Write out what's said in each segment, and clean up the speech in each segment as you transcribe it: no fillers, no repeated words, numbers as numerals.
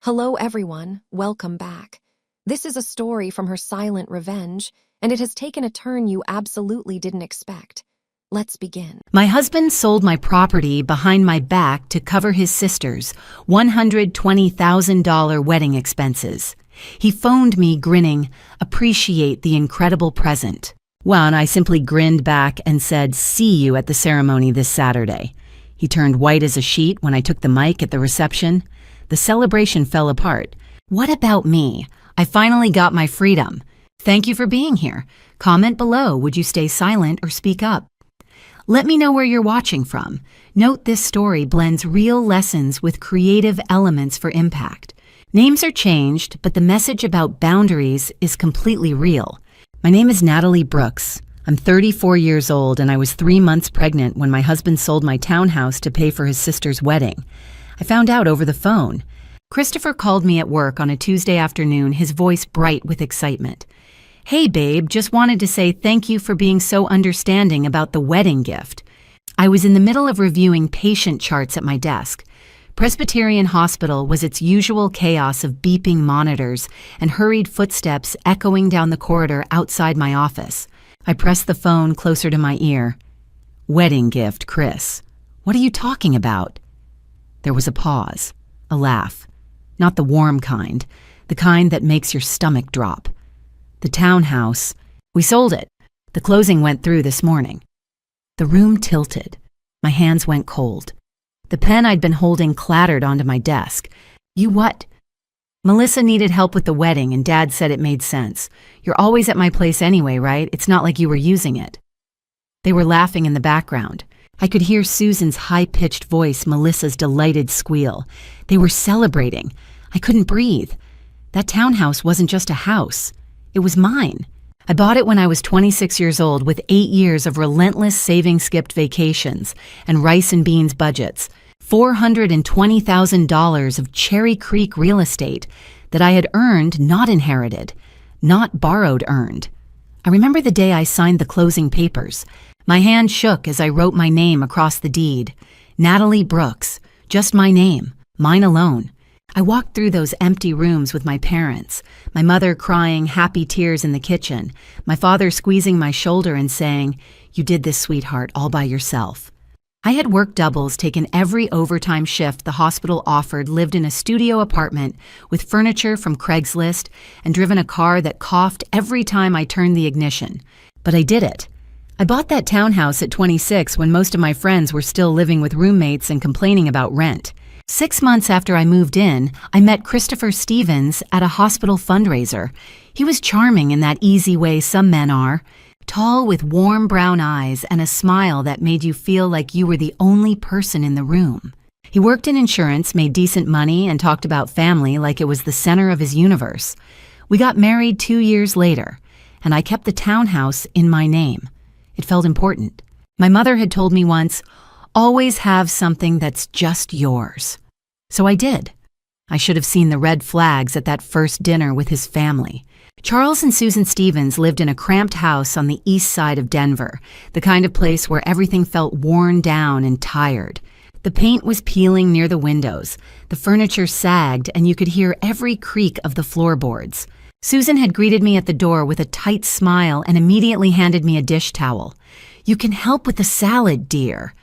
Hello everyone, welcome back. This is a story from her silent revenge, and it has taken a turn you absolutely didn't expect. Let's begin. My husband sold my property behind my back to cover his sister's $120,000 wedding expenses. He phoned me grinning, "Appreciate the incredible present." Well, and I simply grinned back and said, "See you at the ceremony this Saturday." He turned white as a sheet when I took the mic at the reception. The celebration fell apart. What about me? I finally got my freedom. Thank you for being here. Comment below, would you stay silent or speak up? Let me know where you're watching from. Note this story blends real lessons with creative elements for impact. Names are changed, but the message about boundaries is completely real. My name is Natalie Brooks. I'm 34 years old and I was 3 months pregnant when my husband sold my townhouse to pay for his sister's wedding. I found out over the phone. Christopher called me at work on a Tuesday afternoon, his voice bright with excitement. "Hey babe, just wanted to say thank you for being so understanding about the wedding gift." I was in the middle of reviewing patient charts at my desk. Presbyterian Hospital was its usual chaos of beeping monitors and hurried footsteps echoing down the corridor outside my office. I pressed the phone closer to my ear. "Wedding gift, Chris. What are you talking about?" There was a pause, a laugh. Not the warm kind, the kind that makes your stomach drop. "The townhouse. We sold it. The closing went through this morning." The room tilted. My hands went cold. The pen I'd been holding clattered onto my desk. "You what?" "Melissa needed help with the wedding and Dad said it made sense. You're always at my place anyway, right? It's not like you were using it." They were laughing in the background. I could hear Susan's high-pitched voice, Melissa's delighted squeal. They were celebrating. I couldn't breathe. That townhouse wasn't just a house. It was mine. I bought it when I was 26 years old with 8 years of relentless saving-skipped vacations and rice and beans budgets, $420,000 of Cherry Creek real estate that I had earned, not inherited, not borrowed earned. I remember the day I signed the closing papers. My hand shook as I wrote my name across the deed. Natalie Brooks, just my name, mine alone. I walked through those empty rooms with my parents, my mother crying happy tears in the kitchen, my father squeezing my shoulder and saying, "You did this, sweetheart, all by yourself." I had worked doubles, taken every overtime shift the hospital offered, lived in a studio apartment with furniture from Craigslist, and driven a car that coughed every time I turned the ignition. But I did it. I bought that townhouse at 26 when most of my friends were still living with roommates and complaining about rent. 6 months after I moved in, I met Christopher Stevens at a hospital fundraiser. He was charming in that easy way some men are, tall with warm brown eyes and a smile that made you feel like you were the only person in the room. He worked in insurance, made decent money, and talked about family like it was the center of his universe. We got married 2 years later, and I kept the townhouse in my name. It felt important. My mother had told me once, "Always have something that's just yours." So I did. I should have seen the red flags at that first dinner with his family. Charles and Susan Stevens lived in a cramped house on the east side of Denver, the kind of place where everything felt worn down and tired. The paint was peeling near the windows, the furniture sagged, and you could hear every creak of the floorboards. Susan had greeted me at the door with a tight smile and immediately handed me a dish towel. "You can help with the salad, dear."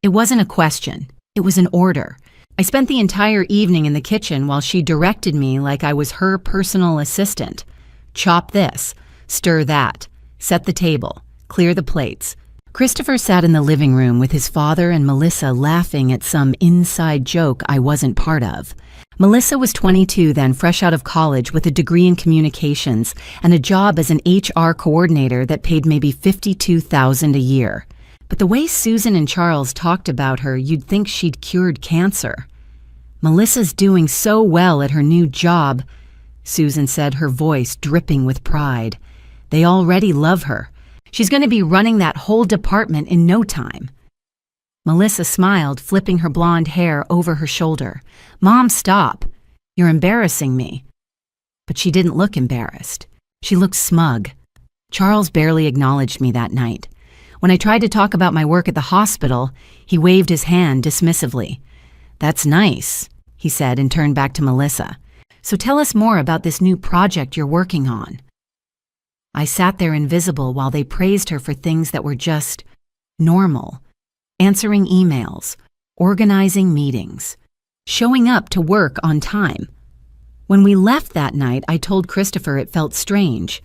It wasn't a question. It was an order. I spent the entire evening in the kitchen while she directed me like I was her personal assistant. Chop this, stir that, set the table, clear the plates. Christopher sat in the living room with his father and Melissa laughing at some inside joke I wasn't part of. Melissa was 22 then, fresh out of college with a degree in communications and a job as an HR coordinator that paid maybe $52,000 a year. But the way Susan and Charles talked about her, you'd think she'd cured cancer. "Melissa's doing so well at her new job," Susan said, her voice dripping with pride. "They already love her. She's going to be running that whole department in no time." Melissa smiled, flipping her blonde hair over her shoulder. "Mom, stop. You're embarrassing me." But she didn't look embarrassed. She looked smug. Charles barely acknowledged me that night. When I tried to talk about my work at the hospital, he waved his hand dismissively. "That's nice," he said and turned back to Melissa. So tell us more about this new project you're working on." I sat there invisible while they praised her for things that were just normal. Answering emails, organizing meetings, showing up to work on time. When we left that night, I told Christopher it felt strange.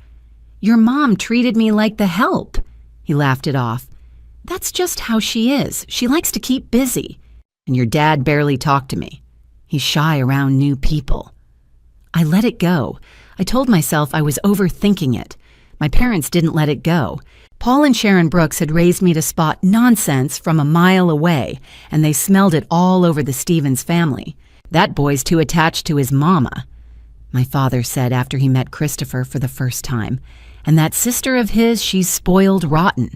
"Your mom treated me like the help." He laughed it off. "That's just how she is. She likes to keep busy. And your dad barely talked to me. He's shy around new people." I let it go. I told myself I was overthinking it. My parents didn't let it go. Paul and Sharon Brooks had raised me to spot nonsense from a mile away, and they smelled it all over the Stevens family. "That boy's too attached to his mama," my father said after he met Christopher for the first time. "And that sister of his, she's spoiled rotten."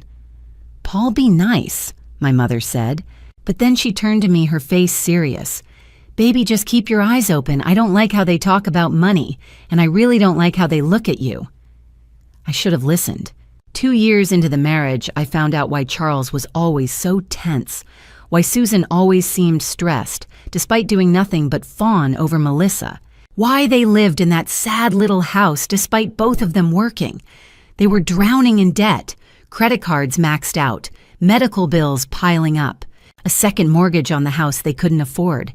"Paul, be nice," my mother said. But then she turned to me, her face serious. "Baby, just keep your eyes open. I don't like how they talk about money, and I really don't like how they look at you." I should have listened. 2 years into the marriage, I found out why Charles was always so tense, why Susan always seemed stressed, despite doing nothing but fawn over Melissa, why they lived in that sad little house despite both of them working. They were drowning in debt, credit cards maxed out, medical bills piling up, a second mortgage on the house they couldn't afford.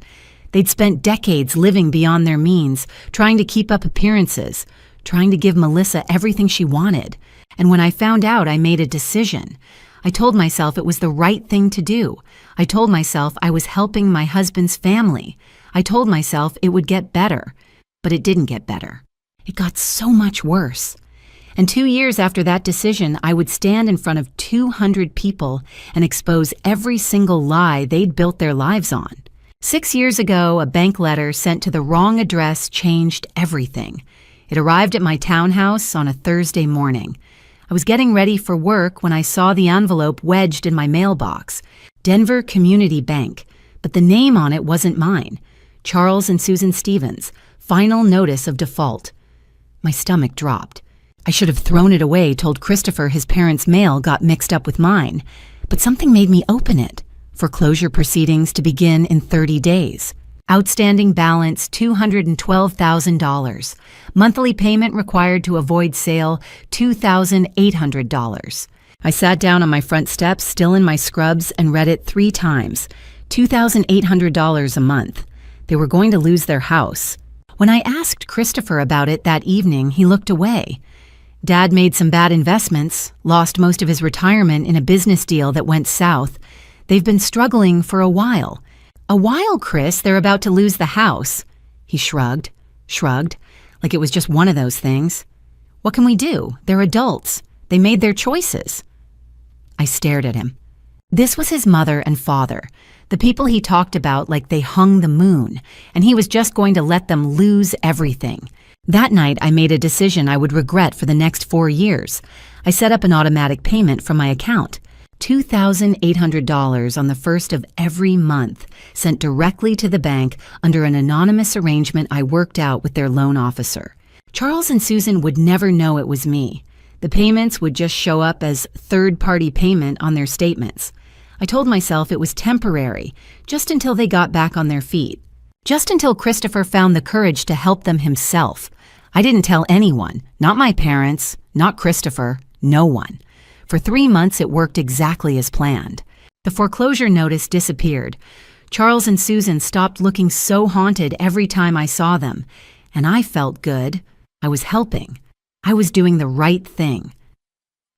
They'd spent decades living beyond their means, trying to keep up appearances, trying to give Melissa everything she wanted. And when I found out, I made a decision. I told myself it was the right thing to do. I told myself I was helping my husband's family. I told myself it would get better. But it didn't get better. It got so much worse. And 2 years after that decision, I would stand in front of 200 people and expose every single lie they'd built their lives on. 6 years ago, a bank letter sent to the wrong address changed everything. It arrived at my townhouse on a Thursday morning. I was getting ready for work when I saw the envelope wedged in my mailbox. Denver Community Bank, but the name on it wasn't mine. Charles and Susan Stevens, final notice of default. My stomach dropped. I should have thrown it away, told Christopher his parents' mail got mixed up with mine. But something made me open it. Foreclosure proceedings to begin in 30 days. Outstanding balance $212,000. Monthly payment required to avoid sale $2,800. I sat down on my front steps, still in my scrubs, and read it 3 times. $2,800 a month. They were going to lose their house. When I asked Christopher about it that evening, he looked away. Dad made some bad investments, lost most of his retirement in a business deal that went south. They've been struggling for a while. "A while, Chris, they're about to lose the house." He shrugged, like it was just one of those things. "What can we do? They're adults. They made their choices." I stared at him. This was his mother and father, the people he talked about like they hung the moon, and he was just going to let them lose everything. That night, I made a decision I would regret for the next 4 years. I set up an automatic payment from my account. $2,800 on the first of every month, sent directly to the bank under an anonymous arrangement I worked out with their loan officer. Charles and Susan would never know it was me. The payments would just show up as third-party payment on their statements. I told myself it was temporary, just until they got back on their feet. Just until Christopher found the courage to help them himself. I didn't tell anyone, not my parents, not Christopher, no one. For 3 months, it worked exactly as planned. The foreclosure notice disappeared. Charles and Susan stopped looking so haunted every time I saw them. And I felt good. I was helping. I was doing the right thing.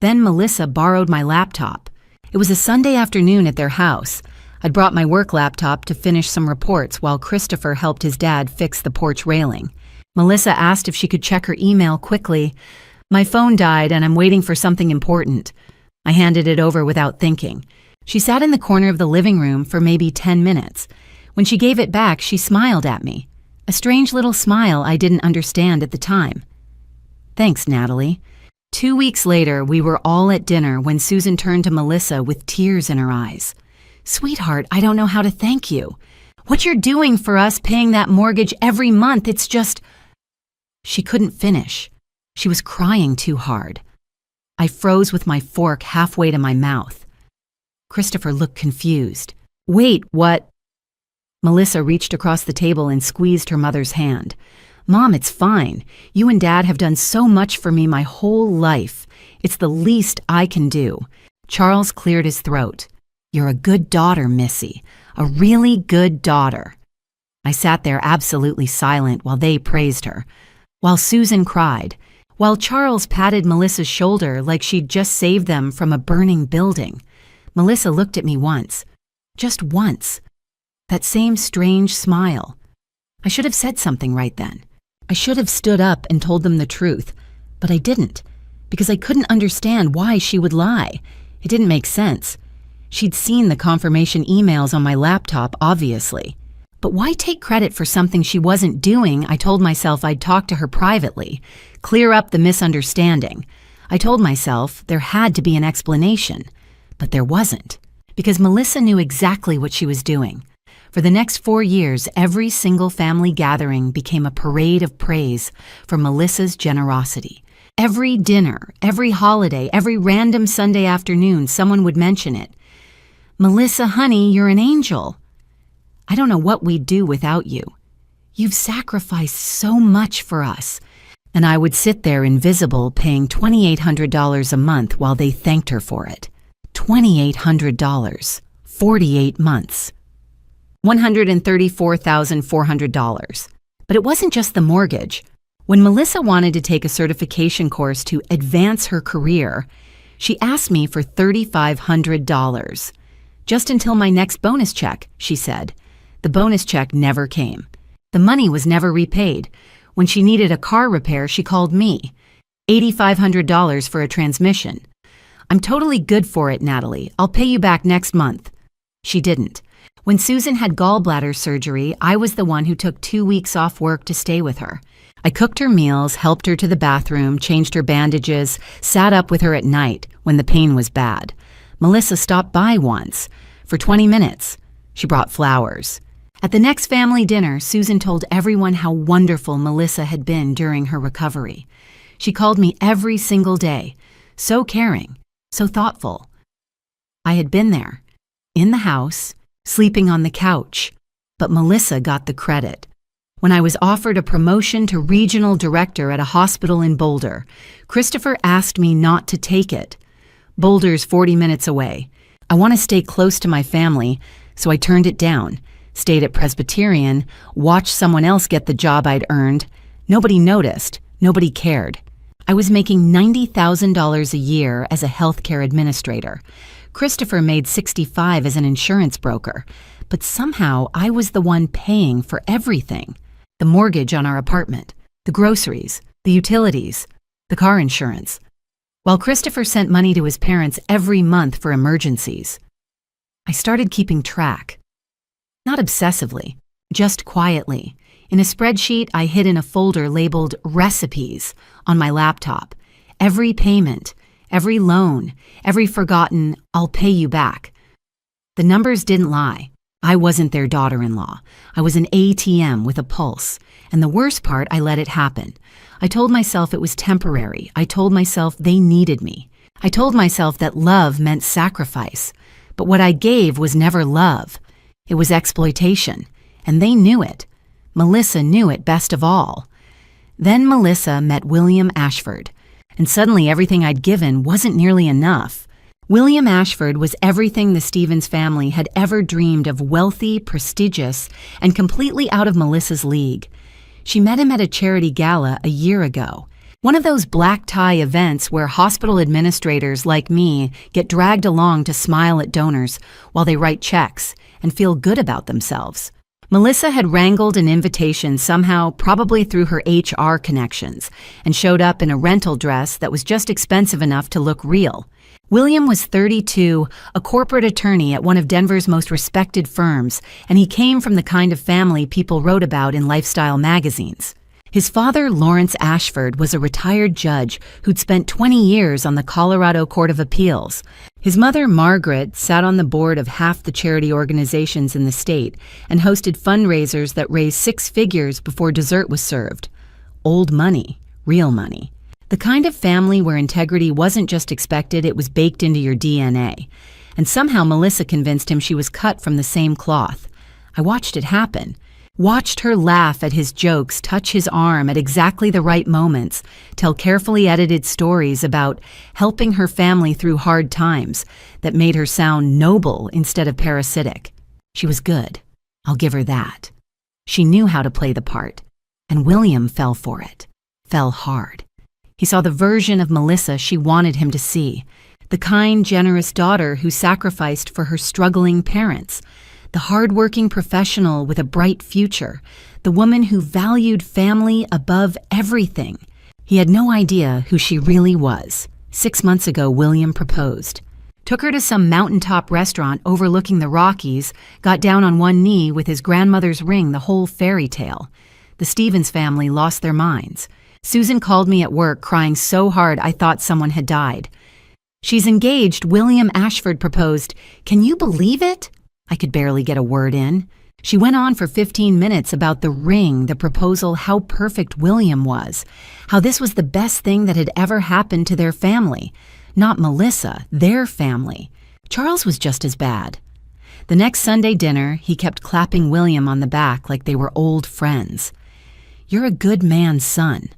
Then Melissa borrowed my laptop. It was a Sunday afternoon at their house. I'd brought my work laptop to finish some reports while Christopher helped his dad fix the porch railing. Melissa asked if she could check her email quickly. "My phone died and I'm waiting for something important." I handed it over without thinking. She sat in the corner of the living room for maybe 10 minutes. When she gave it back, she smiled at me. A strange little smile I didn't understand at the time. "Thanks, Natalie." 2 weeks later, we were all at dinner when Susan turned to Melissa with tears in her eyes. "Sweetheart, I don't know how to thank you. What you're doing for us paying that mortgage every month, it's just..." She couldn't finish. She was crying too hard. I froze with my fork halfway to my mouth. Christopher looked confused. "Wait, what?" Melissa reached across the table and squeezed her mother's hand. "Mom, it's fine. You and Dad have done so much for me my whole life. It's the least I can do." Charles cleared his throat. "You're a good daughter, Missy. A really good daughter." I sat there absolutely silent while they praised her, while Susan cried, while Charles patted Melissa's shoulder like she'd just saved them from a burning building. Melissa looked at me once. Just once. That same strange smile. I should have said something right then. I should have stood up and told them the truth, but I didn't, because I couldn't understand why she would lie. It didn't make sense. She'd seen the confirmation emails on my laptop, obviously. But why take credit for something she wasn't doing? I told myself I'd talk to her privately, clear up the misunderstanding. I told myself there had to be an explanation, but there wasn't, because Melissa knew exactly what she was doing. For the next 4 years, every single family gathering became a parade of praise for Melissa's generosity. Every dinner, every holiday, every random Sunday afternoon, someone would mention it. "Melissa, honey, you're an angel. I don't know what we'd do without you. You've sacrificed so much for us." And I would sit there invisible paying $2,800 a month while they thanked her for it. $2,800, 48 months. $134,400. But it wasn't just the mortgage. When Melissa wanted to take a certification course to advance her career, she asked me for $3,500. "Just until my next bonus check," she said. The bonus check never came. The money was never repaid. When she needed a car repair, she called me. $8,500 for a transmission. "I'm totally good for it, Natalie. I'll pay you back next month." She didn't. When Susan had gallbladder surgery, I was the one who took 2 weeks off work to stay with her. I cooked her meals, helped her to the bathroom, changed her bandages, sat up with her at night when the pain was bad. Melissa stopped by once, for 20 minutes. She brought flowers. At the next family dinner, Susan told everyone how wonderful Melissa had been during her recovery. She called me every single day, so caring, so thoughtful. I had been there, in the house, sleeping on the couch, but Melissa got the credit. When I was offered a promotion to regional director at a hospital in Boulder, Christopher asked me not to take it. Boulder's 40 minutes away. I want to stay close to my family, so I turned it down. Stayed at Presbyterian, watched someone else get the job I'd earned. Nobody noticed. Nobody cared. I was making $90,000 a year as a healthcare administrator. Christopher made $65,000 as an insurance broker. But somehow I was the one paying for everything. The mortgage on our apartment, the groceries, the utilities, the car insurance. While Christopher sent money to his parents every month for emergencies. I started keeping track. Not obsessively, just quietly. In a spreadsheet I hid in a folder labeled Recipes on my laptop. Every payment, every loan, every forgotten "I'll pay you back." The numbers didn't lie. I wasn't their daughter-in-law. I was an ATM with a pulse. And the worst part, I let it happen. I told myself it was temporary. I told myself they needed me. I told myself that love meant sacrifice. But what I gave was never love. It was exploitation. And they knew it. Melissa knew it best of all. Then Melissa met William Ashford. And suddenly everything I'd given wasn't nearly enough. William Ashford was everything the Stevens family had ever dreamed of: wealthy, prestigious, and completely out of Melissa's league. She met him at a charity gala a year ago. One of those black tie events where hospital administrators like me get dragged along to smile at donors while they write checks and feel good about themselves. Melissa had wrangled an invitation somehow, probably through her HR connections, and showed up in a rental dress that was just expensive enough to look real. William was 32, a corporate attorney at one of Denver's most respected firms, and he came from the kind of family people wrote about in lifestyle magazines. His father, Lawrence Ashford, was a retired judge who'd spent 20 years on the Colorado Court of Appeals. His mother, Margaret, sat on the board of half the charity organizations in the state and hosted fundraisers that raised 6 figures before dessert was served. Old money, real money. The kind of family where integrity wasn't just expected, it was baked into your DNA. And somehow Melissa convinced him she was cut from the same cloth. I watched it happen. watched her laugh at his jokes, touch his arm at exactly the right moments, tell carefully edited stories about helping her family through hard times that made her sound noble instead of parasitic. She was good. I'll give her that. She knew how to play the part, and William fell for it. Fell hard. He saw the version of Melissa she wanted him to see, the kind, generous daughter who sacrificed for her struggling parents, the hard-working professional with a bright future, the woman who valued family above everything. He had no idea who she really was. 6 months ago, William proposed. Took her to some mountaintop restaurant overlooking the Rockies, got down on one knee with his grandmother's ring, the whole fairy tale. The Stevens family lost their minds. Susan called me at work crying so hard I thought someone had died. She's engaged. William Ashford proposed. Can you believe it? I could barely get a word in. She went on for 15 minutes about the ring, the proposal, how perfect William was, how this was the best thing that had ever happened to their family. Not Melissa, their family. Charles was just as bad. The next Sunday dinner, he kept clapping William on the back like they were old friends. You're a good man's son.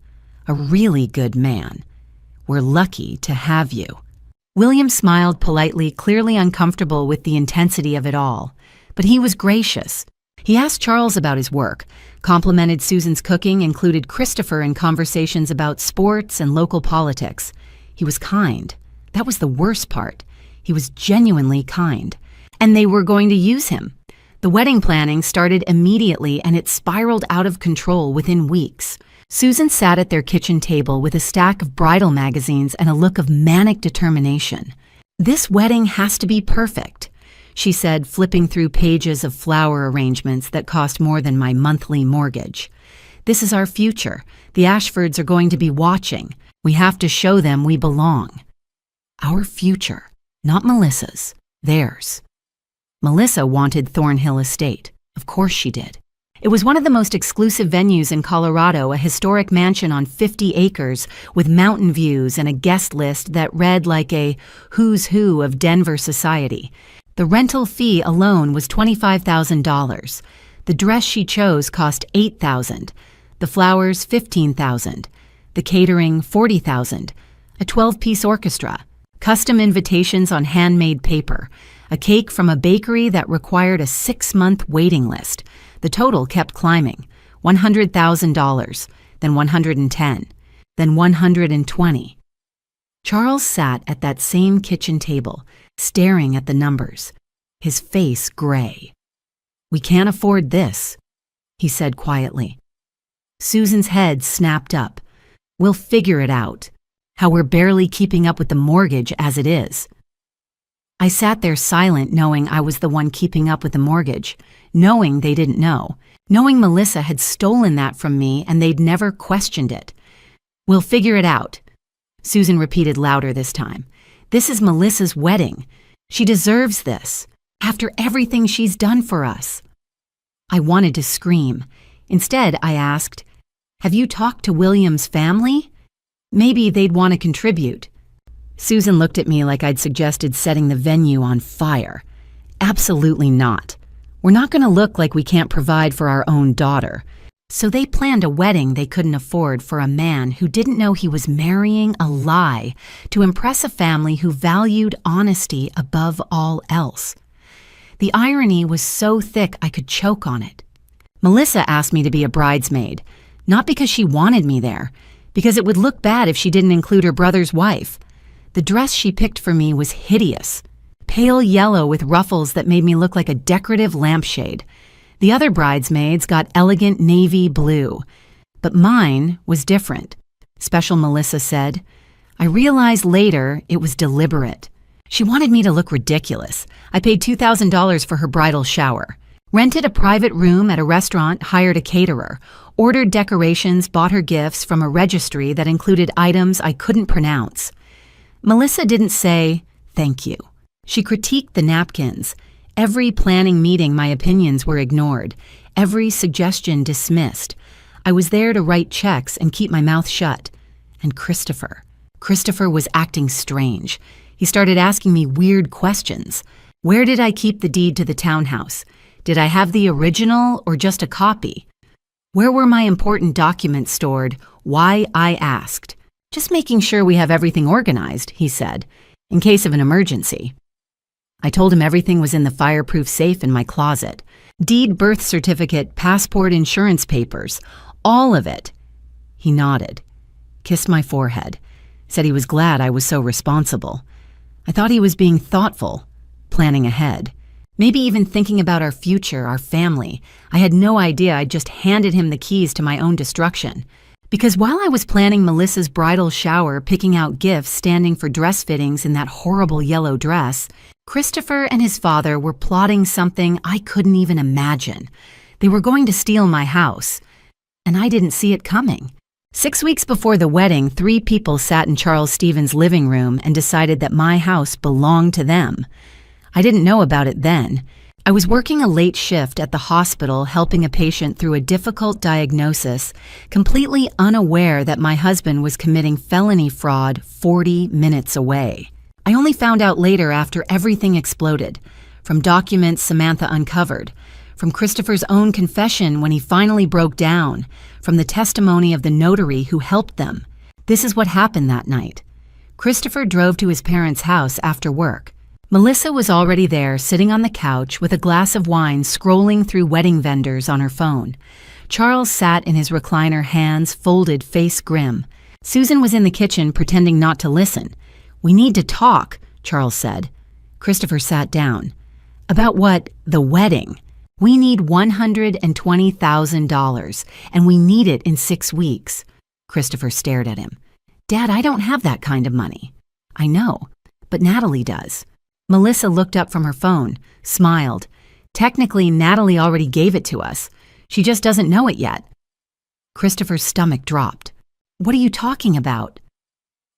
A really good man. We're lucky to have you. William smiled politely, clearly uncomfortable with the intensity of it all. But he was gracious. He asked Charles about his work, complimented Susan's cooking, included Christopher in conversations about sports and local politics. He was kind. That was the worst part. He was genuinely kind. And they were going to use him. The wedding planning started immediately, and it spiraled out of control within weeks. Susan sat at their kitchen table with a stack of bridal magazines and a look of manic determination. This wedding has to be perfect, she said, flipping through pages of flower arrangements that cost more than my monthly mortgage. This is our future. The Ashfords are going to be watching. We have to show them we belong. Our future, not Melissa's, theirs. Melissa wanted Thornhill Estate. Of course she did. It was one of the most exclusive venues in Colorado, a historic mansion on 50 acres with mountain views and a guest list that read like a who's who of Denver society. The rental fee alone was $25,000. The dress she chose cost $8,000. The flowers, $15,000. The catering, $40,000. A 12-piece orchestra. Custom invitations on handmade paper. A cake from a bakery that required a 6-month waiting list. The total kept climbing. $100,000, then $110,000, then $120,000. Charles sat at that same kitchen table, staring at the numbers, his face gray. We can't afford this, he said quietly. Susan's head snapped up. We'll figure it out. How we're barely keeping up with the mortgage as it is. I sat there silent, knowing I was the one keeping up with the mortgage, knowing they didn't know, knowing Melissa had stolen that from me and they'd never questioned it. We'll figure it out, Susan repeated louder this time. This is Melissa's wedding. She deserves this, after everything she's done for us. I wanted to scream. Instead, I asked, have you talked to William's family? Maybe they'd want to contribute. Susan looked at me like I'd suggested setting the venue on fire. Absolutely not. We're not going to look like we can't provide for our own daughter. So they planned a wedding they couldn't afford for a man who didn't know he was marrying a lie to impress a family who valued honesty above all else. The irony was so thick I could choke on it. Melissa asked me to be a bridesmaid, not because she wanted me there, because it would look bad if she didn't include her brother's wife. The dress she picked for me was hideous, pale yellow with ruffles that made me look like a decorative lampshade. The other bridesmaids got elegant navy blue, but mine was different, Special Melissa said. I realized later it was deliberate. She wanted me to look ridiculous. I paid $2,000 for her bridal shower, rented a private room at a restaurant, hired a caterer, ordered decorations, bought her gifts from a registry that included items I couldn't pronounce. Melissa didn't say, thank you. She critiqued the napkins. Every planning meeting, my opinions were ignored. Every suggestion dismissed. I was there to write checks and keep my mouth shut. And Christopher was acting strange. He started asking me weird questions. Where did I keep the deed to the townhouse? Did I have the original or just a copy? Where were my important documents stored? Why, I asked. Just making sure we have everything organized, he said, in case of an emergency. I told him everything was in the fireproof safe in my closet. Deed, birth certificate, passport, insurance papers, all of it. He nodded, kissed my forehead, said he was glad I was so responsible. I thought he was being thoughtful, planning ahead, maybe even thinking about our future, our family. I had no idea I'd just handed him the keys to my own destruction. Because while I was planning Melissa's bridal shower, picking out gifts, standing for dress fittings in that horrible yellow dress, Christopher and his father were plotting something I couldn't even imagine. They were going to steal my house, and I didn't see it coming. 6 weeks before the wedding, 3 people sat in Charles Stevens' living room and decided that my house belonged to them. I didn't know about it then. I was working a late shift at the hospital helping a patient through a difficult diagnosis, completely unaware that my husband was committing felony fraud 40 minutes away. I only found out later after everything exploded, from documents Samantha uncovered, from Christopher's own confession when he finally broke down, from the testimony of the notary who helped them. This is what happened that night. Christopher drove to his parents' house after work. Melissa was already there, sitting on the couch with a glass of wine, scrolling through wedding vendors on her phone. Charles sat in his recliner, hands folded, face grim. Susan was in the kitchen, pretending not to listen. "We need to talk," Charles said. Christopher sat down. "About what? The wedding. We need $120,000, and we need it in 6 weeks. Christopher stared at him. "Dad, I don't have that kind of money." "I know, but Natalie does." Melissa looked up from her phone, smiled. "Technically, Natalie already gave it to us. She just doesn't know it yet." Christopher's stomach dropped. "What are you talking about?"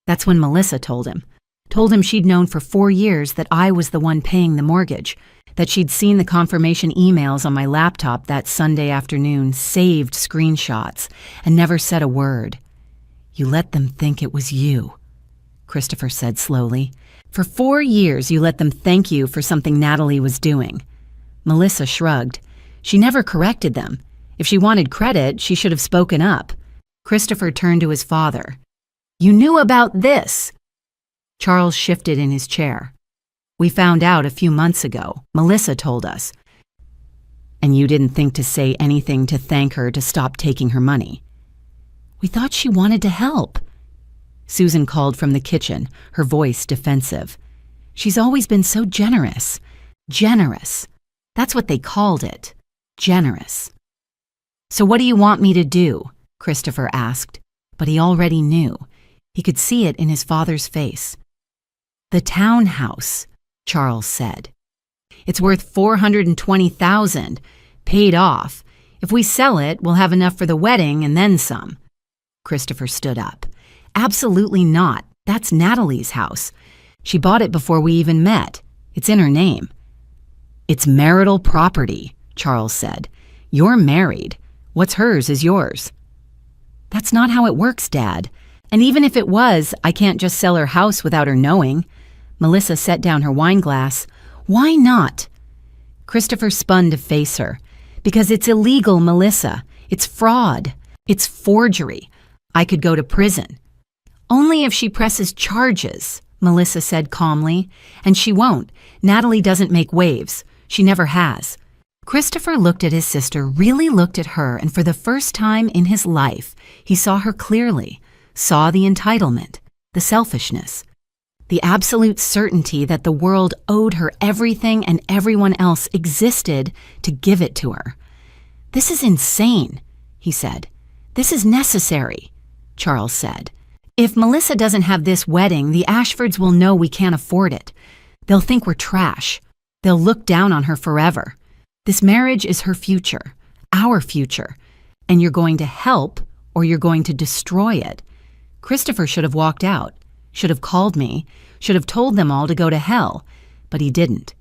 That's when Melissa told him. Told him she'd known for 4 years that I was the one paying the mortgage, that she'd seen the confirmation emails on my laptop that Sunday afternoon, saved screenshots, and never said a word. "You let them think it was you," Christopher said slowly. "For 4 years you let them thank you for something Natalie was doing." Melissa shrugged. She never corrected them. If she wanted credit, she should have spoken up. Christopher turned to his father. "You knew about this." Charles shifted in his chair. "We found out a few months ago. Melissa told us." "And you didn't think to say anything to thank her to stop taking her money?" "We thought she wanted to help." Susan called from the kitchen, her voice defensive. "She's always been so generous. Generous. That's what they called it. Generous." "So what do you want me to do?" Christopher asked, but he already knew. He could see it in his father's face. "The townhouse," Charles said. "It's worth $420,000, paid off. If we sell it, we'll have enough for the wedding and then some." Christopher stood up. "Absolutely not. That's Natalie's house. She bought it before we even met. It's in her name." "It's marital property," Charles said. "You're married. What's hers is yours." "That's not how it works, Dad. And even if it was, I can't just sell her house without her knowing." Melissa set down her wine glass. "Why not?" Christopher spun to face her. "Because it's illegal, Melissa. It's fraud. It's forgery. I could go to prison." "Only if she presses charges," Melissa said calmly. "And she won't. Natalie doesn't make waves. She never has." Christopher looked at his sister, really looked at her, and for the first time in his life, he saw her clearly, saw the entitlement, the selfishness, the absolute certainty that the world owed her everything and everyone else existed to give it to her. "This is insane," he said. "This is necessary," Charles said. "If Melissa doesn't have this wedding, the Ashfords will know we can't afford it. They'll think we're trash. They'll look down on her forever. This marriage is her future, our future, and you're going to help or you're going to destroy it." Christopher should have walked out, should have called me, should have told them all to go to hell, but he didn't,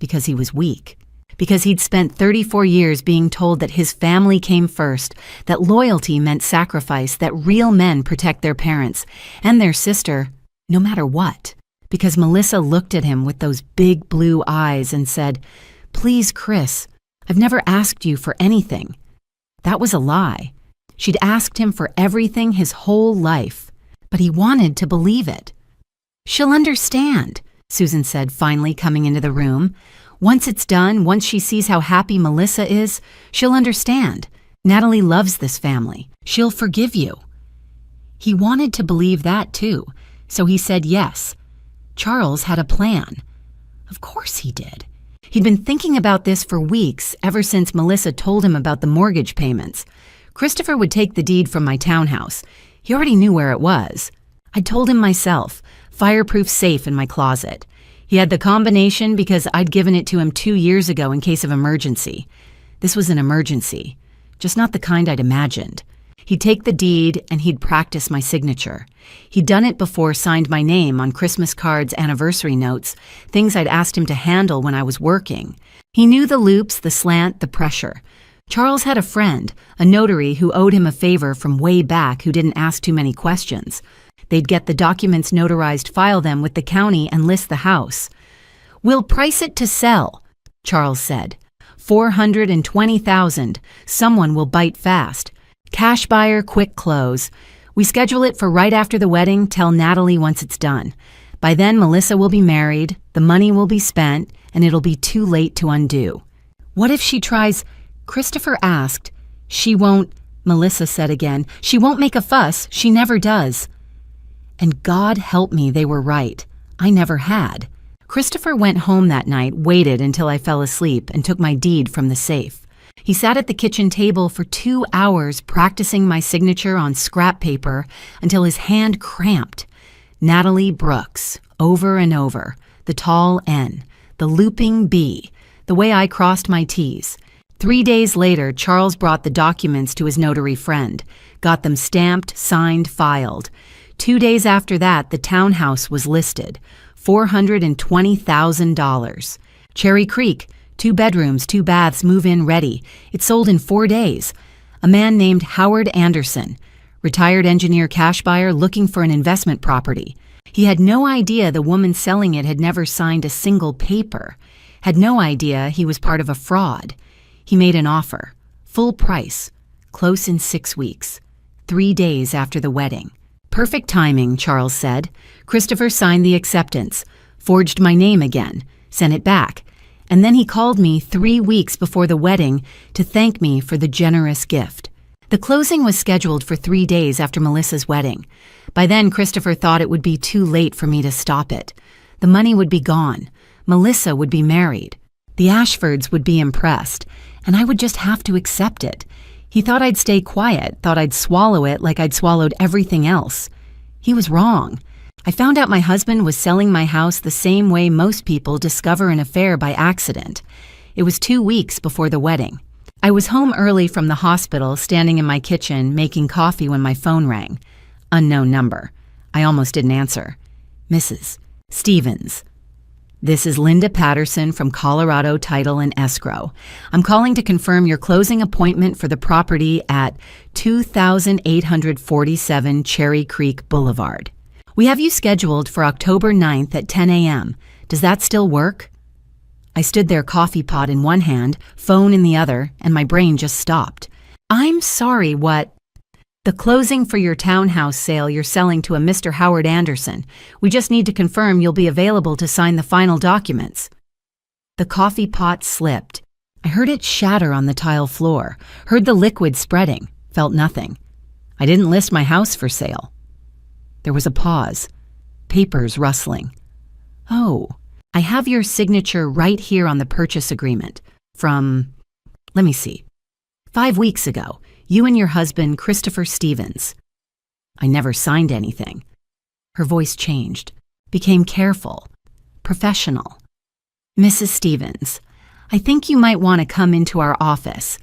because he was weak, because he'd spent 34 years being told that his family came first, that loyalty meant sacrifice, that real men protect their parents and their sister, no matter what. Because Melissa looked at him with those big blue eyes and said, "Please, Chris, I've never asked you for anything." That was a lie. She'd asked him for everything his whole life, but he wanted to believe it. "She'll understand," Susan said, finally coming into the room. "Once it's done, once she sees how happy Melissa is, she'll understand. Natalie loves this family. She'll forgive you." He wanted to believe that too, so he said yes. Charles had a plan. Of course he did. He'd been thinking about this for weeks, ever since Melissa told him about the mortgage payments. Christopher would take the deed from my townhouse. He already knew where it was. I'd told him myself, fireproof safe in my closet. He had the combination because I'd given it to him 2 years ago in case of emergency. This was an emergency, just not the kind I'd imagined. He'd take the deed and he'd practice my signature. He'd done it before, signed my name on Christmas cards, anniversary notes, things I'd asked him to handle when I was working. He knew the loops, the slant, the pressure. Charles had a friend, a notary who owed him a favor from way back who didn't ask too many questions. They'd get the documents notarized, file them with the county, and list the house. "We'll price it to sell," Charles said. $420,000. Someone will bite fast. Cash buyer, quick close. We schedule it for right after the wedding, tell Natalie once it's done. By then, Melissa will be married, the money will be spent, and it'll be too late to undo. "What if she tries?" Christopher asked. "She won't," Melissa said again. "She won't make a fuss. She never does." And God help me, they were right. I never had. Christopher went home that night, waited until I fell asleep, and took my deed from the safe. He sat at the kitchen table for 2 hours practicing my signature on scrap paper until his hand cramped. Natalie Brooks, over and over, the tall N, the looping B, the way I crossed my T's. 3 days later, Charles brought the documents to his notary friend, got them stamped, signed, filed. 2 days after that, the townhouse was listed, $420,000. Cherry Creek, 2 bedrooms, 2 baths, move-in ready. It sold in 4 days. A man named Howard Anderson, retired engineer cash buyer looking for an investment property. He had no idea the woman selling it had never signed a single paper, had no idea he was part of a fraud. He made an offer, full price, close in 6 weeks, 3 days after the wedding. Perfect timing, Charles said. Christopher signed the acceptance, forged my name again, sent it back, and then he called me 3 weeks before the wedding to thank me for the generous gift. The closing was scheduled for 3 days after Melissa's wedding. By then, Christopher thought it would be too late for me to stop it. The money would be gone. Melissa would be married. The Ashfords would be impressed, and I would just have to accept it. He thought I'd stay quiet, thought I'd swallow it like I'd swallowed everything else. He was wrong. I found out my husband was selling my house the same way most people discover an affair by accident. It was 2 weeks before the wedding. I was home early from the hospital, standing in my kitchen, making coffee when my phone rang. Unknown number. I almost didn't answer. Mrs. Stevens. "This is Linda Patterson from Colorado Title and Escrow. I'm calling to confirm your closing appointment for the property at 2847 Cherry Creek Boulevard. We have you scheduled for October 9th at 10 a.m. Does that still work?" I stood there, coffee pot in one hand, phone in the other, and my brain just stopped. "I'm sorry, what?" "The closing for your townhouse sale you're selling to a Mr. Howard Anderson. We just need to confirm you'll be available to sign the final documents." The coffee pot slipped. I heard it shatter on the tile floor, heard the liquid spreading, felt nothing. I didn't list my house for sale. There was a pause, papers rustling. "Oh, I have your signature right here on the purchase agreement from, let me see, 5 weeks ago. You and your husband, Christopher Stevens." I never signed anything. Her voice changed, became careful, professional. "Mrs. Stevens, I think you might want to come into our office.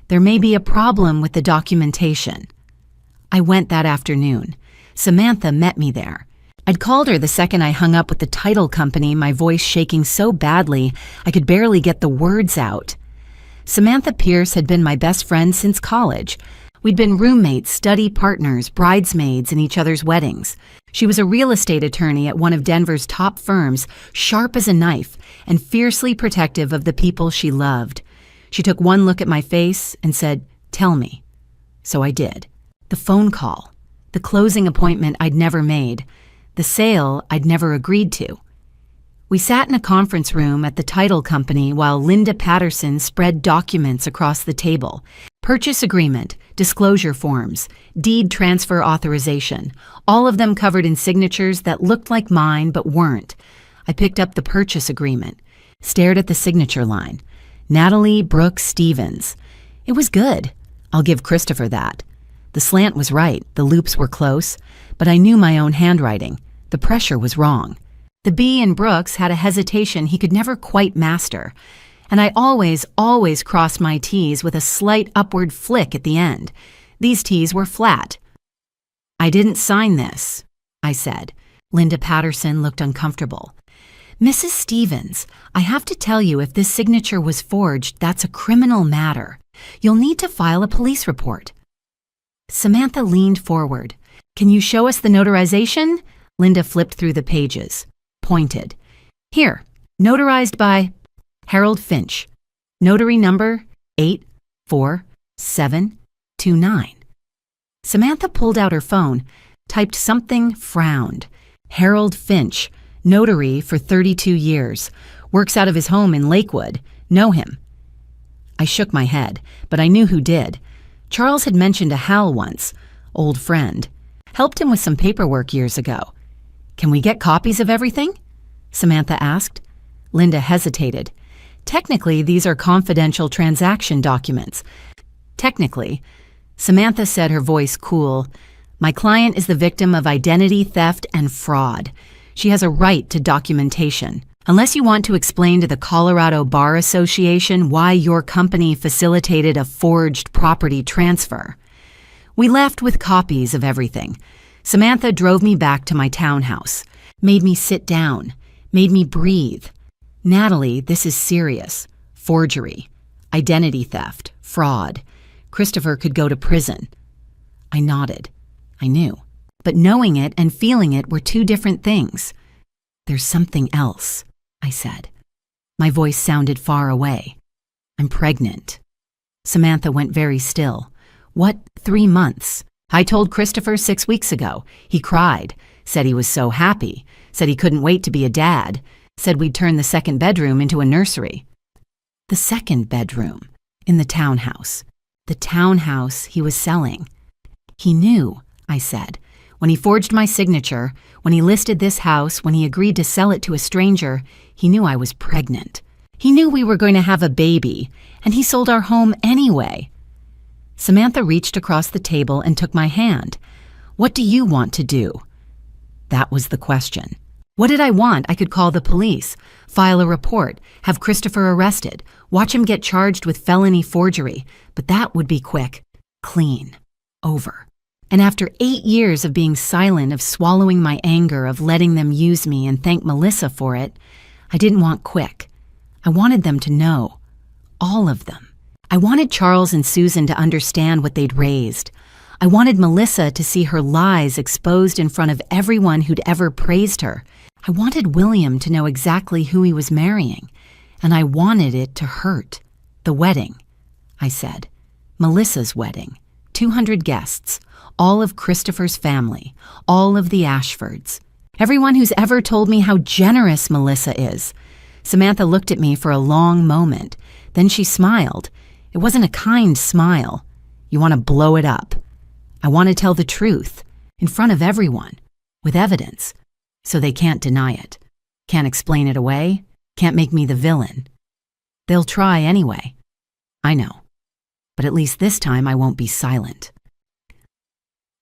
There may be a problem with the documentation." I went that afternoon. Samantha met me there. I'd called her the second I hung up with the title company, my voice shaking so badly I could barely get the words out. Samantha Pierce had been my best friend since college. We'd been roommates, study partners, bridesmaids in each other's weddings. She was a real estate attorney at one of Denver's top firms, sharp as a knife and fiercely protective of the people she loved. She took one look at my face and said, "Tell me." So I did. The phone call, the closing appointment I'd never made, the sale I'd never agreed to. We sat in a conference room at the title company while Linda Patterson spread documents across the table. Purchase agreement, disclosure forms, deed transfer authorization, all of them covered in signatures that looked like mine but weren't. I picked up the purchase agreement, stared at the signature line. Natalie Brooke Stevens. It was good. I'll give Christopher that. The slant was right, the loops were close, but I knew my own handwriting. The pressure was wrong. The B in Brooks had a hesitation he could never quite master, and I always crossed my T's with a slight upward flick at the end. These T's were flat. "I didn't sign this," I said. Linda Patterson looked uncomfortable. "Mrs. Stevens, I have to tell you, if this signature was forged, that's a criminal matter. You'll need to file a police report." Samantha leaned forward. "Can you show us the notarization?" Linda flipped through the pages, pointed. "Here, notarized by Harold Finch. Notary number 84729. Samantha pulled out her phone, typed something, frowned. Harold Finch, notary for 32 years. Works out of his home in Lakewood. Know him. I shook my head, but I knew who did. Charles had mentioned a Hal once, old friend. Helped him with some paperwork years ago. "Can we get copies of everything?" Samantha asked. Linda hesitated. "Technically, these are confidential transaction documents." "Technically," Samantha said, her voice cool, "my client is the victim of identity theft and fraud. She has a right to documentation. Unless you want to explain to the Colorado Bar Association why your company facilitated a forged property transfer." We left with copies of everything. Samantha drove me back to my townhouse, made me sit down, made me breathe. "Natalie, this is serious. Forgery, identity theft, fraud. Christopher could go to prison." I nodded. I knew. But knowing it and feeling it were two different things. "There's something else," I said. My voice sounded far away. "I'm pregnant." Samantha went very still. "What, 3 months? I told Christopher 6 weeks ago. He cried, said he was so happy, said he couldn't wait to be a dad, said we'd turn the second bedroom into a nursery." The second bedroom, in the townhouse. The townhouse he was selling. "He knew," I said. "When he forged my signature, when he listed this house, when he agreed to sell it to a stranger, he knew I was pregnant. He knew we were going to have a baby, and he sold our home anyway." Samantha reached across the table and took my hand. "What do you want to do?" That was the question. What did I want? I could call the police, file a report, have Christopher arrested, watch him get charged with felony forgery, but that would be quick, clean, over. And after 8 years of being silent, of swallowing my anger, of letting them use me and thank Melissa for it, I didn't want quick. I wanted them to know. All of them. I wanted Charles and Susan to understand what they'd raised. I wanted Melissa to see her lies exposed in front of everyone who'd ever praised her. I wanted William to know exactly who he was marrying. And I wanted it to hurt. "The wedding," I said. "Melissa's wedding. 200 guests. All of Christopher's family. All of the Ashfords. Everyone who's ever told me how generous Melissa is." Samantha looked at me for a long moment. Then she smiled. It wasn't a kind smile. "You want to blow it up." "I want to tell the truth, in front of everyone, with evidence, so they can't deny it. Can't explain it away, can't make me the villain. They'll try anyway. I know. But at least this time I won't be silent."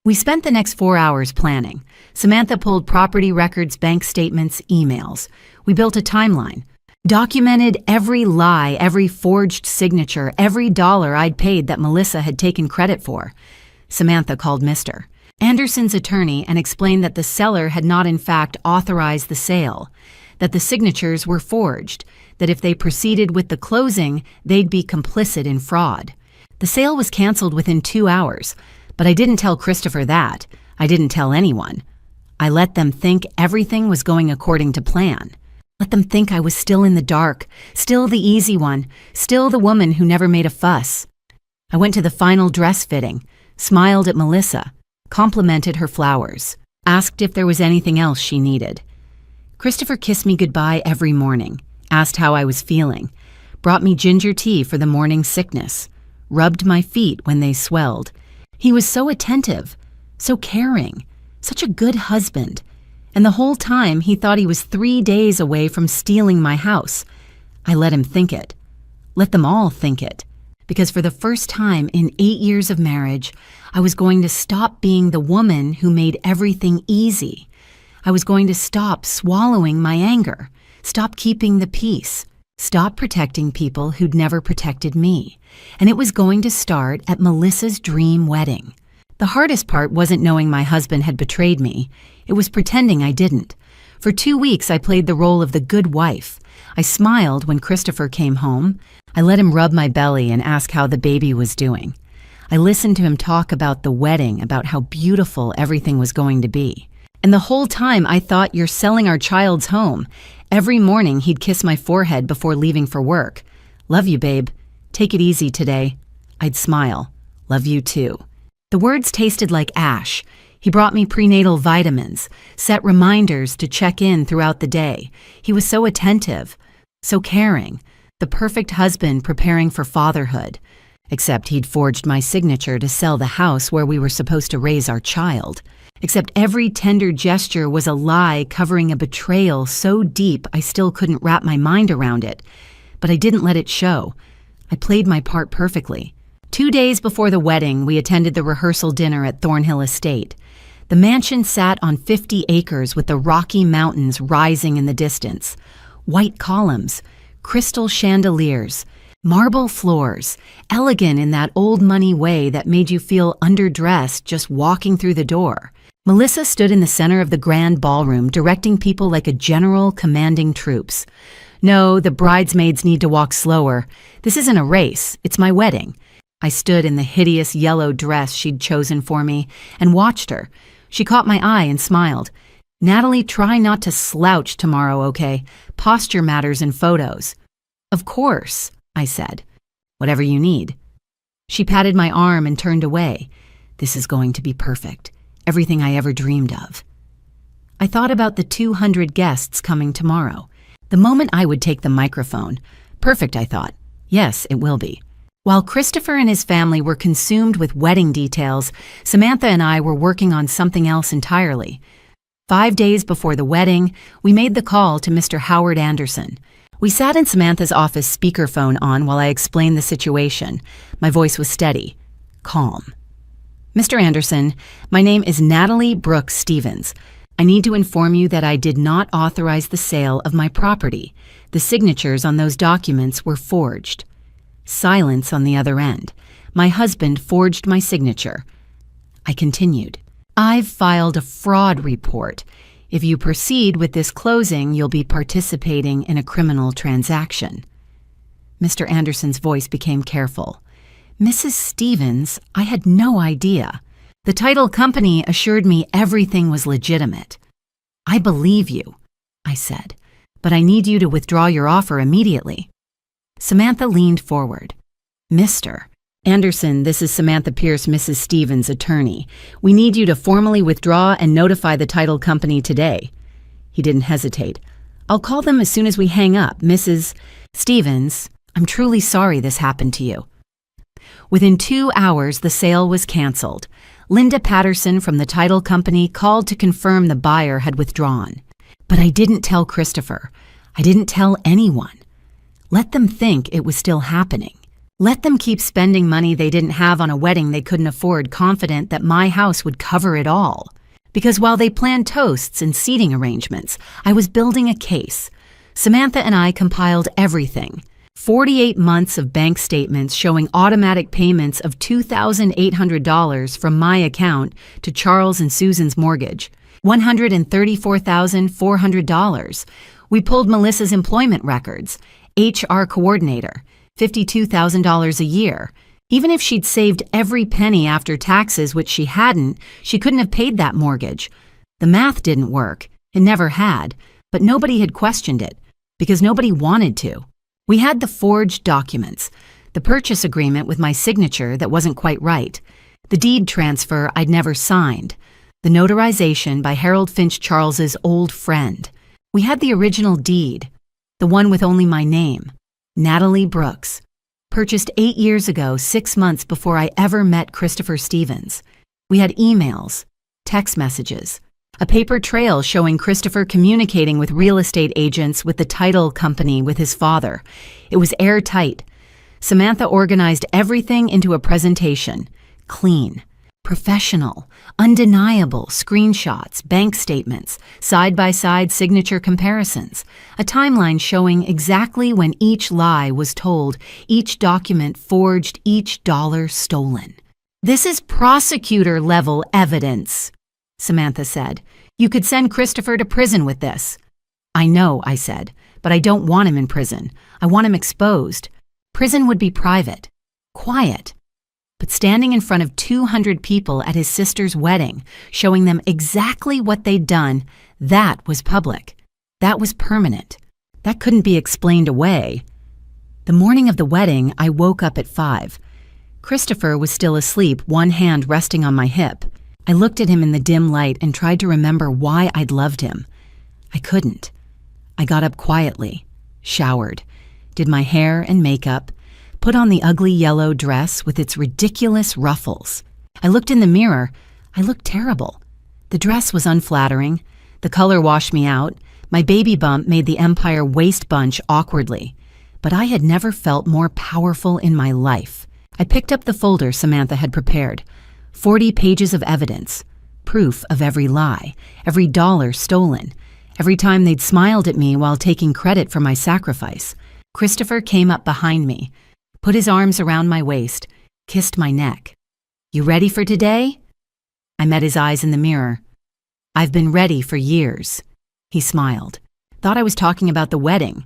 We spent the next 4 hours planning. Samantha pulled property records, bank statements, emails. We built a timeline. Documented every lie, every forged signature, every dollar I'd paid that Melissa had taken credit for. Samantha called Mr. Anderson's attorney and explained that the seller had not in fact authorized the sale, that the signatures were forged, that if they proceeded with the closing, they'd be complicit in fraud. The sale was canceled within 2 hours, but I didn't tell Christopher that. I didn't tell anyone. I let them think everything was going according to plan. Let them think I was still in the dark, still the easy one, still the woman who never made a fuss. I went to the final dress fitting, smiled at Melissa, complimented her flowers, asked if there was anything else she needed. Christopher kissed me goodbye every morning, asked how I was feeling, brought me ginger tea for the morning sickness, rubbed my feet when they swelled. He was so attentive, so caring, such a good husband. And the whole time he thought he was 3 days away from stealing my house. I let him think it. Let them all think it. Because for the first time in 8 years of marriage, I was going to stop being the woman who made everything easy. I was going to stop swallowing my anger, stop keeping the peace, stop protecting people who'd never protected me. And it was going to start at Melissa's dream wedding. The hardest part wasn't knowing my husband had betrayed me. It was pretending I didn't. For 2 weeks, I played the role of the good wife. I smiled when Christopher came home. I let him rub my belly and ask how the baby was doing. I listened to him talk about the wedding, about how beautiful everything was going to be. And the whole time, I thought, you're selling our child's home. Every morning, he'd kiss my forehead before leaving for work. Love you, babe. Take it easy today. I'd smile. Love you too. The words tasted like ash. He brought me prenatal vitamins, set reminders to check in throughout the day. He was so attentive, so caring, the perfect husband preparing for fatherhood. Except he'd forged my signature to sell the house where we were supposed to raise our child. Except every tender gesture was a lie covering a betrayal so deep I still couldn't wrap my mind around it. But I didn't let it show. I played my part perfectly. 2 days before the wedding, we attended the rehearsal dinner at Thornhill Estate. The mansion sat on 50 acres with the Rocky Mountains rising in the distance. White columns, crystal chandeliers, marble floors, elegant in that old money way that made you feel underdressed just walking through the door. Melissa stood in the center of the grand ballroom, directing people like a general commanding troops. No, the bridesmaids need to walk slower. This isn't a race, it's my wedding. I stood in the hideous yellow dress she'd chosen for me and watched her. She caught my eye and smiled. Natalie, try not to slouch tomorrow, okay? Posture matters in photos. Of course, I said. Whatever you need. She patted my arm and turned away. This is going to be perfect. Everything I ever dreamed of. I thought about the 200 guests coming tomorrow. The moment I would take the microphone. Perfect, I thought. Yes, it will be. While Christopher and his family were consumed with wedding details, Samantha and I were working on something else entirely. 5 days before the wedding, we made the call to Mr. Howard Anderson. We sat in Samantha's office, speakerphone on, while I explained the situation. My voice was steady, calm. Mr. Anderson, my name is Natalie Brooke Stevens. I need to inform you that I did not authorize the sale of my property. The signatures on those documents were forged. Silence on the other end. My husband forged my signature. I continued. I've filed a fraud report. If you proceed with this closing, you'll be participating in a criminal transaction. Mr. Anderson's voice became careful. Mrs. Stevens, I had no idea. The title company assured me everything was legitimate. I believe you, I said, but I need you to withdraw your offer immediately. Samantha leaned forward. Mr. Anderson, this is Samantha Pierce, Mrs. Stevens' attorney. We need you to formally withdraw and notify the title company today. He didn't hesitate. I'll call them as soon as we hang up. Mrs. Stevens, I'm truly sorry this happened to you. Within 2 hours, the sale was canceled. Linda Patterson from the title company called to confirm the buyer had withdrawn. But I didn't tell Christopher. I didn't tell anyone. Let them think it was still happening. Let them keep spending money they didn't have on a wedding they couldn't afford, confident that my house would cover it all. Because while they planned toasts and seating arrangements, I was building a case. Samantha and I compiled everything. 48 months of bank statements showing automatic payments of $2,800 from my account to Charles and Susan's mortgage. $134,400. We pulled Melissa's employment records. HR coordinator, $52,000 a year. Even if she'd saved every penny after taxes, which she hadn't, she couldn't have paid that mortgage. The math didn't work. It never had, but nobody had questioned it. because nobody wanted to. We had the forged documents, the purchase agreement with my signature that wasn't quite right, the deed transfer I'd never signed, the notarization by Harold Finch Charles's old friend. We had the original deed, the one with only my name, Natalie Brooks, purchased 8 years ago, 6 months before I ever met Christopher Stevens. We had emails, text messages, a paper trail showing Christopher communicating with real estate agents with the title company with his father. It was airtight. Samantha organized everything into a presentation. Clean, professional, undeniable screenshots, bank statements, side-by-side signature comparisons, a timeline showing exactly when each lie was told, each document forged, each dollar stolen. "This is prosecutor-level evidence," Samantha said. "You could send Christopher to prison with this." "I know," I said, "but I don't want him in prison. I want him exposed. Prison would be private, quiet. But standing in front of 200 people at his sister's wedding, showing them exactly what they'd done, that was public. That was permanent. That couldn't be explained away." The morning of the wedding, I woke up at 5. Christopher was still asleep, one hand resting on my hip. I looked at him in the dim light and tried to remember why I'd loved him. I couldn't. I got up quietly, showered, did my hair and makeup, put on the ugly yellow dress with its ridiculous ruffles. I looked in the mirror. I looked terrible. The dress was unflattering. The color washed me out. My baby bump made the Empire waist bunch awkwardly. But I had never felt more powerful in my life. I picked up the folder Samantha had prepared. 40 pages of evidence. Proof of every lie, every dollar stolen, every time they'd smiled at me while taking credit for my sacrifice. Christopher came up behind me, put his arms around my waist, kissed my neck. "You ready for today?" I met his eyes in the mirror. "I've been ready for years." He smiled. Thought I was talking about the wedding,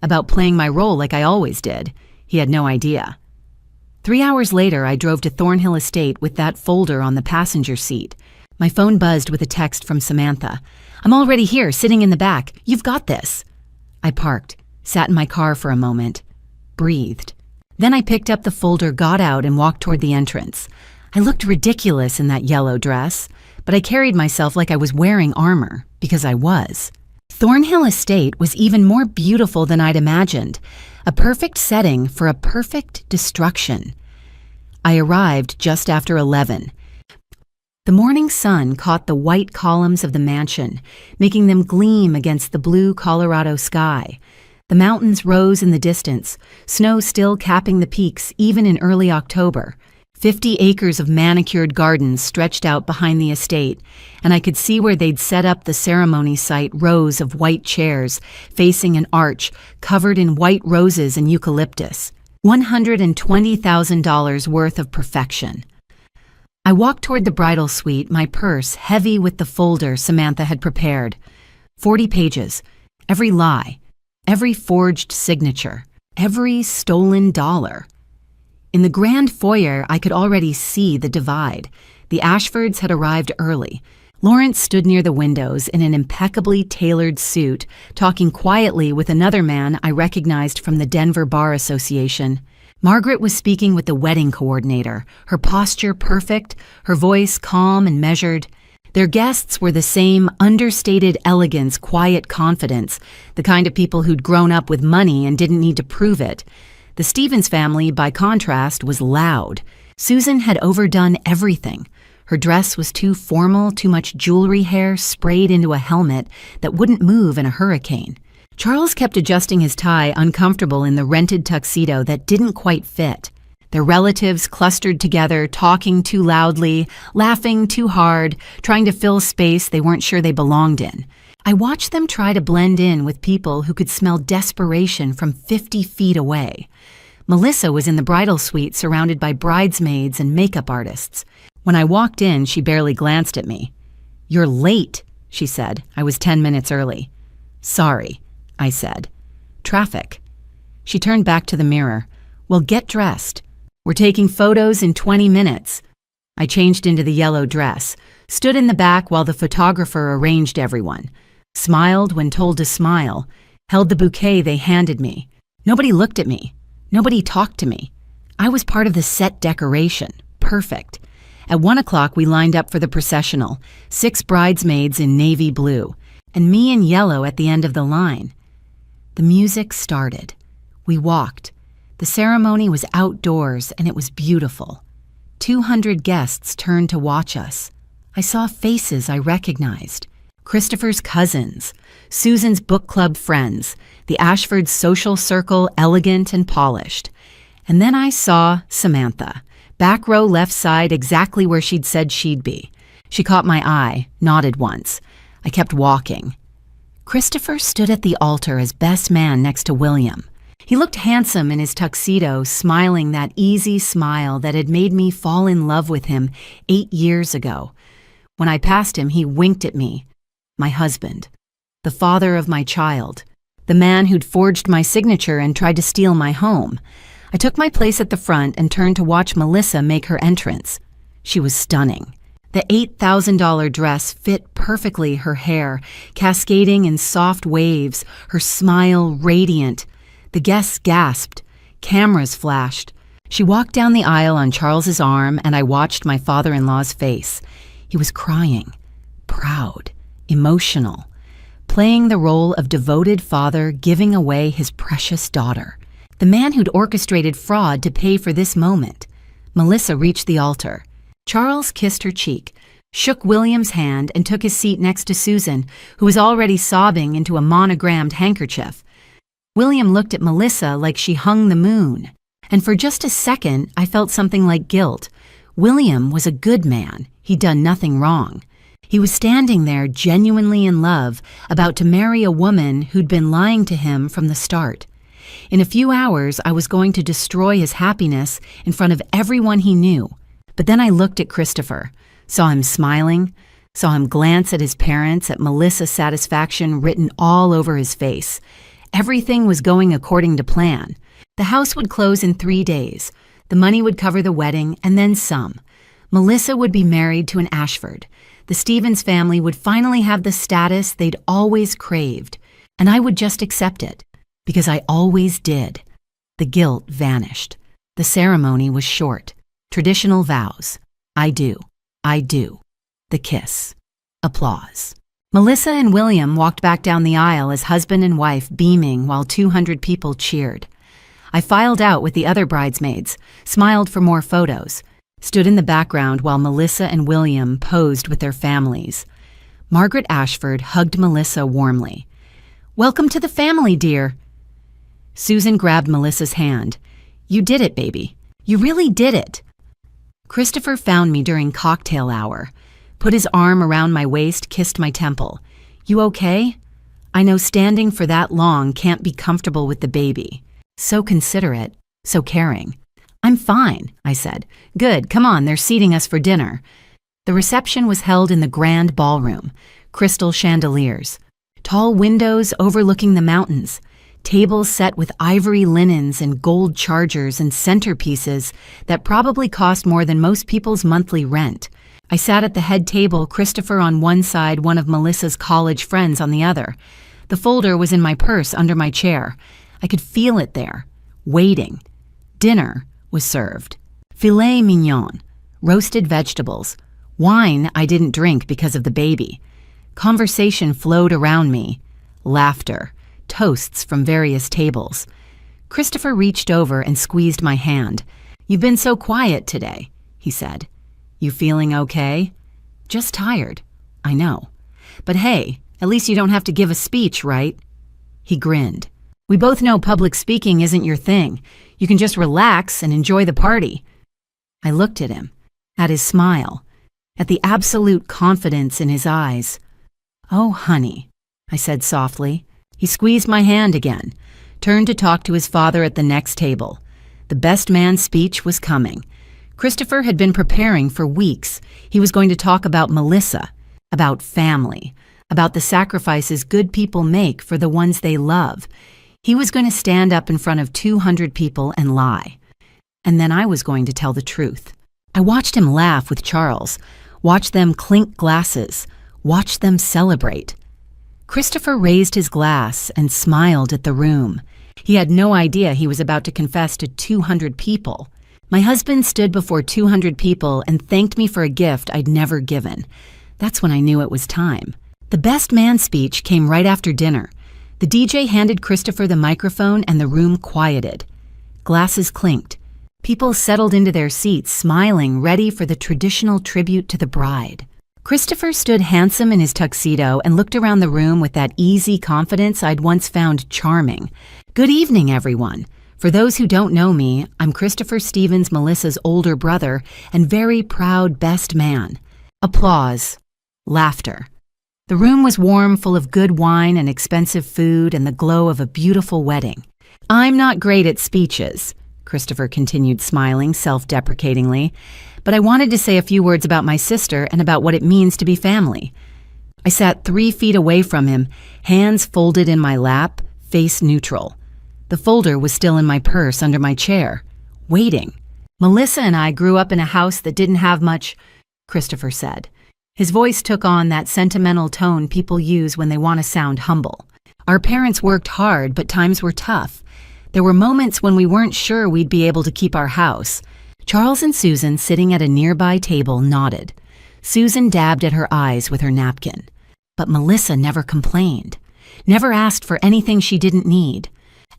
about playing my role like I always did. He had no idea. 3 hours later, I drove to Thornhill Estate with that folder on the passenger seat. My phone buzzed with a text from Samantha. "I'm already here, sitting in the back. You've got this." I parked, sat in my car for a moment, breathed. Then I picked up the folder, got out, and walked toward the entrance. I looked ridiculous in that yellow dress, but I carried myself like I was wearing armor, because I was. Thornhill Estate was even more beautiful than I'd imagined, a perfect setting for a perfect destruction. I arrived just after 11. The morning sun caught the white columns of the mansion, making them gleam against the blue Colorado sky. The mountains rose in the distance, snow still capping the peaks even in early October. 50 acres of manicured gardens stretched out behind the estate, and I could see where they'd set up the ceremony site, rows of white chairs facing an arch covered in white roses and eucalyptus. $120,000 worth of perfection. I walked toward the bridal suite, my purse heavy with the folder Samantha had prepared. 40 pages, every lie, every forged signature, every stolen dollar. In the grand foyer, I could already see the divide. The Ashfords had arrived early. Lawrence stood near the windows in an impeccably tailored suit, talking quietly with another man I recognized from the Denver Bar Association. Margaret was speaking with the wedding coordinator, her posture perfect, her voice calm and measured. Their guests were the same understated elegance, quiet confidence, the kind of people who'd grown up with money and didn't need to prove it. The Stevens family, by contrast, was loud. Susan had overdone everything. Her dress was too formal, too much jewelry hair sprayed into a helmet that wouldn't move in a hurricane. Charles kept adjusting his tie, uncomfortable in the rented tuxedo that didn't quite fit. Their relatives clustered together, talking too loudly, laughing too hard, trying to fill space they weren't sure they belonged in. I watched them try to blend in with people who could smell desperation from 50 feet away. Melissa was in the bridal suite surrounded by bridesmaids and makeup artists. When I walked in, she barely glanced at me. "You're late," she said. I was 10 minutes early. "Sorry," I said. "Traffic." She turned back to the mirror. "Well, get dressed. We're taking photos in 20 minutes. I changed into the yellow dress, stood in the back while the photographer arranged everyone, smiled when told to smile, held the bouquet they handed me. Nobody looked at me. Nobody talked to me. I was part of the set decoration. Perfect. At 1 o'clock, we lined up for the processional, 6 bridesmaids in navy blue, and me in yellow at the end of the line. The music started. We walked. The ceremony was outdoors, and it was beautiful. 200 guests turned to watch us. I saw faces I recognized. Christopher's cousins, Susan's book club friends, the Ashfords' social circle, elegant and polished. And then I saw Samantha, back row left side, exactly where she'd said she'd be. She caught my eye, nodded once. I kept walking. Christopher stood at the altar as best man next to William. He looked handsome in his tuxedo, smiling that easy smile that had made me fall in love with him 8 years ago. When I passed him, he winked at me. My husband, the father of my child, the man who'd forged my signature and tried to steal my home. I took my place at the front and turned to watch Melissa make her entrance. She was stunning. The $8,000 dress fit perfectly her hair, cascading in soft waves, her smile radiant. The guests gasped. Cameras flashed. She walked down the aisle on Charles's arm, and I watched my father-in-law's face. He was crying, proud, emotional, playing the role of devoted father giving away his precious daughter. The man who'd orchestrated fraud to pay for this moment. Melissa reached the altar. Charles kissed her cheek, shook William's hand, and took his seat next to Susan, who was already sobbing into a monogrammed handkerchief. William looked at Melissa like she hung the moon, and for just a second I felt something like guilt. William was a good man. He'd done nothing wrong. He was standing there genuinely in love, about to marry a woman who'd been lying to him from the start. In a few hours, I was going to destroy his happiness in front of everyone he knew. But then I looked at Christopher, saw him smiling, saw him glance at his parents, at Melissa's satisfaction written all over his face. Everything was going according to plan. The house would close in 3 days. The money would cover the wedding, and then some. Melissa would be married to an Ashford. The Stevens family would finally have the status they'd always craved, and I would just accept it, because I always did. The guilt vanished. The ceremony was short. Traditional vows. I do. I do. The kiss. Applause. Melissa and William walked back down the aisle as husband and wife beaming while 200 people cheered. I filed out with the other bridesmaids, smiled for more photos, stood in the background while Melissa and William posed with their families. Margaret Ashford hugged Melissa warmly. "Welcome to the family, dear." Susan grabbed Melissa's hand. "You did it, baby. You really did it." Christopher found me during cocktail hour, put his arm around my waist, kissed my temple. "You okay? I know standing for that long can't be comfortable with the baby." So considerate, so caring. "I'm fine," I said. "Good, come on, they're seating us for dinner." The reception was held in the grand ballroom, crystal chandeliers, tall windows overlooking the mountains, tables set with ivory linens and gold chargers and centerpieces that probably cost more than most people's monthly rent. I sat at the head table, Christopher on one side, one of Melissa's college friends on the other. The folder was in my purse under my chair. I could feel it there, waiting. Dinner was served. Filet mignon, roasted vegetables, wine I didn't drink because of the baby. Conversation flowed around me. Laughter, toasts from various tables. Christopher reached over and squeezed my hand. "You've been so quiet today," he said. "You feeling okay?" "Just tired." "I know. But hey, at least you don't have to give a speech, right?" He grinned. "We both know public speaking isn't your thing. You can just relax and enjoy the party." I looked at him, at his smile, at the absolute confidence in his eyes. "Oh, honey," I said softly. He squeezed my hand again, turned to talk to his father at the next table. The best man speech was coming. Christopher had been preparing for weeks. He was going to talk about Melissa, about family, about the sacrifices good people make for the ones they love. He was going to stand up in front of 200 people and lie. And then I was going to tell the truth. I watched him laugh with Charles, watched them clink glasses, watched them celebrate. Christopher raised his glass and smiled at the room. He had no idea he was about to confess to 200 people. My husband stood before 200 people and thanked me for a gift I'd never given. That's when I knew it was time. The best man speech came right after dinner. The DJ handed Christopher the microphone and the room quieted. Glasses clinked. People settled into their seats, smiling, ready for the traditional tribute to the bride. Christopher stood handsome in his tuxedo and looked around the room with that easy confidence I'd once found charming. Good evening, everyone. For those who don't know me, I'm Christopher Stevens, Melissa's older brother, and very proud best man. Applause. Laughter. The room was warm, full of good wine and expensive food and the glow of a beautiful wedding. I'm not great at speeches, Christopher continued smiling self-deprecatingly, but I wanted to say a few words about my sister and about what it means to be family. I sat 3 feet away from him, hands folded in my lap, face neutral. The folder was still in my purse under my chair, waiting. Melissa and I grew up in a house that didn't have much, Christopher said. His voice took on that sentimental tone people use when they want to sound humble. Our parents worked hard, but times were tough. There were moments when we weren't sure we'd be able to keep our house. Charles and Susan, sitting at a nearby table, nodded. Susan dabbed at her eyes with her napkin. But Melissa never complained, never asked for anything she didn't need.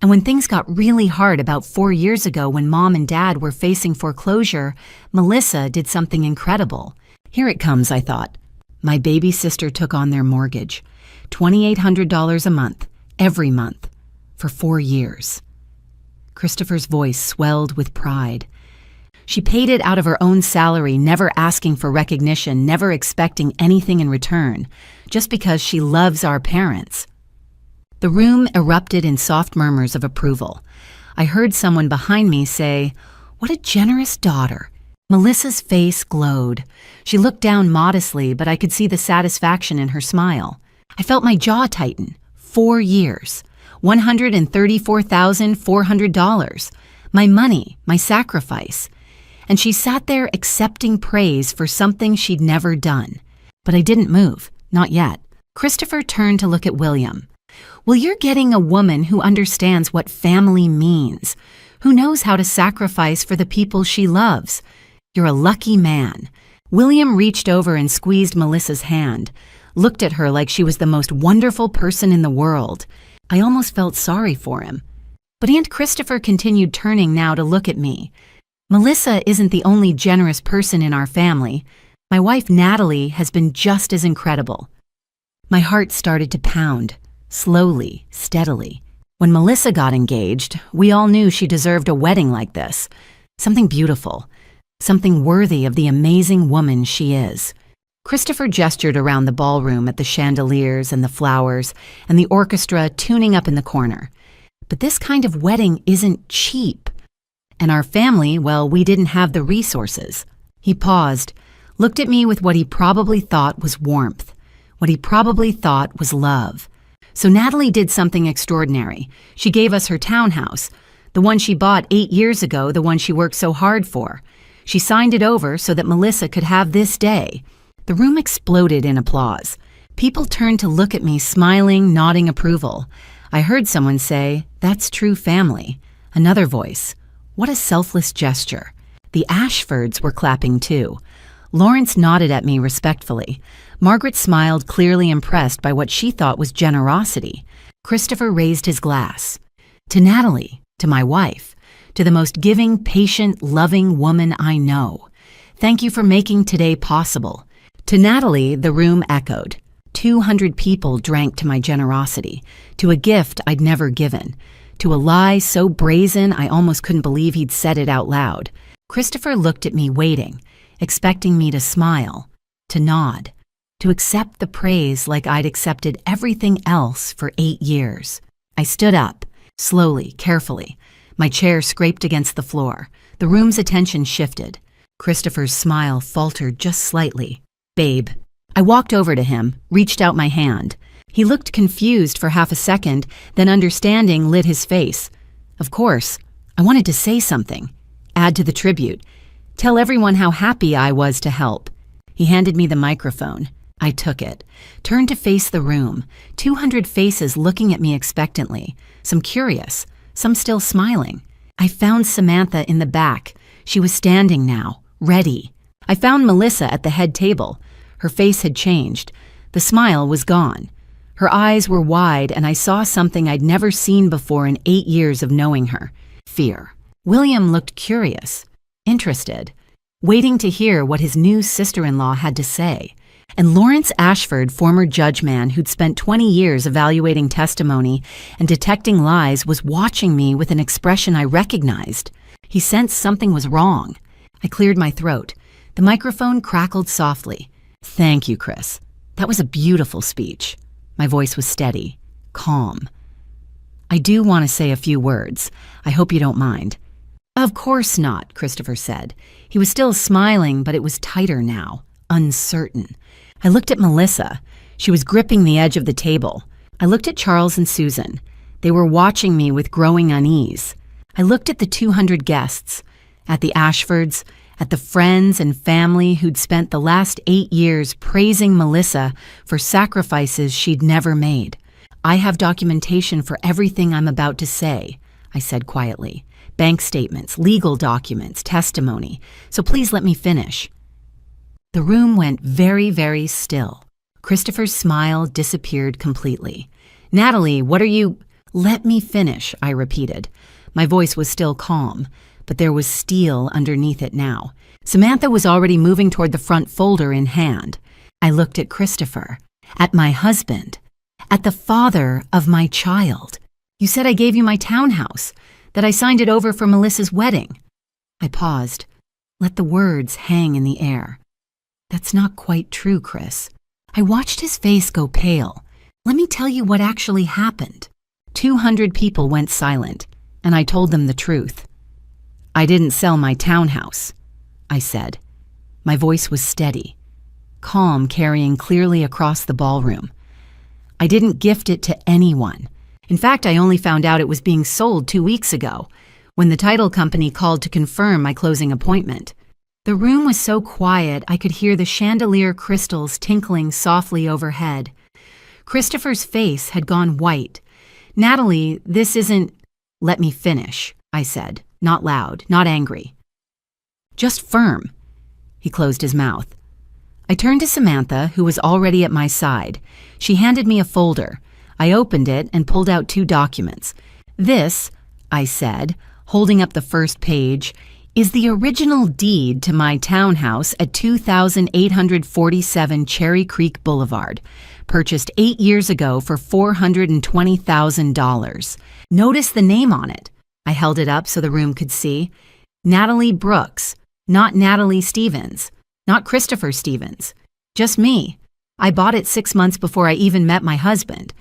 And when things got really hard about 4 years ago when Mom and Dad were facing foreclosure, Melissa did something incredible. Here it comes, I thought. My baby sister took on their mortgage, $2,800 a month, every month, for 4 years. Christopher's voice swelled with pride. She paid it out of her own salary, never asking for recognition, never expecting anything in return, just because she loves our parents. The room erupted in soft murmurs of approval. I heard someone behind me say, "What a generous daughter." Melissa's face glowed. She looked down modestly, but I could see the satisfaction in her smile. I felt my jaw tighten. 4 years. $134,400. My money, my sacrifice. And she sat there accepting praise for something she'd never done. But I didn't move, not yet. Christopher turned to look at William. Well, you're getting a woman who understands what family means, who knows how to sacrifice for the people she loves. You're a lucky man. William reached over and squeezed Melissa's hand, looked at her like she was the most wonderful person in the world. I almost felt sorry for him. But Aunt Christopher continued turning now to look at me. Melissa isn't the only generous person in our family. My wife Natalie has been just as incredible. My heart started to pound, slowly, steadily. When Melissa got engaged, we all knew she deserved a wedding like this. Something beautiful. Something worthy of the amazing woman she is. Christopher gestured around the ballroom at the chandeliers and the flowers and the orchestra tuning up in the corner. But this kind of wedding isn't cheap. And our family, well, we didn't have the resources. He paused, looked at me with what he probably thought was warmth, what he probably thought was love. So Natalie did something extraordinary. She gave us her townhouse, the one she bought 8 years ago, the one she worked so hard for. She signed it over so that Melissa could have this day. The room exploded in applause. People turned to look at me, smiling, nodding approval. I heard someone say, "That's true family." Another voice, "What a selfless gesture." The Ashfords were clapping too. Lawrence nodded at me respectfully. Margaret smiled, clearly impressed by what she thought was generosity. Christopher raised his glass. To Natalie, to my wife, to the most giving, patient, loving woman I know. Thank you for making today possible. To Natalie, the room echoed. 200 people drank to my generosity, to a gift I'd never given, to a lie so brazen I almost couldn't believe he'd said it out loud. Christopher looked at me waiting, expecting me to smile, to nod, to accept the praise like I'd accepted everything else for 8 years. I stood up, slowly, carefully. My chair scraped against the floor. The room's attention shifted. Christopher's smile faltered just slightly. "Babe." I walked over to him, reached out my hand. He looked confused for half a second, then understanding lit his face. Of course, I wanted to say something, add to the tribute, tell everyone how happy I was to help. He handed me the microphone. I took it, turned to face the room, 200 faces looking at me expectantly, some curious, some still smiling. I found Samantha in the back. She was standing now, ready. I found Melissa at the head table. Her face had changed. The smile was gone. Her eyes were wide, and I saw something I'd never seen before in 8 years of knowing her: fear. William looked curious, interested, waiting to hear what his new sister-in-law had to say. And Lawrence Ashford, former judge man who'd spent 20 years evaluating testimony and detecting lies, was watching me with an expression I recognized. He sensed something was wrong. I cleared my throat. The microphone crackled softly. "Thank you, Chris. That was a beautiful speech." My voice was steady, calm. "I do want to say a few words. I hope you don't mind." "Of course not," Christopher said. He was still smiling, but it was tighter now, uncertain. I looked at Melissa. She was gripping the edge of the table. I looked at Charles and Susan. They were watching me with growing unease. I looked at the 200 guests, at the Ashfords, at the friends and family who'd spent the last 8 years praising Melissa for sacrifices she'd never made. "I have documentation for everything I'm about to say," I said quietly. "Bank statements, legal documents, testimony. So please let me finish." The room went very, very still. Christopher's smile disappeared completely. "Natalie, what are you—" "Let me finish," I repeated. My voice was still calm, but there was steel underneath it now. Samantha was already moving toward the front folder in hand. I looked at Christopher, at my husband, at the father of my child. "You said I gave you my townhouse, that I signed it over for Melissa's wedding." I paused, let the words hang in the air. "That's not quite true, Chris." I watched his face go pale. "Let me tell you what actually happened." 200 people went silent, and I told them the truth. "I didn't sell my townhouse," I said. My voice was steady, calm, carrying clearly across the ballroom. "I didn't gift it to anyone. In fact, I only found out it was being sold 2 weeks ago, when the title company called to confirm my closing appointment." The room was so quiet I could hear the chandelier crystals tinkling softly overhead. Christopher's face had gone white. "Natalie, this isn't—" "Let me finish," I said, not loud, not angry. "Just firm." He closed his mouth. I turned to Samantha, who was already at my side. She handed me a folder. I opened it and pulled out 2 documents. "This," I said, holding up the first page, "is the original deed to my townhouse at 2847 Cherry Creek Boulevard, purchased 8 years ago for $420,000. Notice the name on it." I held it up so the room could see. "Natalie Brooks, not Natalie Stevens, not Christopher Stevens. Just me. I bought it 6 months before I even met my husband."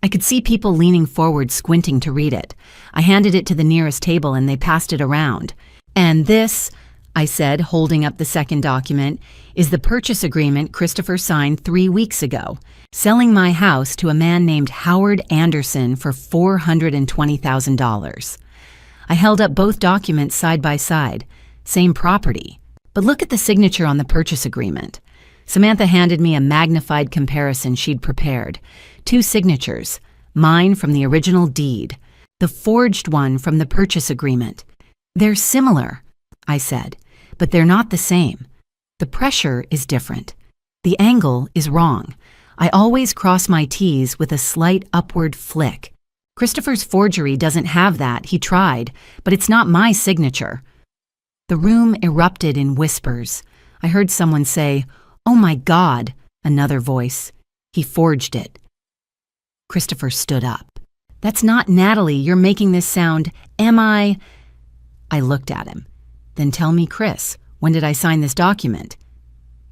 I could see people leaning forward, squinting to read it. I handed it to the nearest table and they passed it around. "And this," I said, holding up the second document, "is the purchase agreement Christopher signed 3 weeks ago, selling my house to a man named Howard Anderson for $420,000. I held up both documents side by side. Same property. But look at the signature on the purchase agreement. Samantha handed me a magnified comparison she'd prepared. 2 signatures, mine from the original deed, the forged one from the purchase agreement. "They're similar," I said, "but they're not the same. The pressure is different. The angle is wrong. I always cross my T's with a slight upward flick. Christopher's forgery doesn't have that. He tried, but it's not my signature." The room erupted in whispers. I heard someone say, "Oh my God," another voice. "He forged it." Christopher stood up. "That's not Natalie. You're making this sound. Am I—" I looked at him. "Then tell me, Chris, when did I sign this document?"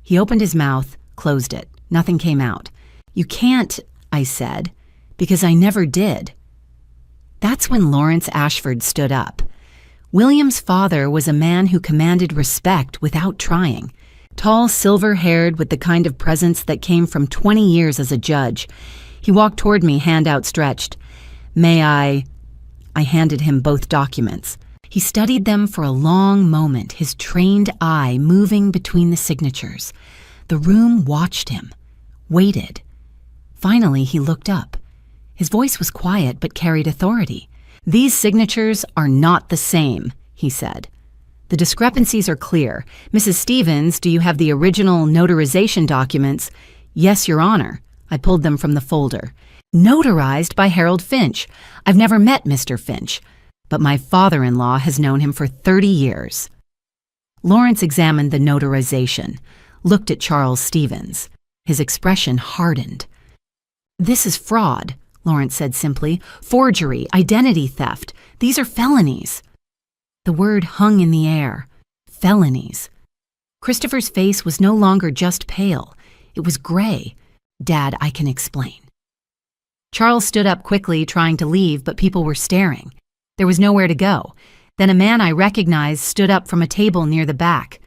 He opened his mouth, closed it. Nothing came out. "You can't," I said, "because I never did." That's when Lawrence Ashford stood up. William's father was a man who commanded respect without trying. Tall, silver-haired, with the kind of presence that came from 20 years as a judge. He walked toward me, hand outstretched. "May I—" I handed him both documents. He studied them for a long moment, his trained eye moving between the signatures. The room watched him, waited. Finally, he looked up. His voice was quiet but carried authority. "These signatures are not the same," he said. "The discrepancies are clear. Mrs. Stevens, do you have the original notarization documents?" "Yes, Your Honor." I pulled them from the folder. "Notarized by Harold Finch. I've never met Mr. Finch, but my father-in-law has known him for 30 years. Lawrence examined the notarization, looked at Charles Stevens. His expression hardened. "This is fraud," Lawrence said simply. "Forgery, identity theft. These are felonies." The word hung in the air. Felonies. Christopher's face was no longer just pale. It was gray. "Dad, I can explain." Charles stood up quickly, trying to leave, but people were staring. There was nowhere to go. Then a man I recognized stood up from a table near the back.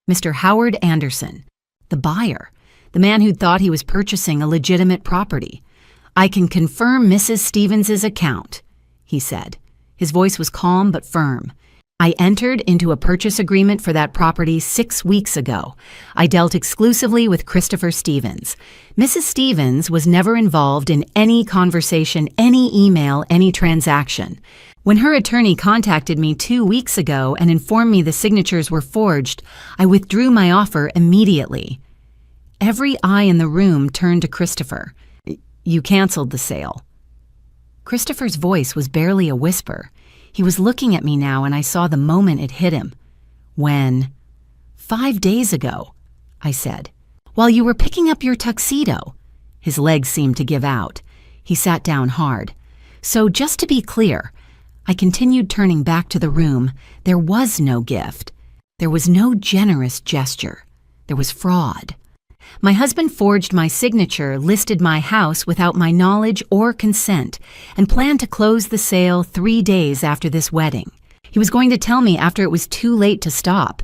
Mr. Howard Anderson, the buyer, the man who'd thought he was purchasing a legitimate property. "I can confirm Mrs. Stevens's account," he said. His voice was calm but firm. "I entered into a purchase agreement for that property 6 weeks ago. I dealt exclusively with Christopher Stevens. Mrs. Stevens was never involved in any conversation, any email, any transaction. When her attorney contacted me 2 weeks ago and informed me the signatures were forged, I withdrew my offer immediately." Every eye in the room turned to Christopher. "You canceled the sale." Christopher's voice was barely a whisper. He was looking at me now, and I saw the moment it hit him. "When?" "5 days ago," I said. "While you were picking up your tuxedo." His legs seemed to give out. He sat down hard. "So just to be clear," I continued, turning back to the room, "there was no gift. There was no generous gesture. There was fraud. My husband forged my signature, listed my house without my knowledge or consent, and planned to close the sale 3 days after this wedding. He was going to tell me after it was too late to stop."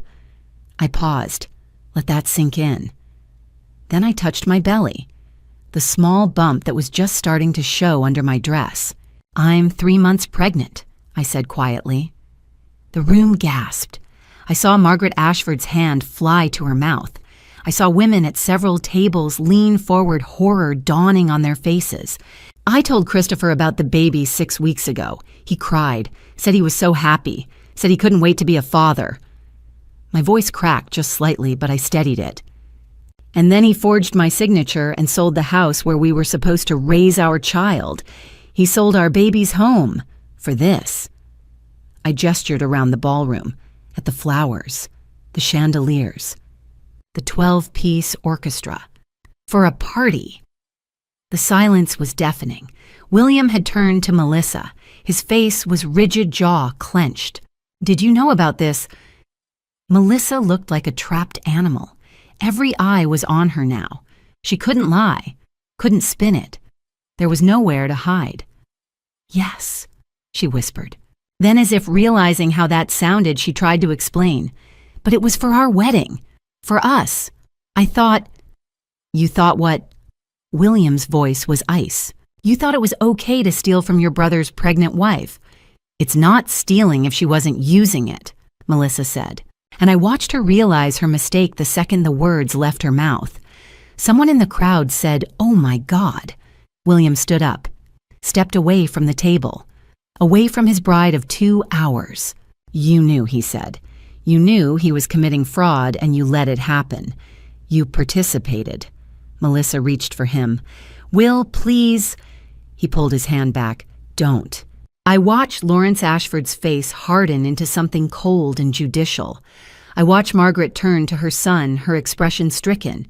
I paused. Let that sink in. Then I touched my belly, the small bump that was just starting to show under my dress. "I'm 3 months pregnant," I said quietly. The room gasped. I saw Margaret Ashford's hand fly to her mouth. I saw women at several tables lean forward, horror dawning on their faces. "I told Christopher about the baby 6 weeks ago. He cried, said he was so happy, said he couldn't wait to be a father." My voice cracked just slightly, but I steadied it. "And then he forged my signature and sold the house where we were supposed to raise our child. He sold our baby's home for this." I gestured around the ballroom, at the flowers, the chandeliers, the 12-piece orchestra. "For a party." The silence was deafening. William had turned to Melissa. His face was rigid, jaw clenched. "Did you know about this?" Melissa looked like a trapped animal. Every eye was on her now. She couldn't lie, couldn't spin it. There was nowhere to hide. "Yes," she whispered. Then, as if realizing how that sounded, she tried to explain. "But it was for our wedding. For us. I thought—" "You thought what?" William's voice was ice. "You thought it was okay to steal from your brother's pregnant wife." "It's not stealing if she wasn't using it," Melissa said. And I watched her realize her mistake the second the words left her mouth. Someone in the crowd said, "Oh my God." William stood up, stepped away from the table, away from his bride of 2 hours. "You knew," he said. "You knew he was committing fraud and you let it happen. You participated." Melissa reached for him. "Will, please." He pulled his hand back. "Don't." I watched Lawrence Ashford's face harden into something cold and judicial. I watched Margaret turn to her son, her expression stricken.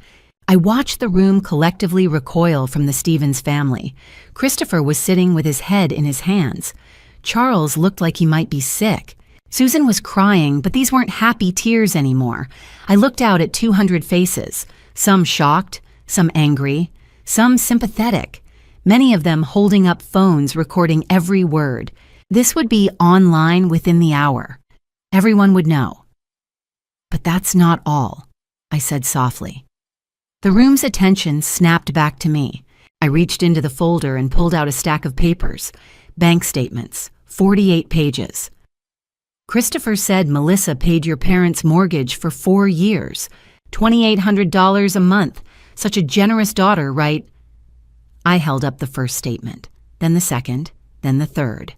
I watched the room collectively recoil from the Stevens family. Christopher was sitting with his head in his hands. Charles looked like he might be sick. Susan was crying, but these weren't happy tears anymore. I looked out at 200 faces, some shocked, some angry, some sympathetic, many of them holding up phones recording every word. This would be online within the hour. Everyone would know. "But that's not all," I said softly. The room's attention snapped back to me. I reached into the folder and pulled out a stack of papers, bank statements, 48 pages. "Christopher said Melissa paid your parents' mortgage for 4 years. $2,800 a month. Such a generous daughter, right? I held up the first statement, then the second, then the third.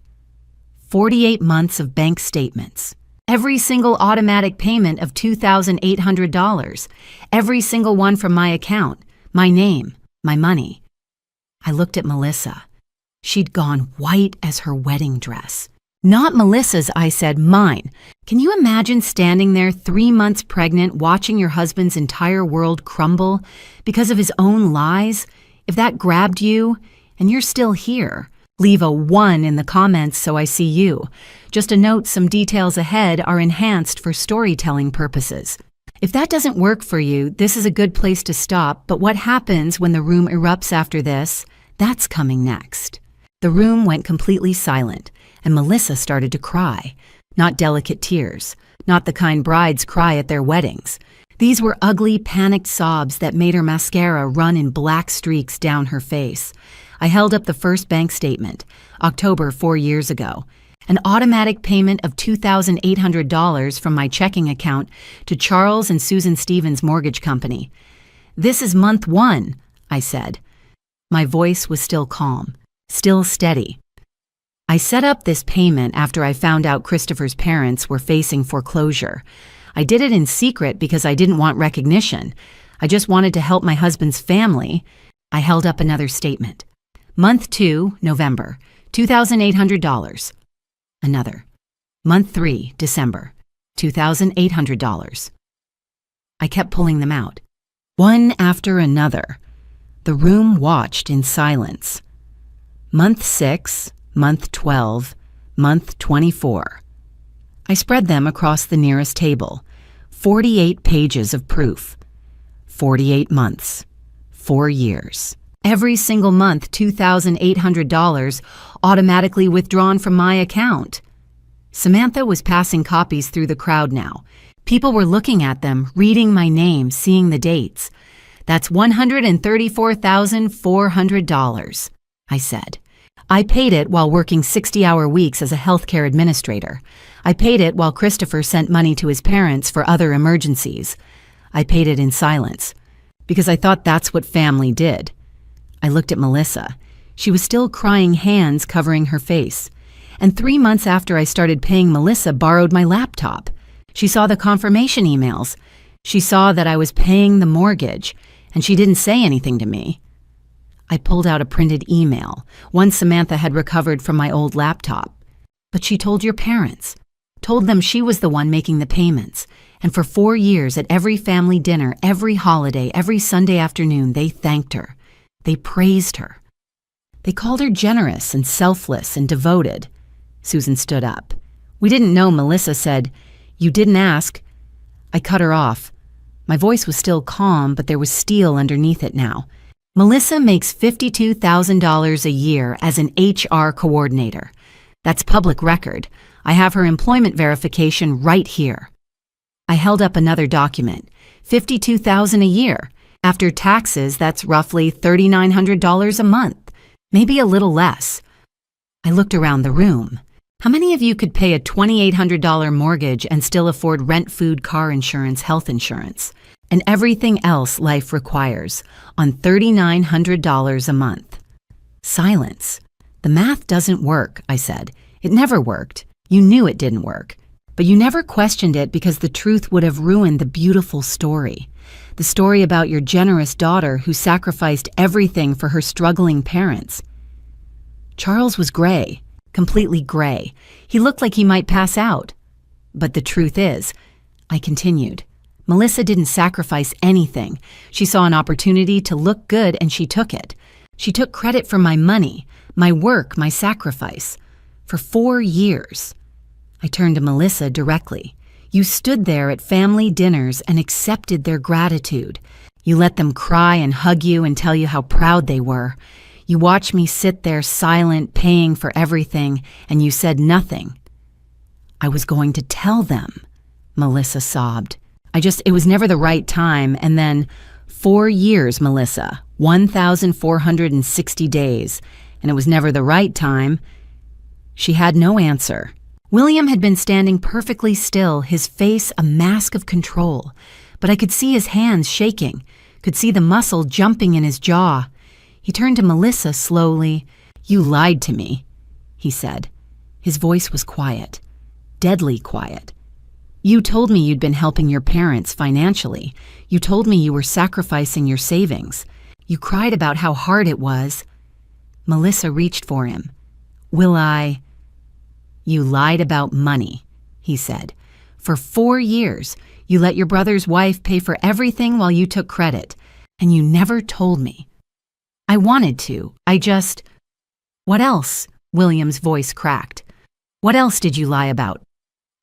48 months of bank statements. Every single automatic payment of $2,800. Every single one from my account, my name, my money. I looked at Melissa. She'd gone white as her wedding dress. Not Melissa's, I said, mine. Can you imagine standing there 3 months pregnant, watching your husband's entire world crumble because of his own lies? If that grabbed you, and you're still here, leave a 1 in the comments so I see you. Just a note, some details ahead are enhanced for storytelling purposes. If that doesn't work for you, this is a good place to stop, but what happens when the room erupts after this? That's coming next. The room went completely silent, and Melissa started to cry. Not delicate tears, not the kind brides cry at their weddings. These were ugly, panicked sobs that made her mascara run in black streaks down her face. I held up the first bank statement, October 4 years ago. An automatic payment of $2,800 from my checking account to Charles and Susan Stevens Mortgage Company. This is month 1, I said. My voice was still calm, still steady. I set up this payment after I found out Christopher's parents were facing foreclosure. I did it in secret because I didn't want recognition. I just wanted to help my husband's family. I held up another statement. Month 2, November, $2,800. Another. Month 3, December, $2,800. I kept pulling them out, one after another. The room watched in silence. Month 6, month 12, month 24. I spread them across the nearest table. 48 pages of proof. 48 months. 4 years. Every single month, $2,800 automatically withdrawn from my account. Samantha was passing copies through the crowd now. People were looking at them, reading my name, seeing the dates. That's $134,400, I said. I paid it while working 60-hour weeks as a healthcare administrator. I paid it while Christopher sent money to his parents for other emergencies. I paid it in silence, because I thought that's what family did. I looked at Melissa. She was still crying, hands covering her face. And 3 months after I started paying, Melissa borrowed my laptop. She saw the confirmation emails. She saw that I was paying the mortgage, and she didn't say anything to me. I pulled out a printed email, one Samantha had recovered from my old laptop. But she told your parents, told them she was the one making the payments, and for 4 years at every family dinner, every holiday, every Sunday afternoon, they thanked her. They praised her. They called her generous and selfless and devoted. Susan stood up. We didn't know, Melissa said. You didn't ask. I cut her off. My voice was still calm, but there was steel underneath it now. Melissa makes $52,000 a year as an HR coordinator. That's public record. I have her employment verification right here. I held up another document. $52,000 a year. After taxes, that's roughly $3,900 a month, maybe a little less. I looked around the room. How many of you could pay a $2,800 mortgage and still afford rent, food, car insurance, health insurance, and everything else life requires on $3,900 a month? Silence. The math doesn't work, I said. It never worked. You knew it didn't work. But you never questioned it because the truth would have ruined the beautiful story. The story about your generous daughter who sacrificed everything for her struggling parents. Charles was gray, completely gray. He looked like he might pass out. But the truth is, I continued, Melissa didn't sacrifice anything. She saw an opportunity to look good and she took it. She took credit for my money, my work, my sacrifice. For 4 years. I turned to Melissa directly. You stood there at family dinners and accepted their gratitude. You let them cry and hug you and tell you how proud they were. You watched me sit there silent, paying for everything, and you said nothing. I was going to tell them, Melissa sobbed. It was never the right time, and then 4 years, Melissa, 1,460 days, and it was never the right time. She had no answer. William had been standing perfectly still, his face a mask of control, but I could see his hands shaking, could see the muscle jumping in his jaw. He turned to Melissa slowly. "You lied to me," he said. His voice was quiet, deadly quiet. "You told me you'd been helping your parents financially. You told me you were sacrificing your savings. You cried about how hard it was." Melissa reached for him. "Will I?" "You lied about money," he said. "For 4 years, you let your brother's wife pay for everything while you took credit, and you never told me." "I wanted to. I just—" "What else?" William's voice cracked. "What else did you lie about?"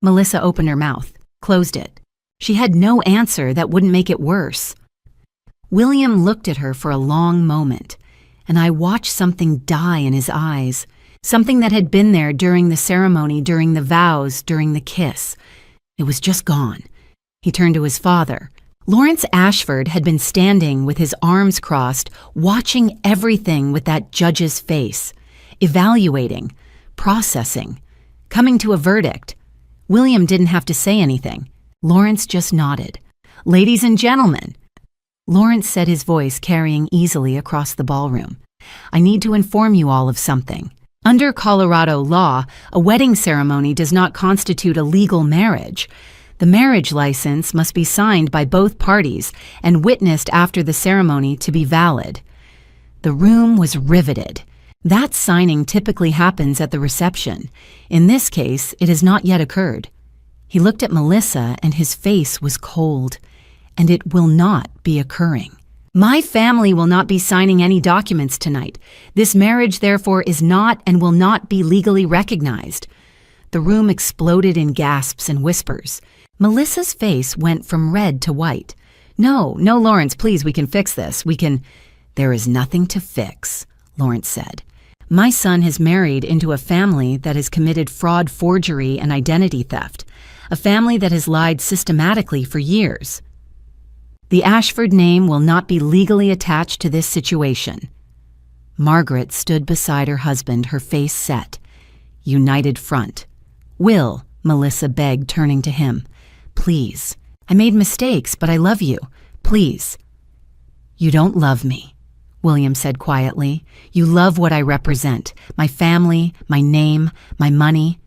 Melissa opened her mouth, closed it. She had no answer that wouldn't make it worse. William looked at her for a long moment, and I watched something die in his eyes, something that had been there during the ceremony, during the vows, during the kiss. It was just gone. He turned to his father. Lawrence Ashford had been standing with his arms crossed, watching everything with that judge's face, evaluating, processing, coming to a verdict. William didn't have to say anything. Lawrence just nodded. "Ladies and gentlemen," Lawrence said, his voice carrying easily across the ballroom, "I need to inform you all of something. Under Colorado law, a wedding ceremony does not constitute a legal marriage. The marriage license must be signed by both parties and witnessed after the ceremony to be valid." The room was riveted. That signing typically happens at the reception. In this case, it has not yet occurred. He looked at Melissa and his face was cold. "And it will not be occurring. My family will not be signing any documents tonight. This marriage, therefore, is not and will not be legally recognized." The room exploded in gasps and whispers. Melissa's face went from red to white. No, Lawrence, please, we can fix this. We can—" "There is nothing to fix," Lawrence said. "My son has married into a family that has committed fraud, forgery, and identity theft, a family that has lied systematically for years. The Ashford name will not be legally attached to this situation." Margaret stood beside her husband, her face set. United front. "Will," Melissa begged, turning to him, "please. I made mistakes, but I love you. Please." "You don't love me," William said quietly. "You love what I represent, my family, my name, my money,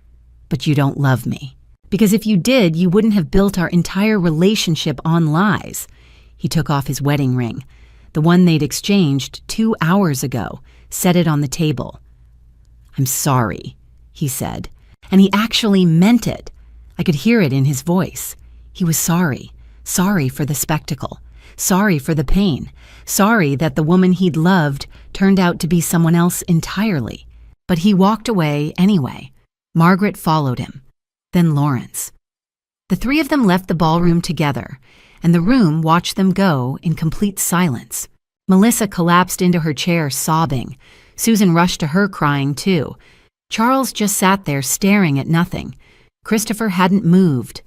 but you don't love me. Because if you did, you wouldn't have built our entire relationship on lies." He took off his wedding ring, the one they'd exchanged 2 hours ago, set it on the table. "I'm sorry," he said, and he actually meant it. I could hear it in his voice. He was sorry for the spectacle, sorry for the pain, sorry that the woman he'd loved turned out to be someone else entirely. But he walked away anyway. Margaret followed him, then Lawrence. The three of them left the ballroom together, and the room watched them go in complete silence. Melissa collapsed into her chair, sobbing. Susan rushed to her, crying too. Charles just sat there staring at nothing. Christopher hadn't moved,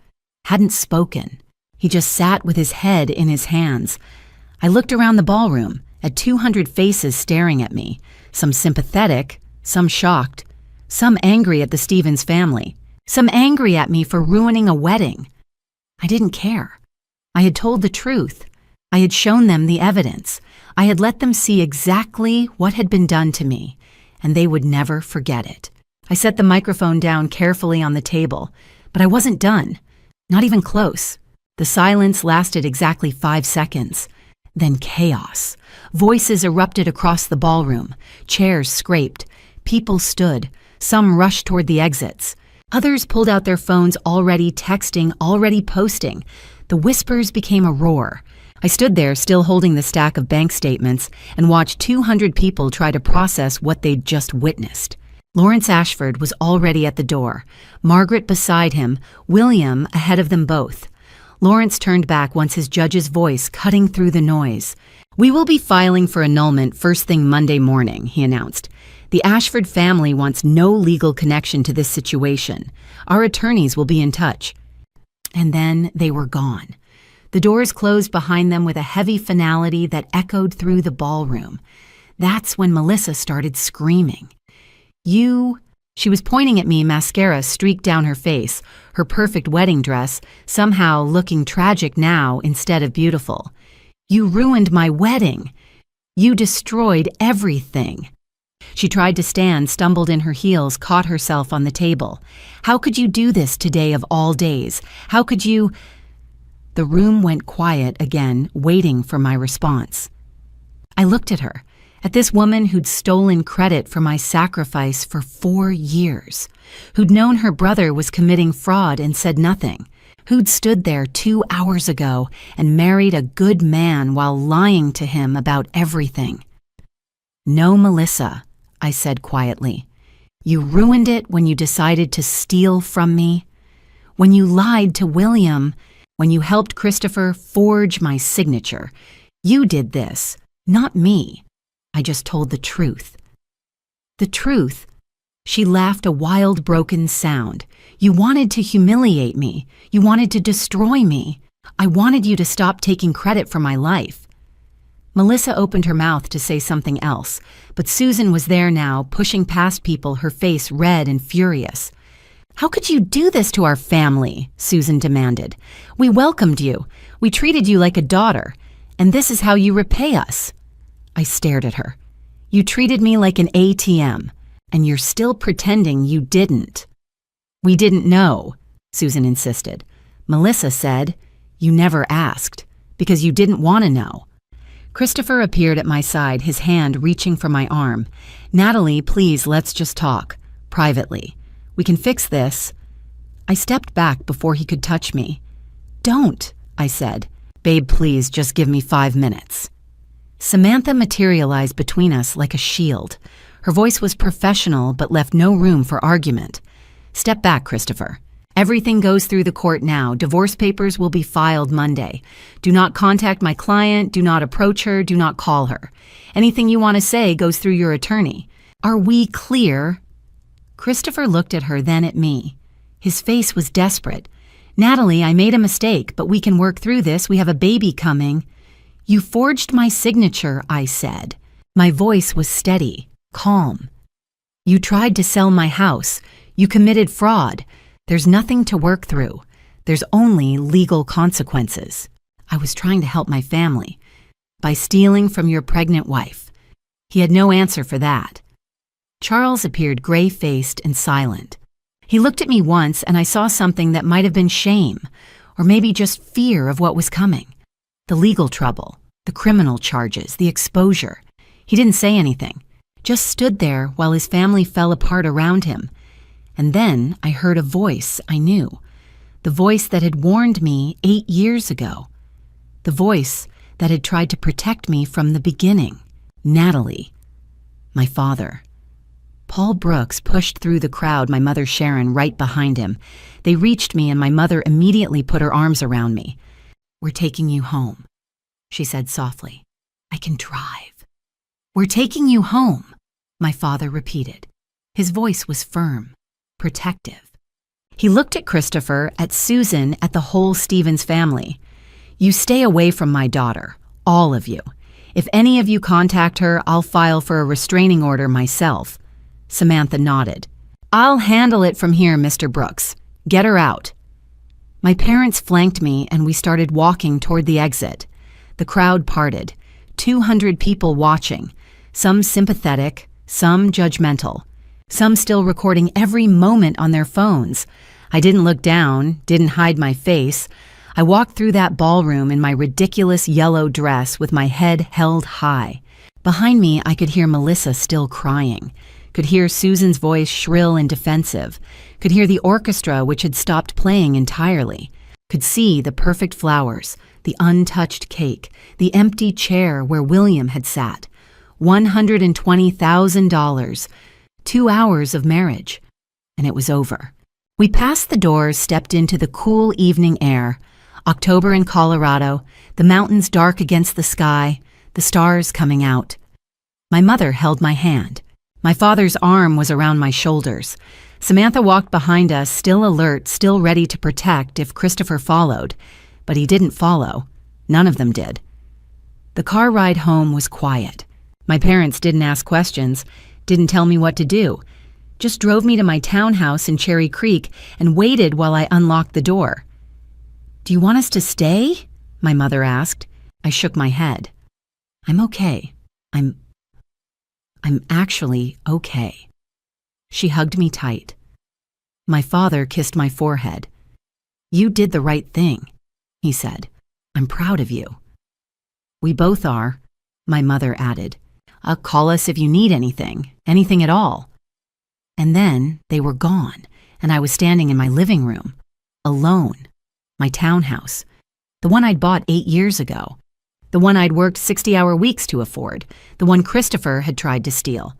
hadn't spoken. He just sat with his head in his hands. I looked around the ballroom at 200 faces staring at me, some sympathetic, some shocked, some angry at the Stevens family, some angry at me for ruining a wedding. I didn't care. I had told the truth. I had shown them the evidence. I had let them see exactly what had been done to me, and they would never forget it. I set the microphone down carefully on the table, but I wasn't done. Not even close. The silence lasted exactly 5 seconds. Then chaos. Voices erupted across the ballroom. Chairs scraped. People stood. Some rushed toward the exits. Others pulled out their phones, already texting, already posting. The whispers became a roar. I stood there, still holding the stack of bank statements, and watched 200 people try to process what they'd just witnessed. Lawrence Ashford was already at the door, Margaret beside him, William ahead of them both. Lawrence turned back once his judge's voice cutting through the noise. "We will be filing for annulment first thing Monday morning," he announced. "The Ashford family wants no legal connection to this situation. Our attorneys will be in touch." And then they were gone. The doors closed behind them with a heavy finality that echoed through the ballroom. That's when Melissa started screaming. "You She was pointing at me, mascara streaked down her face, her perfect wedding dress somehow looking tragic now instead of beautiful. "You ruined my wedding. You destroyed everything." She tried to stand, stumbled in her heels, caught herself on the table. "How could you do this today of all days? How could you—" The room went quiet again, waiting for my response. I looked at her, at this woman who'd stolen credit for my sacrifice for 4 years, who'd known her brother was committing fraud and said nothing, who'd stood there 2 hours ago and married a good man while lying to him about everything. "No, Melissa," I said quietly. "You ruined it when you decided to steal from me, when you lied to William, when you helped Christopher forge my signature. You did this, not me. I just told the truth." "The truth?" She laughed a wild, broken sound. "You wanted to humiliate me. You wanted to destroy me. I wanted you to stop taking credit for my life." Melissa opened her mouth to say something else, but Susan was there now, pushing past people, her face red and furious. "How could you do this to our family?" Susan demanded. "We welcomed you. We treated you like a daughter. And this is how you repay us." I stared at her. "You treated me like an ATM, and you're still pretending you didn't." "We didn't know," Susan insisted. Melissa said, "You never asked, because you didn't want to know." Christopher appeared at my side, his hand reaching for my arm. "Natalie, please, let's just talk. Privately. We can fix this." I stepped back before he could touch me. "Don't," I said. "Babe, please, just give me 5 minutes." Samantha materialized between us like a shield. Her voice was professional but left no room for argument. "Step back, Christopher. Everything goes through the court now. Divorce papers will be filed Monday. Do not contact my client. Do not approach her. Do not call her. Anything you want to say goes through your attorney. Are we clear?" Christopher looked at her, then at me. His face was desperate. "Natalie, I made a mistake, but we can work through this. We have a baby coming." "You forged my signature," I said. My voice was steady, calm. "You tried to sell my house. You committed fraud. There's nothing to work through. There's only legal consequences. I was trying to help my family by stealing from your pregnant wife." He had no answer for that. Charles appeared gray-faced and silent. He looked at me once, and I saw something that might have been shame, or maybe just fear of what was coming. The legal trouble, the criminal charges, the exposure. He didn't say anything, just stood there while his family fell apart around him. And then I heard a voice I knew, the voice that had warned me 8 years ago, the voice that had tried to protect me from the beginning. Natalie, my father. Paul Brooks pushed through the crowd, my mother Sharon right behind him. They reached me and my mother immediately put her arms around me. "We're taking you home," she said softly. "I can drive." "We're taking you home," my father repeated. His voice was firm, protective. He looked at Christopher, at Susan, at the whole Stevens family. "You stay away from my daughter, all of you. If any of you contact her, I'll file for a restraining order myself." Samantha nodded. "I'll handle it from here, Mr. Brooks. Get her out." My parents flanked me and we started walking toward the exit. The crowd parted, 200 people watching, some sympathetic, some judgmental, some still recording every moment on their phones. I didn't look down, didn't hide my face. I walked through that ballroom in my ridiculous yellow dress with my head held high. Behind me, I could hear Melissa still crying, could hear Susan's voice shrill and defensive, could hear the orchestra which had stopped playing entirely, could see the perfect flowers, the untouched cake, the empty chair where William had sat. $120,000, 2 hours of marriage, and it was over. We passed the doors, stepped into the cool evening air. October in Colorado, the mountains dark against the sky, the stars coming out. My mother held my hand. My father's arm was around my shoulders. Samantha walked behind us, still alert, still ready to protect if Christopher followed. But he didn't follow. None of them did. The car ride home was quiet. My parents didn't ask questions, didn't tell me what to do. just drove me to my townhouse in Cherry Creek and waited while I unlocked the door. "Do you want us to stay?" my mother asked. I shook my head. "I'm okay. I'm actually okay." She hugged me tight. My father kissed my forehead. "You did the right thing," he said. "I'm proud of you." "We both are," my mother added. Call us if you need anything at all." And then they were gone, and I was standing in my living room, alone, my townhouse, the one I'd bought 8 years ago, the one I'd worked 60-hour weeks to afford, the one Christopher had tried to steal.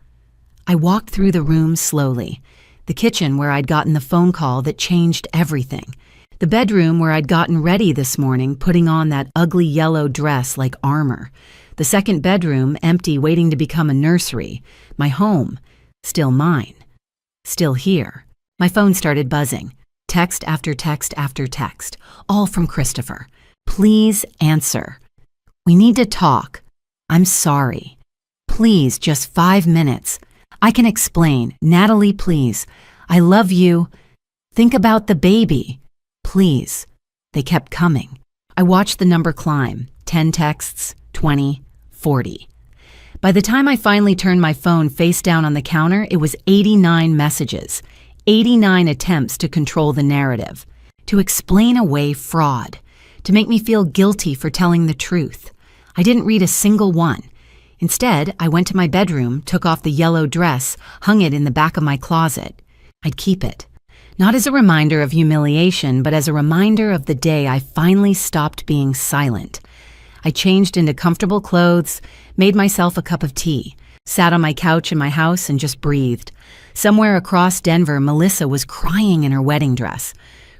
I walked through the room slowly, the kitchen where I'd gotten the phone call that changed everything, the bedroom where I'd gotten ready this morning, putting on that ugly yellow dress like armor, the second bedroom empty, waiting to become a nursery, my home, still mine, still here. My phone started buzzing, text after text after text, all from Christopher. "Please answer. We need to talk. I'm sorry. Please, just 5 minutes. I can explain. Natalie, please. I love you. Think about the baby. Please." They kept coming. I watched the number climb, 10 texts, 20, 40. By the time I finally turned my phone face down on the counter, it was 89 messages, 89 attempts to control the narrative, to explain away fraud, to make me feel guilty for telling the truth. I didn't read a single one. Instead, I went to my bedroom, took off the yellow dress, hung it in the back of my closet. I'd keep it, not as a reminder of humiliation, but as a reminder of the day I finally stopped being silent. I changed into comfortable clothes, made myself a cup of tea, sat on my couch in my house and just breathed. Somewhere across Denver, Melissa was crying in her wedding dress.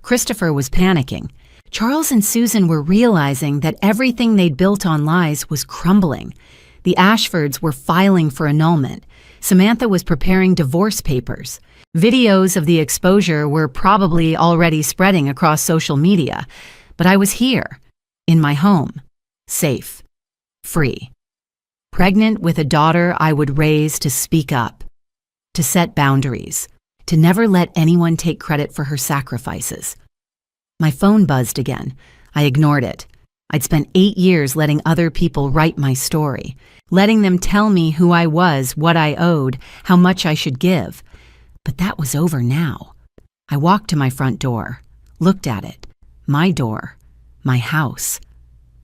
Christopher was panicking. Charles and Susan were realizing that everything they'd built on lies was crumbling. The Ashfords were filing for annulment. Samantha was preparing divorce papers. Videos of the exposure were probably already spreading across social media. But I was here, in my home. Safe, free, pregnant with a daughter I would raise to speak up, to set boundaries, to never let anyone take credit for her sacrifices. My phone buzzed again. I ignored it. I'd spent 8 years letting other people write my story, letting them tell me who I was, what I owed, how much I should give. But that was over now. I walked to my front door, looked at it, my door, my house,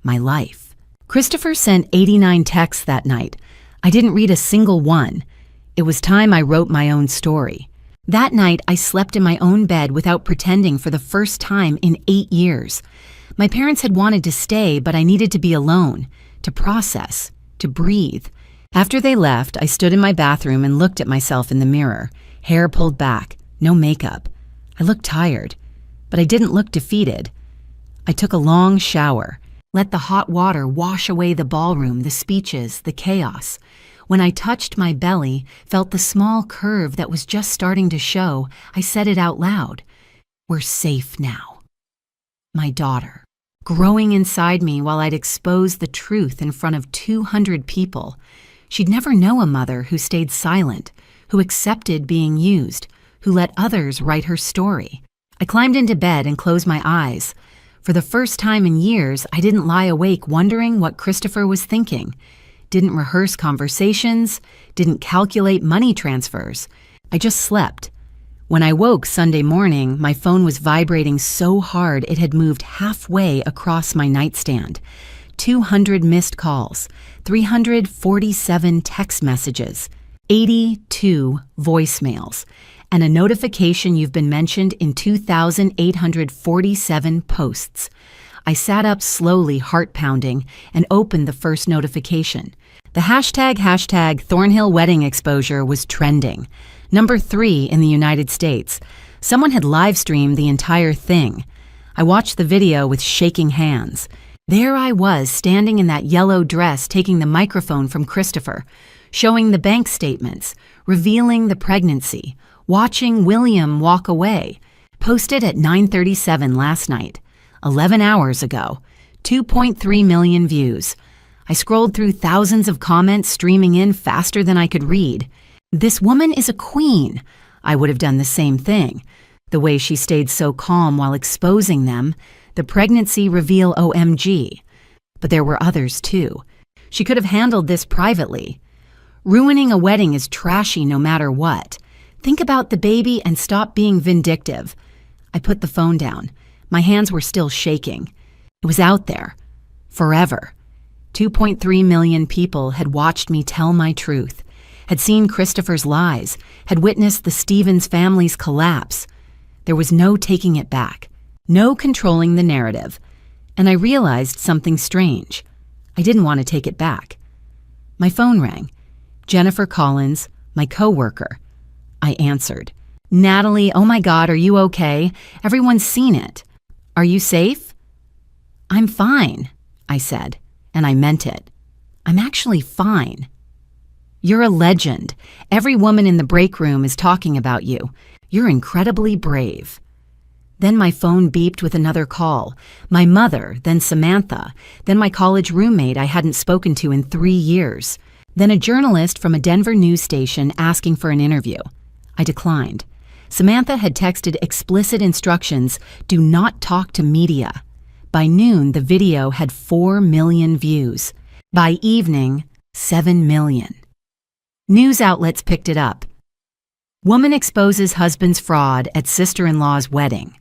my life. Christopher sent 89 texts that night. I didn't read a single one. It was time I wrote my own story. That night, I slept in my own bed without pretending for the first time in 8 years. My parents had wanted to stay, but I needed to be alone, to process, to breathe. After they left, I stood in my bathroom and looked at myself in the mirror, hair pulled back, no makeup. I looked tired, but I didn't look defeated. I took a long shower, let the hot water wash away the ballroom, the speeches, the chaos. When I touched my belly, felt the small curve that was just starting to show, I said it out loud. "We're safe now." My daughter, growing inside me while I'd exposed the truth in front of 200 people. She'd never know a mother who stayed silent, who accepted being used, who let others write her story. I climbed into bed and closed my eyes. For the first time in years, I didn't lie awake wondering what Christopher was thinking. Didn't rehearse conversations, didn't calculate money transfers. I just slept. When I woke Sunday morning, my phone was vibrating so hard it had moved halfway across my nightstand. 200 missed calls, 347 text messages, 82 voicemails, and a notification you've been mentioned in 2,847 posts. I sat up slowly, heart pounding, and opened the first notification. The hashtag Thornhill wedding exposure was trending. Number 3 in the United States. Someone had live streamed the entire thing. I watched the video with shaking hands. There I was, standing in that yellow dress, taking the microphone from Christopher, showing the bank statements, revealing the pregnancy, watching William walk away. Posted at 9:37 last night, 11 hours ago, 2.3 million views. I scrolled through thousands of comments streaming in faster than I could read. This woman is a queen, I would have done the same thing. The way she stayed so calm while exposing them, the pregnancy reveal OMG. But there were others too. She could have handled this privately. Ruining a wedding is trashy no matter what. Think about the baby and stop being vindictive. I put the phone down. My hands were still shaking. It was out there. Forever. 2.3 million people had watched me tell my truth, had seen Christopher's lies, had witnessed the Stevens family's collapse. There was no taking it back, no controlling the narrative. And I realized something strange. I didn't want to take it back. My phone rang. Jennifer Collins, my coworker. I answered. Natalie, oh my God, are you okay? Everyone's seen it. Are you safe? I'm fine, I said, and I meant it. I'm actually fine. You're a legend. Every woman in the break room is talking about you. You're incredibly brave. Then my phone beeped with another call. My mother, then Samantha, then my college roommate I hadn't spoken to in 3 years, then a journalist from a Denver news station asking for an interview. I declined. Samantha had texted explicit instructions, do not talk to media. By noon, the video had 4 million views. By evening, 7 million. News outlets picked it up. Woman exposes husband's fraud at sister-in-law's wedding.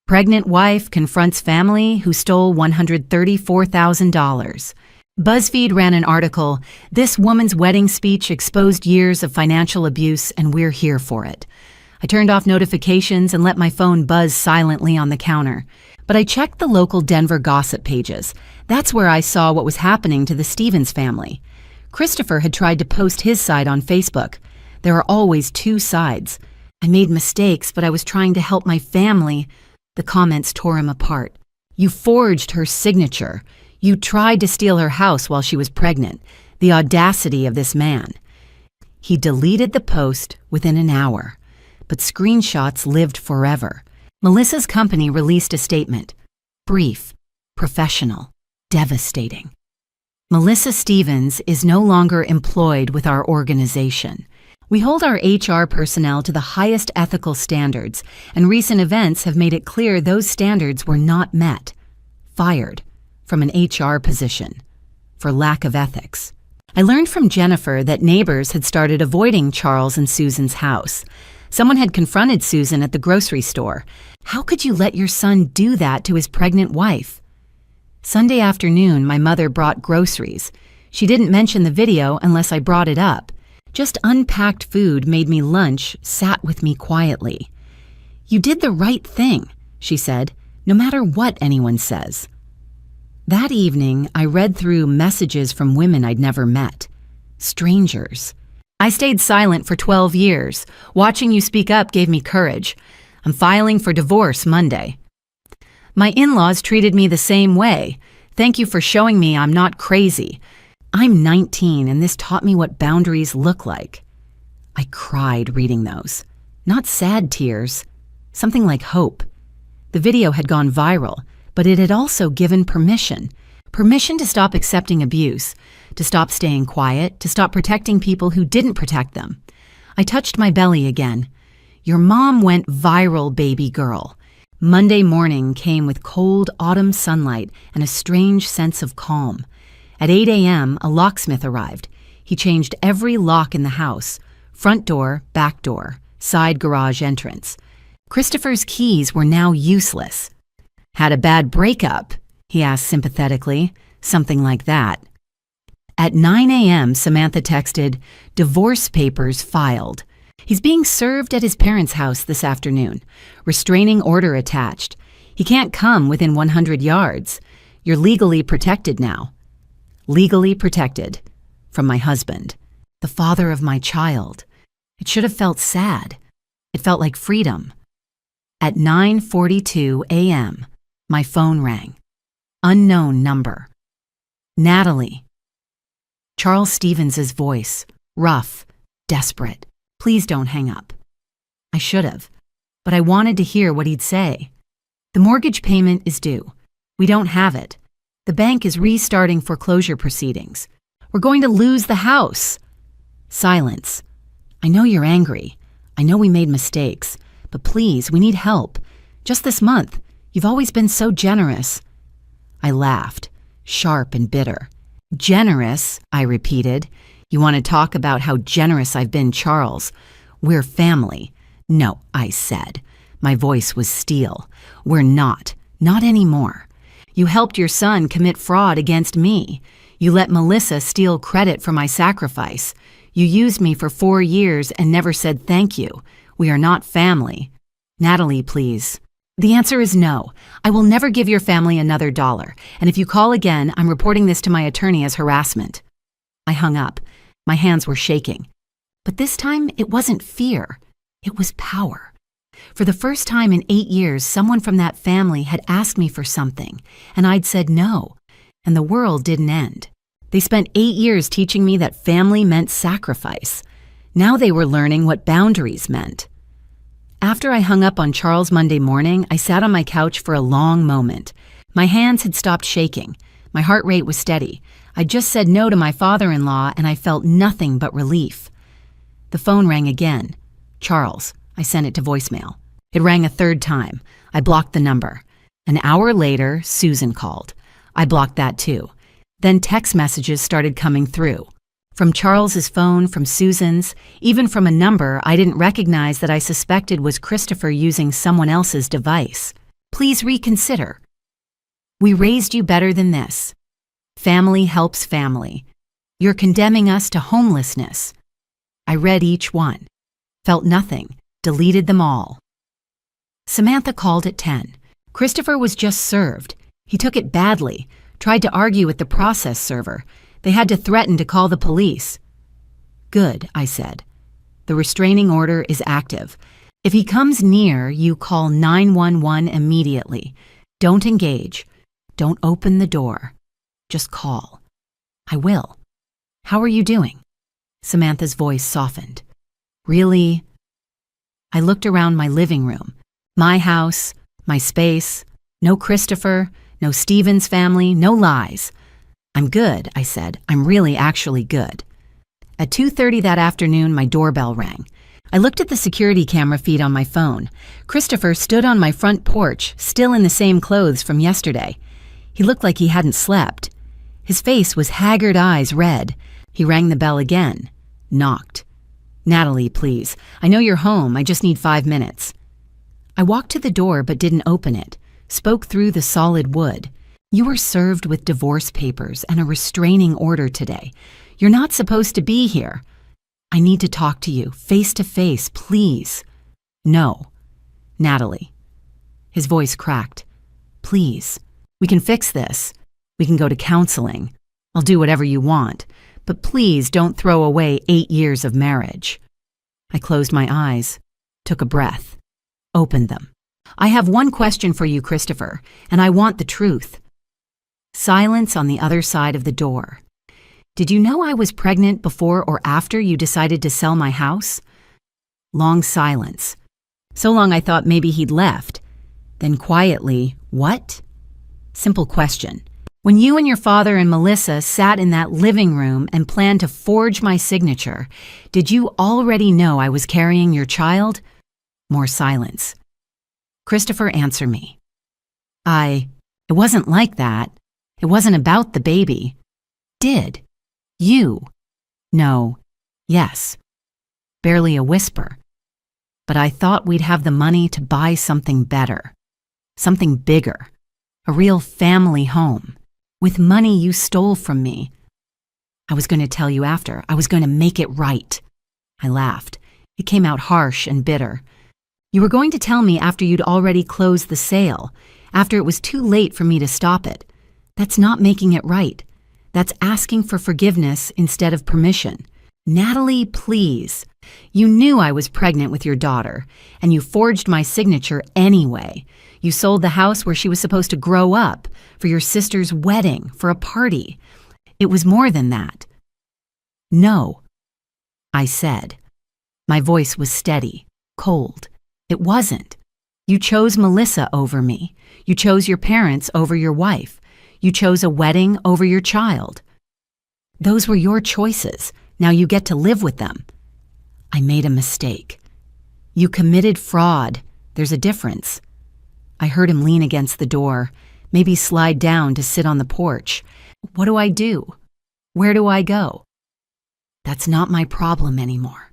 Pregnant wife confronts family who stole $134,000. BuzzFeed ran an article, "This woman's wedding speech exposed years of financial abuse and we're here for it." I turned off notifications and let my phone buzz silently on the counter. But I checked the local Denver gossip pages. That's where I saw what was happening to the Stevens family. Christopher had tried to post his side on Facebook. There are always 2 sides. I made mistakes, but I was trying to help my family. The comments tore him apart. You forged her signature. You tried to steal her house while she was pregnant. The audacity of this man. He deleted the post within an hour, but screenshots lived forever. Melissa's company released a statement. Brief, professional, devastating. Melissa Stevens is no longer employed with our organization. We hold our HR personnel to the highest ethical standards, and recent events have made it clear those standards were not met. Fired from an HR position for lack of ethics. I learned from Jennifer that neighbors had started avoiding Charles and Susan's house. Someone had confronted Susan at the grocery store. How could you let your son do that to his pregnant wife? Sunday afternoon, my mother brought groceries. She didn't mention the video unless I brought it up. Just unpacked food made me lunch, sat with me quietly. You did the right thing, she said, no matter what anyone says. That evening, I read through messages from women I'd never met. Strangers. I stayed silent for 12 years. Watching you speak up gave me courage. I'm filing for divorce Monday. My in-laws treated me the same way. Thank you for showing me I'm not crazy. I'm 19 and this taught me what boundaries look like. I cried reading those. Not sad tears. Something like hope. The video had gone viral, but it had also given permission. Permission to stop accepting abuse, to stop staying quiet, to stop protecting people who didn't protect them. I touched my belly again. Your mom went viral, baby girl. Monday morning came with cold autumn sunlight and a strange sense of calm. At 8 a.m., a locksmith arrived. He changed every lock in the house, front door, back door, side garage entrance. Christopher's keys were now useless. Had a bad breakup? He asked sympathetically, something like that. At 9 a.m., Samantha texted, "Divorce papers filed. He's being served at his parents' house this afternoon. Restraining order attached. He can't come within 100 yards. You're legally protected now." Legally protected. From my husband. The father of my child. It should have felt sad. It felt like freedom. At 9:42 a.m., my phone rang. Unknown number. Natalie. Charles Stevens' voice. Rough. Desperate. Please don't hang up. I should have, but I wanted to hear what he'd say. The mortgage payment is due. We don't have it. The bank is restarting foreclosure proceedings. We're going to lose the house. Silence. I know you're angry. I know we made mistakes, but please, we need help. Just this month, you've always been so generous." I laughed, sharp and bitter. "Generous," I repeated. "You want to talk about how generous I've been, Charles? We're family." "No," I said. My voice was steel. "We're not. Not anymore. You helped your son commit fraud against me. You let Melissa steal credit for my sacrifice. You used me for 4 years and never said thank you. We are not family. Natalie, please." "The answer is no. I will never give your family another dollar, and if you call again, I'm reporting this to my attorney as harassment." I hung up. My hands were shaking. But this time, it wasn't fear. It was power. For the first time in 8 years, someone from that family had asked me for something, and I'd said no, and the world didn't end. They spent 8 years teaching me that family meant sacrifice. Now they were learning what boundaries meant. After I hung up on Charles Monday morning, I sat on my couch for a long moment. My hands had stopped shaking. My heart rate was steady. I just said no to my father-in-law, and I felt nothing but relief. The phone rang again. "Charles." I sent it to voicemail. It rang a third time. I blocked the number. An hour later, Susan called. I blocked that too. Then text messages started coming through. From Charles's phone, from Susan's, even from a number I didn't recognize that I suspected was Christopher using someone else's device. "Please reconsider. We raised you better than this. Family helps family. You're condemning us to homelessness." I read each one, felt nothing, deleted them all. Samantha called at 10. Christopher was just served. He took it badly, tried to argue with the process server. They had to threaten to call the police. "Good," I said. "The restraining order is active. If he comes near, you call 911 immediately. Don't engage. Don't open the door. Just call." "I will. How are you doing?" Samantha's voice softened. "Really?" I looked around my living room. My house, my space. No Christopher, no Stephen's family, no lies. "I'm good," I said. "I'm really actually good." At 2:30 that afternoon, my doorbell rang. I looked at the security camera feed on my phone. Christopher stood on my front porch, still in the same clothes from yesterday. He looked like he hadn't slept. His face was haggard eyes red. He rang the bell again. Knocked. "Natalie, please. I know you're home. I just need 5 minutes." I walked to the door but didn't open it. Spoke through the solid wood. "You were served with divorce papers and a restraining order today. You're not supposed to be here. I need to talk to you, face to face, please." "No." "Natalie." His voice cracked. "Please. We can fix this. We can go to counseling. I'll do whatever you want. But please don't throw away 8 years of marriage." I closed my eyes, took a breath, opened them. "I have one question for you, Christopher, and I want the truth." Silence on the other side of the door. "Did you know I was pregnant before or after you decided to sell my house?" Long silence. So long I thought maybe he'd left. Then quietly, "What?" Simple question. "When you and your father and Melissa sat in that living room and planned to forge my signature, did you already know I was carrying your child?" More silence. "Christopher, answer me." It wasn't like that. It wasn't about the baby." "Did. You." "No. Yes." Barely a whisper. "But I thought we'd have the money to buy something better. Something bigger. A real family home. With money you stole from me." "I was going to tell you after. I was going to make it right." I laughed. It came out harsh and bitter. "You were going to tell me after you'd already closed the sale, after it was too late for me to stop it. That's not making it right. That's asking for forgiveness instead of permission. Natalie, please. You knew I was pregnant with your daughter, and you forged my signature anyway. You sold the house where she was supposed to grow up, for your sister's wedding, for a party. It was more than that." "No," I said. My voice was steady, cold. "It wasn't. You chose Melissa over me. You chose your parents over your wife. You chose a wedding over your child. Those were your choices. Now you get to live with them." I made a mistake. You committed fraud. There's a difference. I heard him lean against the door, maybe slide down to sit on the porch. What do I do? Where do I go? That's not my problem anymore.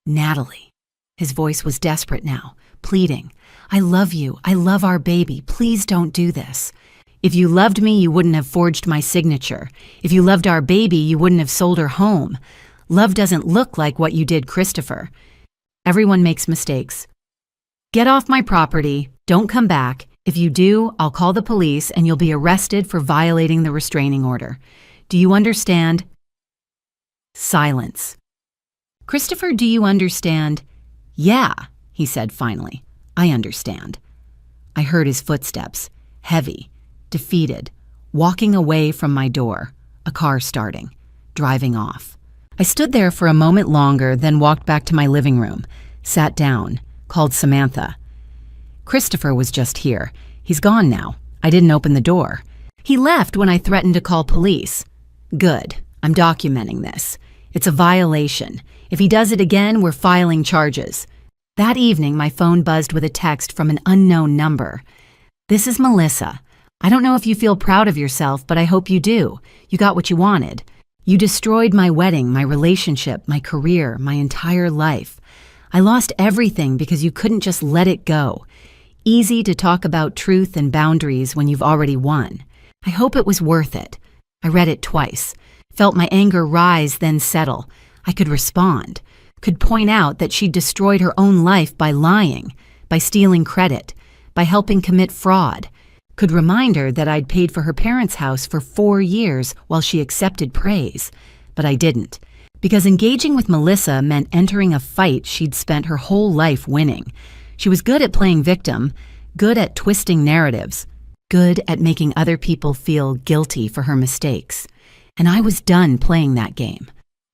Natalie. His voice was desperate now, pleading. I love you. I love our baby. Please don't do this. If you loved me, you wouldn't have forged my signature. If you loved our baby, you wouldn't have sold her home. Love doesn't look like what you did, Christopher. Everyone makes mistakes. Get off my property. Don't come back. If you do, I'll call the police and you'll be arrested for violating the restraining order. Do you understand? Silence. Christopher, do you understand? Yeah, he said finally. I understand. I heard his footsteps, heavy, defeated, walking away from my door, a car starting, driving off. I stood there for a moment longer, then walked back to my living room, sat down, called Samantha. Christopher was just here. He's gone now. I didn't open the door. He left when I threatened to call police. Good. I'm documenting this. It's a violation. If he does it again, we're filing charges. That evening, my phone buzzed with a text from an unknown number. This is Melissa. I don't know if you feel proud of yourself, but I hope you do. You got what you wanted. You destroyed my wedding, my relationship, my career, my entire life. I lost everything because you couldn't just let it go. Easy to talk about truth and boundaries when you've already won. I hope it was worth it. I read it twice. Felt my anger rise, then settle. I could respond. Could point out that she'd destroyed her own life by lying, by stealing credit, by helping commit fraud. Could remind her that I'd paid for her parents' house for 4 years while she accepted praise. But I didn't. Because engaging with Melissa meant entering a fight she'd spent her whole life winning. She was good at playing victim, good at twisting narratives, good at making other people feel guilty for her mistakes. And I was done playing that game.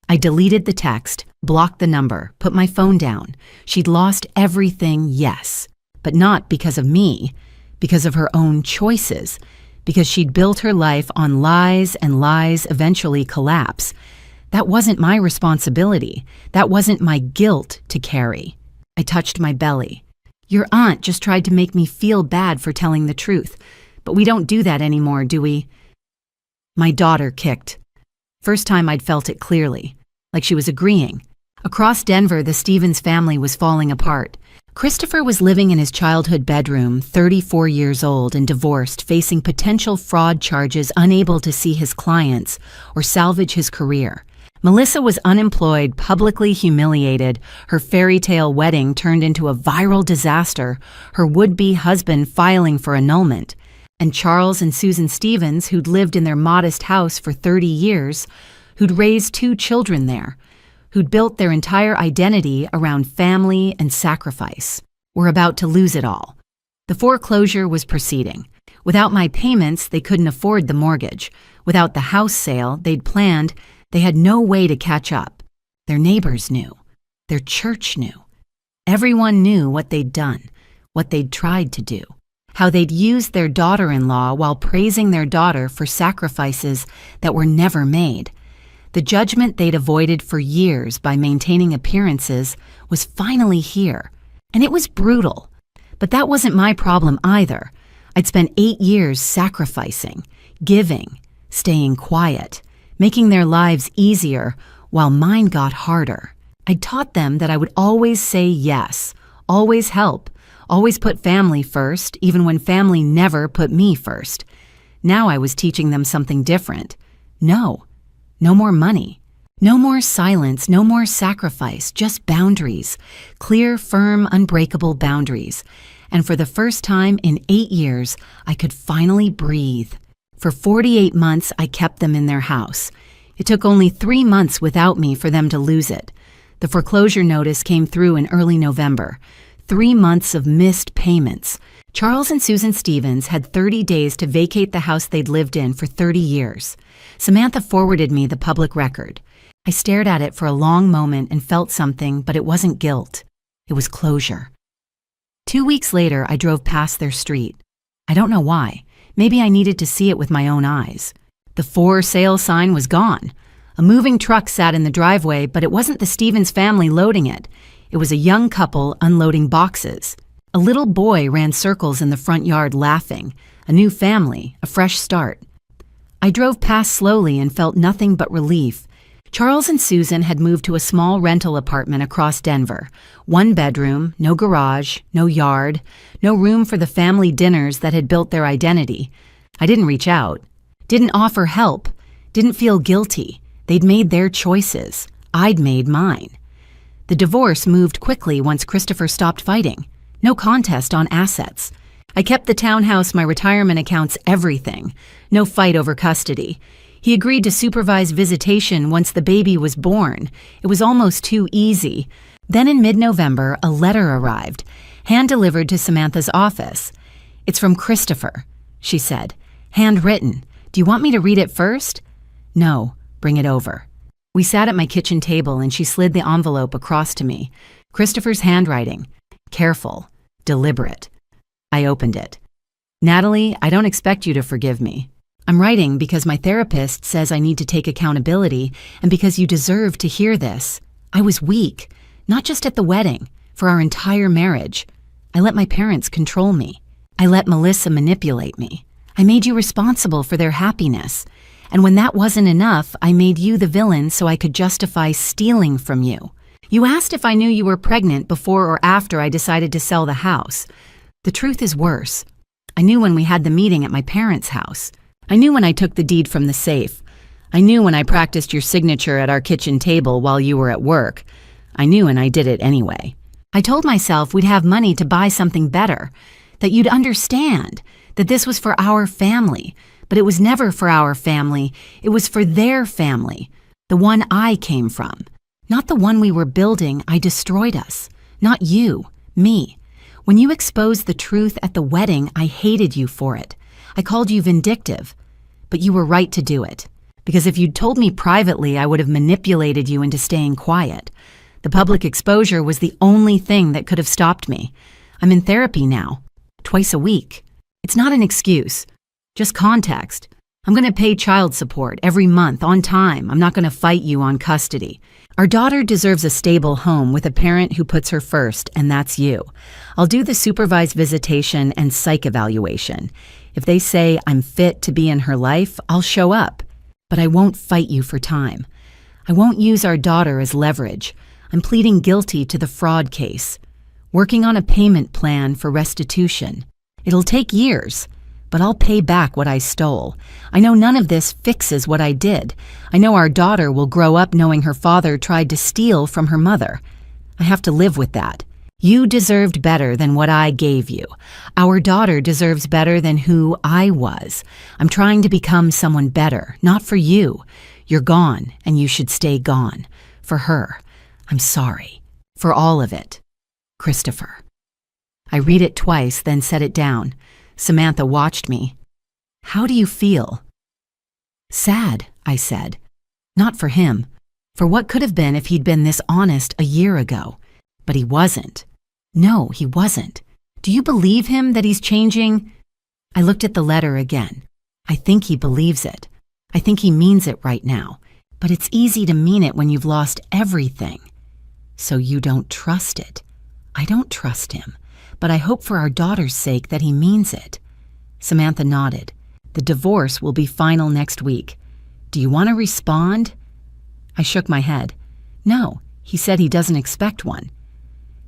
I deleted the text, blocked the number, put my phone down. She'd lost everything, yes, but not because of me, because of her own choices, because she'd built her life on lies and lies eventually collapse. That wasn't my responsibility. That wasn't my guilt to carry. I touched my belly. Your aunt just tried to make me feel bad for telling the truth, but we don't do that anymore, do we? My daughter kicked. First time I'd felt it clearly, like she was agreeing. Across Denver, the Stevens family was falling apart. Christopher was living in his childhood bedroom, 34 years old and divorced, facing potential fraud charges, unable to see his clients or salvage his career. Melissa was unemployed, publicly humiliated. Her fairy tale wedding turned into a viral disaster, her would-be husband filing for annulment. And Charles and Susan Stevens, who'd lived in their modest house for 30 years, who'd raised 2 children there, who'd built their entire identity around family and sacrifice, were about to lose it all. The foreclosure was proceeding. Without my payments, they couldn't afford the mortgage. Without the house sale they'd planned, they had no way to catch up. Their neighbors knew. Their church knew. Everyone knew what they'd done, what they'd tried to do, how they'd used their daughter-in-law while praising their daughter for sacrifices that were never made. The judgment they'd avoided for years by maintaining appearances was finally here, and it was brutal. But that wasn't my problem either. I'd spent 8 years sacrificing, giving, staying quiet, making their lives easier while mine got harder. I taught them that I would always say yes, always help, always put family first, even when family never put me first. Now I was teaching them something different. No more money. No more silence, no more sacrifice, just boundaries. Clear, firm, unbreakable boundaries. And for the first time in 8 years, I could finally breathe. For 48 months, I kept them in their house. It took only 3 months without me for them to lose it. The foreclosure notice came through in early November. 3 months of missed payments. Charles and Susan Stevens had 30 days to vacate the house they'd lived in for 30 years. Samantha forwarded me the public record. I stared at it for a long moment and felt something, but it wasn't guilt. It was closure. 2 weeks later, I drove past their street. I don't know why. Maybe I needed to see it with my own eyes. The for sale sign was gone. A moving truck sat in the driveway, but it wasn't the Stevens family loading it. It was a young couple unloading boxes. A little boy ran circles in the front yard laughing. A new family, a fresh start. I drove past slowly and felt nothing but relief. Charles and Susan had moved to a small rental apartment across Denver. 1 bedroom, no garage, no yard, no room for the family dinners that had built their identity. I didn't reach out, didn't offer help, didn't feel guilty. They'd made their choices. I'd made mine. The divorce moved quickly once Christopher stopped fighting. No contest on assets. I kept the townhouse, my retirement accounts, everything. No fight over custody. He agreed to supervise visitation once the baby was born. It was almost too easy. Then in mid-November, a letter arrived, hand-delivered to Samantha's office. "It's from Christopher," she said. "Handwritten. Do you want me to read it first?" "No, bring it over." We sat at my kitchen table and she slid the envelope across to me. Christopher's handwriting. Careful, deliberate. I opened it. "Natalie, I don't expect you to forgive me. I'm writing because my therapist says I need to take accountability and because you deserve to hear this. I was weak, not just at the wedding, for our entire marriage. I let my parents control me. I let Melissa manipulate me. I made you responsible for their happiness. And when that wasn't enough, I made you the villain so I could justify stealing from you. You asked if I knew you were pregnant before or after I decided to sell the house. The truth is worse. I knew when we had the meeting at my parents' house. I knew when I took the deed from the safe. I knew when I practiced your signature at our kitchen table while you were at work. I knew and I did it anyway. I told myself we'd have money to buy something better, that you'd understand, that this was for our family. But it was never for our family. It was for their family, the one I came from. Not the one we were building. I destroyed us. Not you, me. When you exposed the truth at the wedding, I hated you for it. I called you vindictive. But you were right to do it. Because if you'd told me privately, I would have manipulated you into staying quiet. The public exposure was the only thing that could have stopped me. I'm in therapy now, twice a week. It's not an excuse, just context. I'm going to pay child support every month on time. I'm not going to fight you on custody. Our daughter deserves a stable home with a parent who puts her first, and that's you. I'll do the supervised visitation and psych evaluation. If they say I'm fit to be in her life, I'll show up. But I won't fight you for time. I won't use our daughter as leverage. I'm pleading guilty to the fraud case. Working on a payment plan for restitution. It'll take years, but I'll pay back what I stole. I know none of this fixes what I did. I know our daughter will grow up knowing her father tried to steal from her mother. I have to live with that. You deserved better than what I gave you. Our daughter deserves better than who I was. I'm trying to become someone better, not for you. You're gone, and you should stay gone. For her. I'm sorry. For all of it. Christopher. I read it twice, then set it down. Samantha watched me. How do you feel? Sad, I said. Not for him. For what could have been if he'd been this honest a year ago. But he wasn't. No, he wasn't. Do you believe him that he's changing? I looked at the letter again. I think he believes it. I think he means it right now. But it's easy to mean it when you've lost everything. So you don't trust it. I don't trust him. But I hope for our daughter's sake that he means it. Samantha nodded. The divorce will be final next week. Do you want to respond? I shook my head. No, he said he doesn't expect one.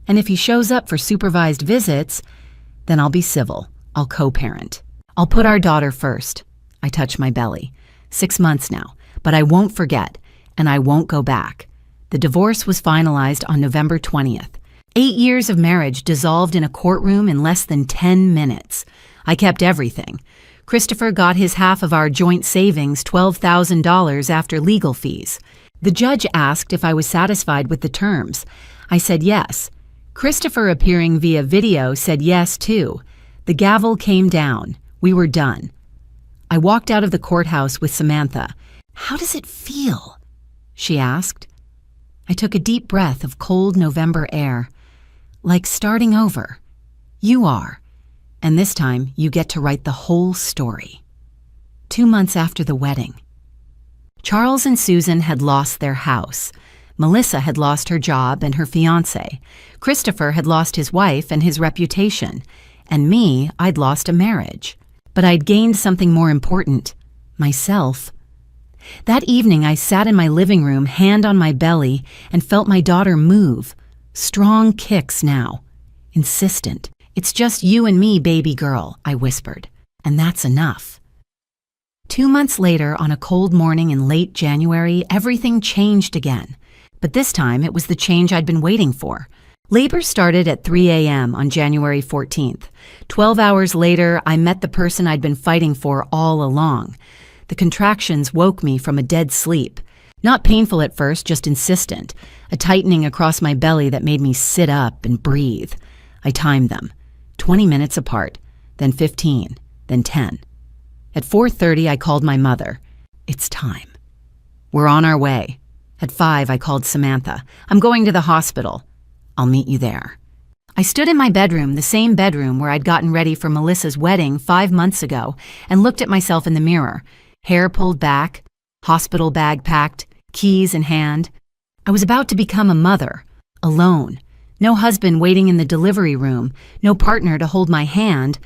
And if he shows up for supervised visits, then I'll be civil. I'll co-parent. I'll put our daughter first. I touched my belly. 6 months now, but I won't forget, and I won't go back. The divorce was finalized on November 20th. 8 years of marriage dissolved in a courtroom in less than 10 minutes. I kept everything. Christopher got his half of our joint savings, $12,000 after legal fees. The judge asked if I was satisfied with the terms. I said yes. Christopher, appearing via video, said yes too. The gavel came down. We were done. I walked out of the courthouse with Samantha. How does it feel? She asked. I took a deep breath of cold November air. Like starting over. You are. And this time, you get to write the whole story. 2 months after the wedding. Charles and Susan had lost their house. Melissa had lost her job and her fiancé. Christopher had lost his wife and his reputation. And me, I'd lost a marriage. But I'd gained something more important, myself. That evening, I sat in my living room, hand on my belly, and felt my daughter move. Strong kicks now. Insistent. "It's just you and me, baby girl," I whispered. "And that's enough." 2 months later, on a cold morning in late January, everything changed again. But this time, it was the change I'd been waiting for. Labor started at 3 a.m. on January 14th. 12 hours later, I met the person I'd been fighting for all along. The contractions woke me from a dead sleep. Not painful at first, just insistent. A tightening across my belly that made me sit up and breathe. I timed them. 20 minutes apart, then 15, then 10. At 4:30, I called my mother. "It's time." "We're on our way." At 5, I called Samantha. "I'm going to the hospital." "I'll meet you there." I stood in my bedroom, the same bedroom where I'd gotten ready for Melissa's wedding 5 months ago, and looked at myself in the mirror. Hair pulled back, hospital bag packed, keys in hand. I was about to become a mother, alone. No husband waiting in the delivery room, no partner to hold my hand,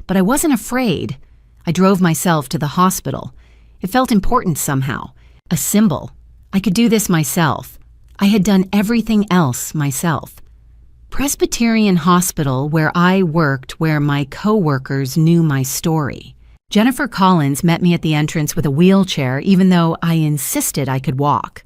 but I wasn't afraid. I drove myself to the hospital. It felt important somehow, a symbol. I could do this myself. I had done everything else myself. Presbyterian Hospital, where I worked, where my co-workers knew my story. Jennifer Collins met me at the entrance with a wheelchair, even though I insisted I could walk.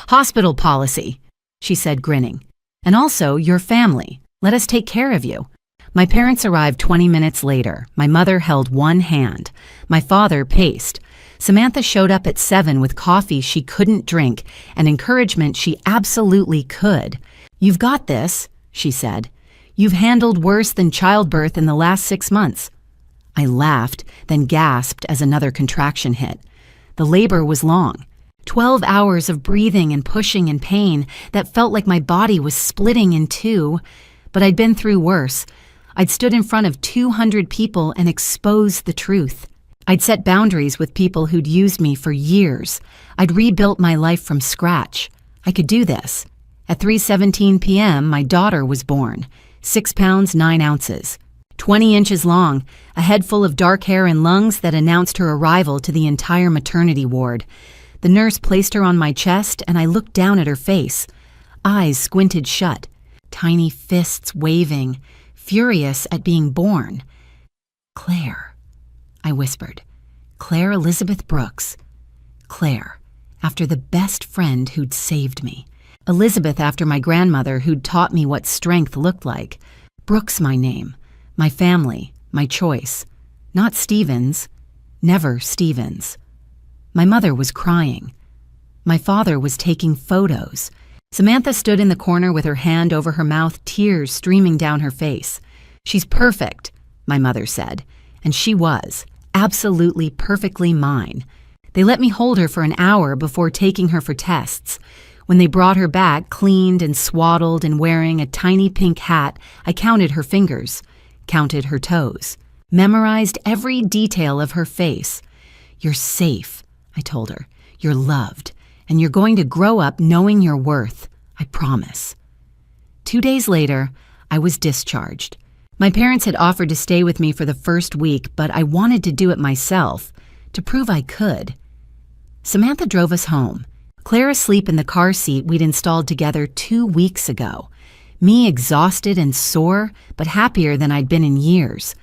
"Hospital policy," she said, grinning. "And also your family. Let us take care of you." My parents arrived 20 minutes later. My mother held one hand. My father paced. Samantha showed up at 7 with coffee she couldn't drink and encouragement she absolutely could. "You've got this," she said. "You've handled worse than childbirth in the last 6 months." I laughed, then gasped as another contraction hit. The labor was long. 12 hours of breathing and pushing and pain that felt like my body was splitting in two. But I'd been through worse. I'd stood in front of 200 people and exposed the truth. I'd set boundaries with people who'd used me for years. I'd rebuilt my life from scratch. I could do this. At 3:17 p.m., my daughter was born. 6 pounds, 9 ounces. 20 inches long, a head full of dark hair and lungs that announced her arrival to the entire maternity ward. The nurse placed her on my chest, and I looked down at her face. Eyes squinted shut, tiny fists waving, furious at being born. "Claire," I whispered. "Claire Elizabeth Brooks. Claire, after the best friend who'd saved me. Elizabeth after my grandmother who'd taught me what strength looked like. Brooks my name, my family, my choice. Not Stevens, never Stevens." My mother was crying. My father was taking photos. Samantha stood in the corner with her hand over her mouth, tears streaming down her face. "She's perfect," my mother said. And she was, absolutely perfectly mine. They let me hold her for an hour before taking her for tests. When they brought her back, cleaned and swaddled and wearing a tiny pink hat, I counted her fingers, counted her toes, memorized every detail of her face. "You're safe," I told her. "You're loved, and you're going to grow up knowing your worth. I promise." 2 days later, I was discharged. My parents had offered to stay with me for the first week, but I wanted to do it myself, to prove I could. Samantha drove us home. Claire asleep in the car seat we'd installed together 2 weeks ago. Me exhausted and sore, but happier than I'd been in years.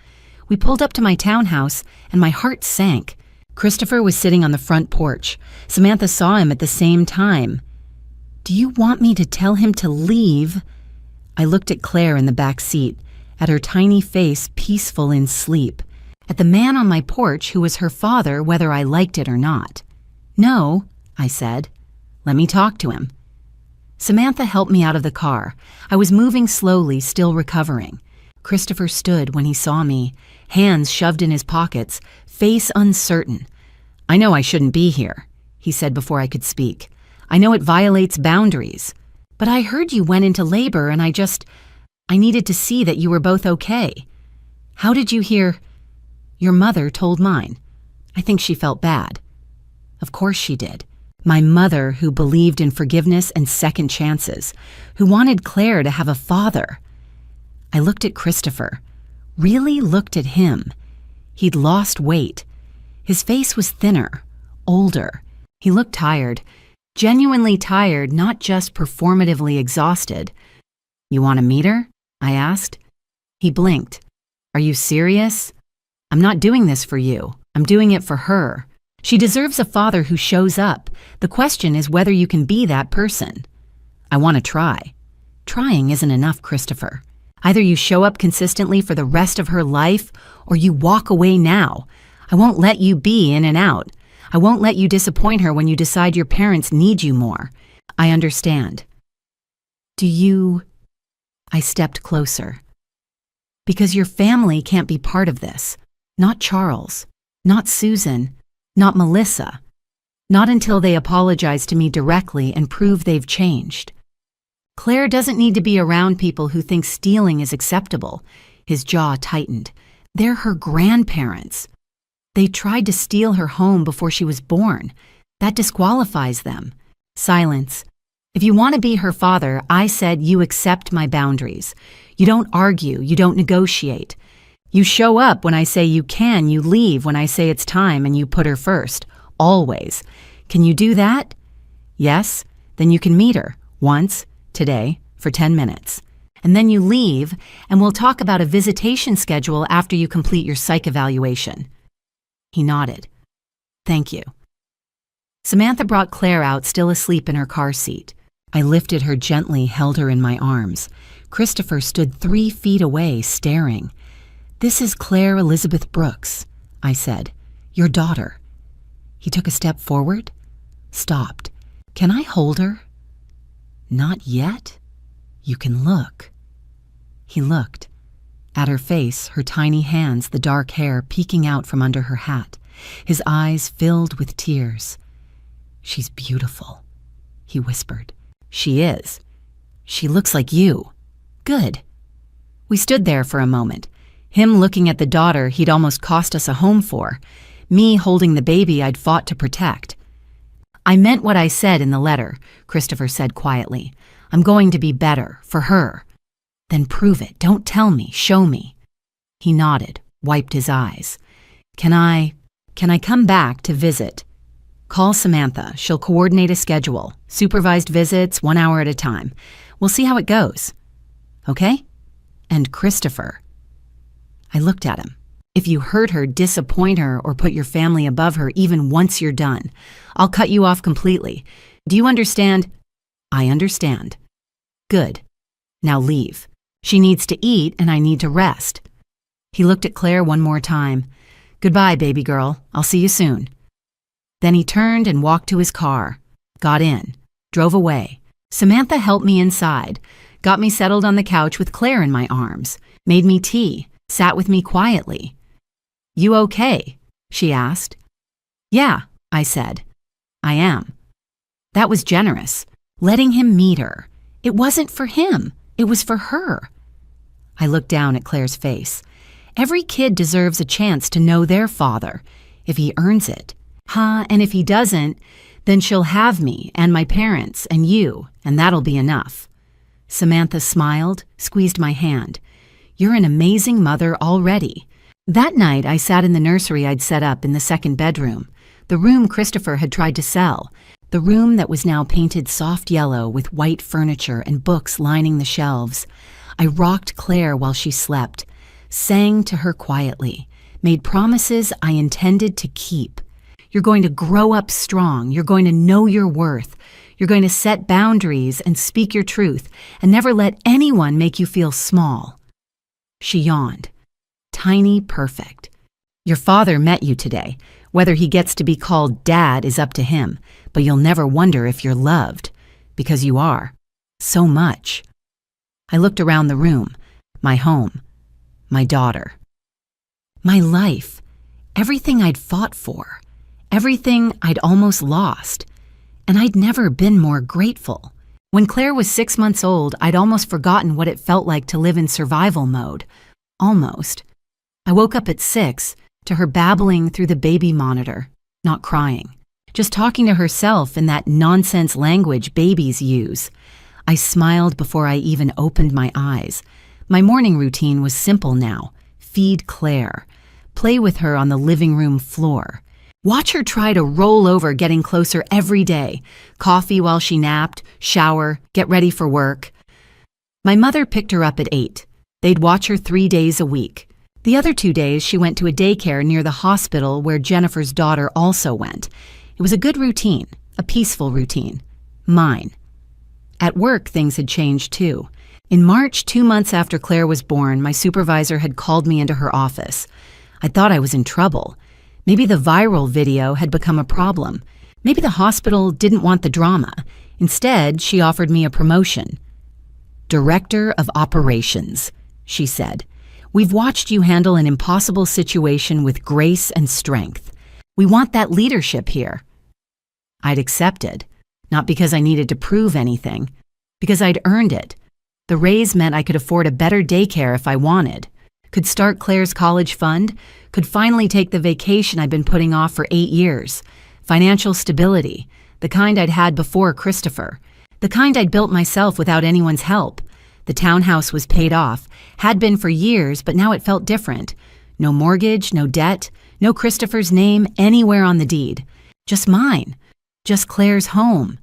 We pulled up to my townhouse, and my heart sank. Christopher was sitting on the front porch. Samantha saw him at the same time. "Do you want me to tell him to leave?" I looked at Claire in the back seat, at her tiny face peaceful in sleep, at the man on my porch who was her father whether I liked it or not. "No," I said. "Let me talk to him." Samantha helped me out of the car. I was moving slowly, still recovering. Christopher stood when he saw me, hands shoved in his pockets, face uncertain. "I know I shouldn't be here," he said before I could speak. "I know it violates boundaries. But I heard you went into labor and I needed to see that you were both okay. How did you hear?" "Your mother told mine. I think she felt bad." "Of course she did. My mother, who believed in forgiveness and second chances, who wanted Claire to have a father. I looked at Christopher, really looked at him. He'd lost weight. His face was thinner, older. He looked tired, genuinely tired, not just performatively exhausted. "You want to meet her?" I asked. He blinked. "Are you serious? I'm not doing this for you. I'm doing it for her. She deserves a father who shows up. The question is whether you can be that person." "I want to try." "Trying isn't enough, Christopher. Either you show up consistently for the rest of her life, or you walk away now. I won't let you be in and out. I won't let you disappoint her when you decide your parents need you more. I understand." "Do you—" I stepped closer. "Because your family can't be part of this. Not Charles. Not Susan. Not Melissa. Not until they apologize to me directly and prove they've changed. Claire doesn't need to be around people who think stealing is acceptable." His jaw tightened. "They're her grandparents. They tried to steal her home before she was born. That disqualifies them." Silence. "If you want to be her father, I said you accept my boundaries. You don't argue, you don't negotiate. You show up when I say you can, you leave when I say it's time, and you put her first. Always. Can you do that? Yes? Then you can meet her, once, today, for 10 minutes. And then you leave, and we'll talk about a visitation schedule after you complete your psych evaluation." He nodded. "Thank you." Samantha brought Claire out, still asleep in her car seat. I lifted her gently, held her in my arms. Christopher stood 3 feet away, staring. "This is Claire Elizabeth Brooks," I said. "Your daughter." He took a step forward, stopped. "Can I hold her?" "Not yet. You can look." He looked. At her face, her tiny hands, the dark hair peeking out from under her hat. His eyes filled with tears. "She's beautiful," he whispered. "She is. She looks like you." "Good." We stood there for a moment. Him looking at the daughter he'd almost cost us a home for. Me holding the baby I'd fought to protect. "I meant what I said in the letter," Christopher said quietly. "I'm going to be better, for her." "Then prove it. Don't tell me. Show me." He nodded, wiped his eyes. Can I come back to visit?" "Call Samantha. She'll coordinate a schedule. Supervised visits, 1 hour at a time. We'll see how it goes." "Okay?" "And Christopher." I looked at him. "If you hurt her, disappoint her, or put your family above her even once you're done, I'll cut you off completely. Do you understand?" "I understand." "Good. Now leave. She needs to eat and I need to rest." He looked at Claire one more time. "Goodbye, baby girl. I'll see you soon." Then he turned and walked to his car, got in, drove away. Samantha helped me inside, got me settled on the couch with Claire in my arms, made me tea, sat with me quietly. "You okay?" she asked. "Yeah," I said. "I am." That was generous, letting him meet her. It wasn't for him, it was for her. I looked down at Claire's face. Every kid deserves a chance to know their father, if he earns it. And if he doesn't, then she'll have me and my parents and you, and that'll be enough. Samantha smiled, squeezed my hand. "You're an amazing mother already." That night, I sat in the nursery I'd set up in the second bedroom, the room Christopher had tried to sell, the room that was now painted soft yellow with white furniture and books lining the shelves. I rocked Claire while she slept, sang to her quietly, made promises I intended to keep. You're going to grow up strong. You're going to know your worth. You're going to set boundaries and speak your truth and never let anyone make you feel small. She yawned. Tiny perfect. Your father met you today. Whether he gets to be called Dad is up to him, but you'll never wonder if you're loved, because you are. So much. I looked around the room, my home, my daughter. My life, everything I'd fought for, everything I'd almost lost, and I'd never been more grateful. When Claire was 6 months old, I'd almost forgotten what it felt like to live in survival mode. Almost. I woke up at 6 to her babbling through the baby monitor, not crying. just talking to herself in that nonsense language babies use. I smiled before I even opened my eyes. My morning routine was simple now. Feed Claire. Play with her on the living room floor. Watch her try to roll over, getting closer every day. Coffee while she napped, shower, get ready for work. My mother picked her up at 8. They'd watch her 3 days a week. The other 2 days, she went to a daycare near the hospital where Jennifer's daughter also went. It was a good routine, a peaceful routine. Mine. At work, things had changed too. In March, 2 months after Claire was born, my supervisor had called me into her office. I thought I was in trouble. Maybe the viral video had become a problem. Maybe the hospital didn't want the drama. Instead, she offered me a promotion. Director of Operations, she said. We've watched you handle an impossible situation with grace and strength. We want that leadership here. I'd accepted, not because I needed to prove anything, because I'd earned it. The raise meant I could afford a better daycare if I wanted, could start Claire's college fund, could finally take the vacation I'd been putting off for 8 years, financial stability, the kind I'd had before Christopher, the kind I'd built myself without anyone's help. The townhouse was paid off, had been for years, but now it felt different. No mortgage, no debt, no Christopher's name anywhere on the deed. Just mine, just Claire's home.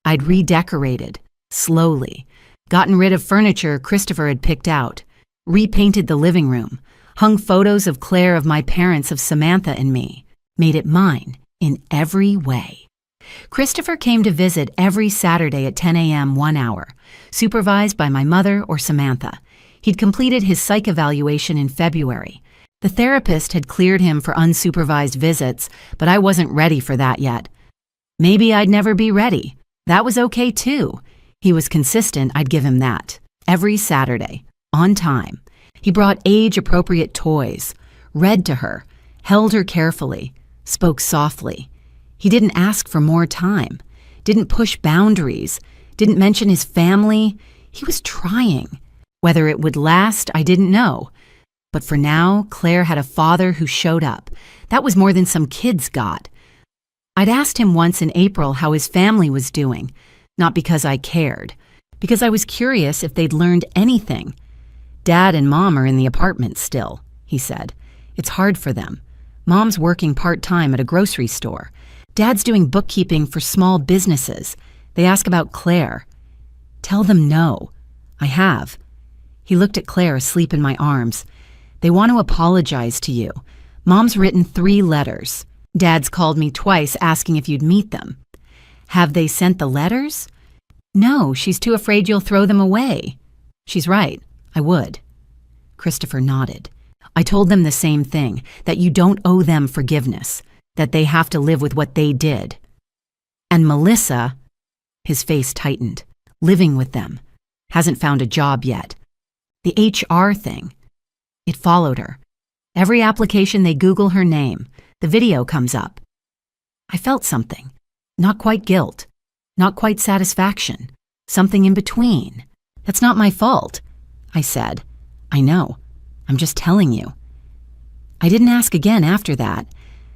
I'd redecorated, slowly, gotten rid of furniture Christopher had picked out, repainted the living room, hung photos of Claire, of my parents, of Samantha and me, made it mine in every way. Christopher came to visit every Saturday at 10 a.m. 1 hour, supervised by my mother or Samantha. He'd completed his psych evaluation in February. The therapist had cleared him for unsupervised visits, but I wasn't ready for that yet. Maybe I'd never be ready. That was okay too. He was consistent, I'd give him that. Every Saturday, on time. He brought age-appropriate toys, read to her, held her carefully, spoke softly. He didn't ask for more time, didn't push boundaries, didn't mention his family. He was trying. Whether it would last, I didn't know. But for now, Claire had a father who showed up. That was more than some kids got. I'd asked him once in April how his family was doing, not because I cared, because I was curious if they'd learned anything. Dad and Mom are in the apartment still, he said. It's hard for them. Mom's working part-time at a grocery store. Dad's doing bookkeeping for small businesses. They ask about Claire. Tell them no. I have. He looked at Claire asleep in my arms. They want to apologize to you. Mom's written 3 letters. Dad's called me twice asking if you'd meet them. Have they sent the letters? No, she's too afraid you'll throw them away. She's right. I would. Christopher nodded. I told them the same thing, that you don't owe them forgiveness, that they have to live with what they did. And Melissa, his face tightened, living with them, hasn't found a job yet. The HR thing, it followed her. Every application they Google her name, the video comes up. I felt something, not quite guilt, not quite satisfaction, something in between. That's not my fault, I said. I know, I'm just telling you. I didn't ask again after that.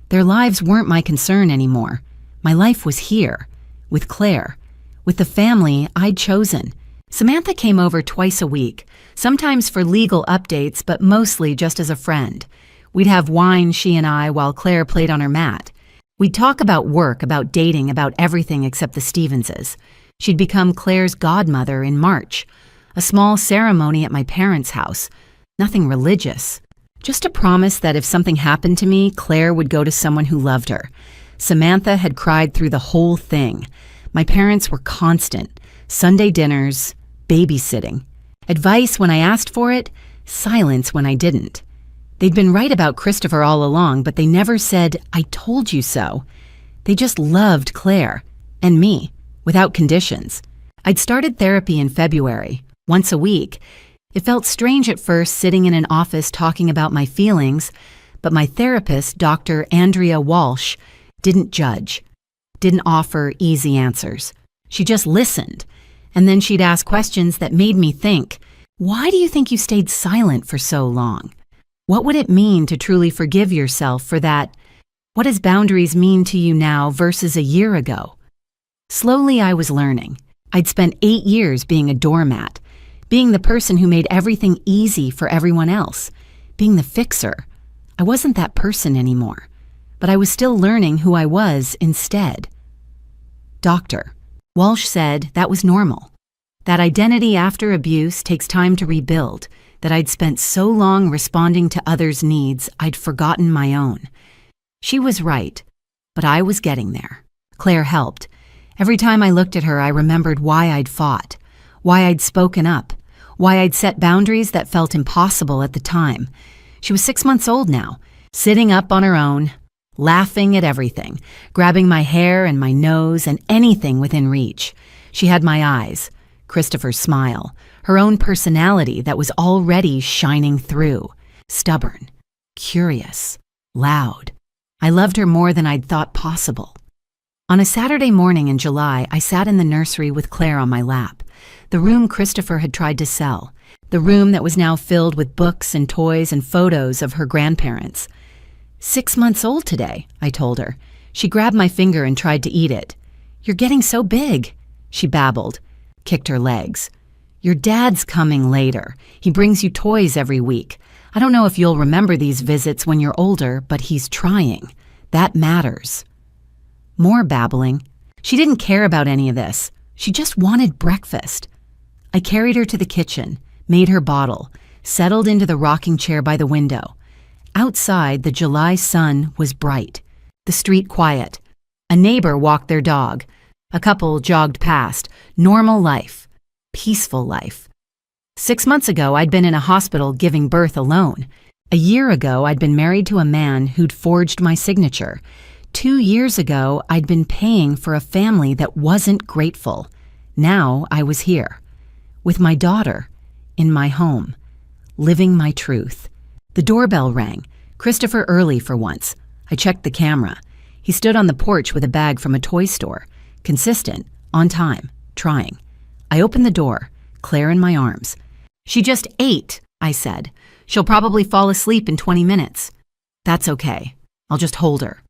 Their lives weren't my concern anymore. My life was here, with Claire, with the family I'd chosen. Samantha came over twice a week, sometimes for legal updates, but mostly just as a friend. We'd have wine, she and I, while Claire played on her mat. We'd talk about work, about dating, about everything except the Stevenses. She'd become Claire's godmother in March. A small ceremony at my parents' house. Nothing religious. Just a promise that if something happened to me, Claire would go to someone who loved her. Samantha had cried through the whole thing. My parents were constant. Sunday dinners, babysitting. Advice when I asked for it, silence when I didn't. They'd been right about Christopher all along, but they never said, I told you so. They just loved Claire, and me, without conditions. I'd started therapy in February, once a week. It felt strange at first sitting in an office talking about my feelings, but my therapist, Dr. Andrea Walsh, didn't judge, didn't offer easy answers. She just listened, and then she'd ask questions that made me think, why do you think you stayed silent for so long? What would it mean to truly forgive yourself for that, What does boundaries mean to you now versus a year ago? Slowly, I was learning. I'd spent 8 years being a doormat, being the person who made everything easy for everyone else, being the fixer. I wasn't that person anymore, but I was still learning who I was instead. Doctor. Walsh said that was normal. That identity after abuse takes time to rebuild, that I'd spent so long responding to others' needs, I'd forgotten my own. She was right, but I was getting there. Claire helped. Every time I looked at her, I remembered why I'd fought, why I'd spoken up, why I'd set boundaries that felt impossible at the time. She was 6 months old now, sitting up on her own, laughing at everything, grabbing my hair and my nose and anything within reach. She had my eyes, Christopher's smile, her own personality that was already shining through. Stubborn, curious, loud. I loved her more than I'd thought possible. On a Saturday morning in July, I sat in the nursery with Claire on my lap, the room Christopher had tried to sell, the room that was now filled with books and toys and photos of her grandparents. 6 months old today, I told her. She grabbed my finger and tried to eat it. You're getting so big, she babbled, kicked her legs. Your dad's coming later. He brings you toys every week. I don't know if you'll remember these visits when you're older, but he's trying. That matters. More babbling. She didn't care about any of this. She just wanted breakfast. I carried her to the kitchen, made her bottle, settled into the rocking chair by the window. Outside, the July sun was bright, the street quiet. A neighbor walked their dog. A couple jogged past. Normal life. Peaceful life. 6 months ago, I'd been in a hospital giving birth alone. A year ago, I'd been married to a man who'd forged my signature. 2 years ago, I'd been paying for a family that wasn't grateful. Now I was here, with my daughter, in my home, living my truth. The doorbell rang. Christopher early for once. I checked the camera. He stood on the porch with a bag from a toy store. Consistent, on time, trying. I opened the door, Claire in my arms. She just ate, I said. She'll probably fall asleep in 20 minutes. That's okay. I'll just hold her.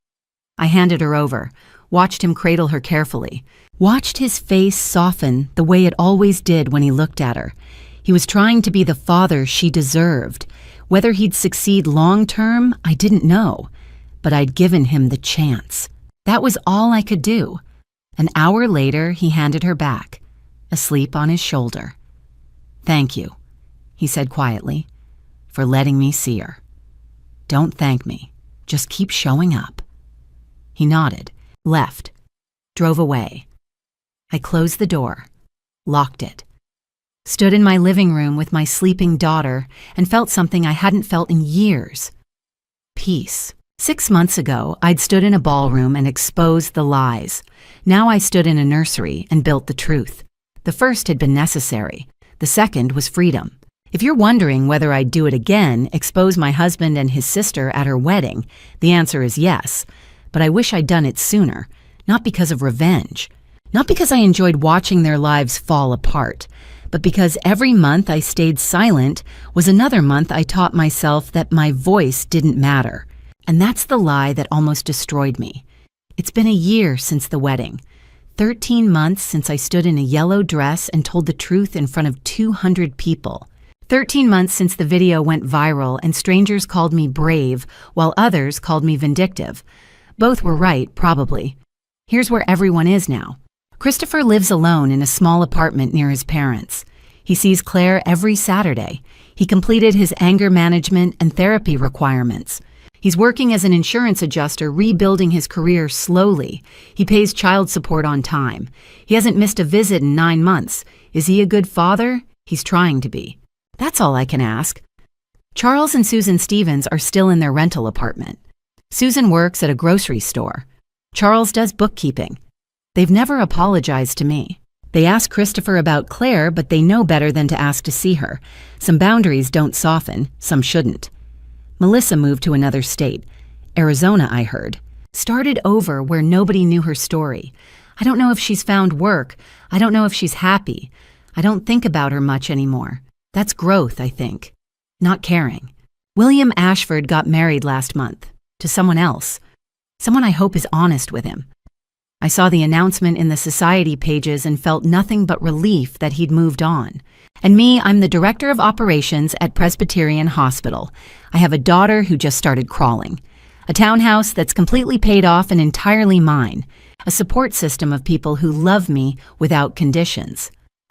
I handed her over, watched him cradle her carefully, watched his face soften the way it always did when he looked at her. He was trying to be the father she deserved. Whether he'd succeed long-term, I didn't know, but I'd given him the chance. That was all I could do. An hour later, he handed her back, asleep on his shoulder. Thank you, he said quietly, for letting me see her. Don't thank me. Just keep showing up. He nodded, left, drove away. I closed the door, locked it, stood in my living room with my sleeping daughter and felt something I hadn't felt in years. Peace. 6 months ago, I'd stood in a ballroom and exposed the lies. Now I stood in a nursery and built the truth. The first had been necessary. The second was freedom. If you're wondering whether I'd do it again, expose my husband and his sister at her wedding, the answer is yes. But I wish I'd done it sooner, not because of revenge, not because I enjoyed watching their lives fall apart, but because every month I stayed silent was another month I taught myself that my voice didn't matter. And that's the lie that almost destroyed me. It's been a year since the wedding, 13 months since I stood in a yellow dress and told the truth in front of 200 people. 13 months since the video went viral and strangers called me brave while others called me vindictive. Both were right, probably. Here's where everyone is now. Christopher lives alone in a small apartment near his parents. He sees Claire every Saturday. He completed his anger management and therapy requirements. He's working as an insurance adjuster, rebuilding his career slowly. He pays child support on time. He hasn't missed a visit in 9 months. Is he a good father? He's trying to be. That's all I can ask. Charles and Susan Stevens are still in their rental apartment. Susan works at a grocery store. Charles does bookkeeping. They've never apologized to me. They ask Christopher about Claire, but they know better than to ask to see her. Some boundaries don't soften, some shouldn't. Melissa moved to another state. Arizona, I heard. Started over where nobody knew her story. I don't know if she's found work. I don't know if she's happy. I don't think about her much anymore. That's growth, I think. Not caring. William Ashford got married last month. To someone else. someone I hope is honest with him. I saw the announcement in the society pages and felt nothing but relief that he'd moved on. And me, I'm the director of operations at Presbyterian Hospital. I have a daughter who just started crawling. A townhouse that's completely paid off and entirely mine. A support system of people who love me without conditions.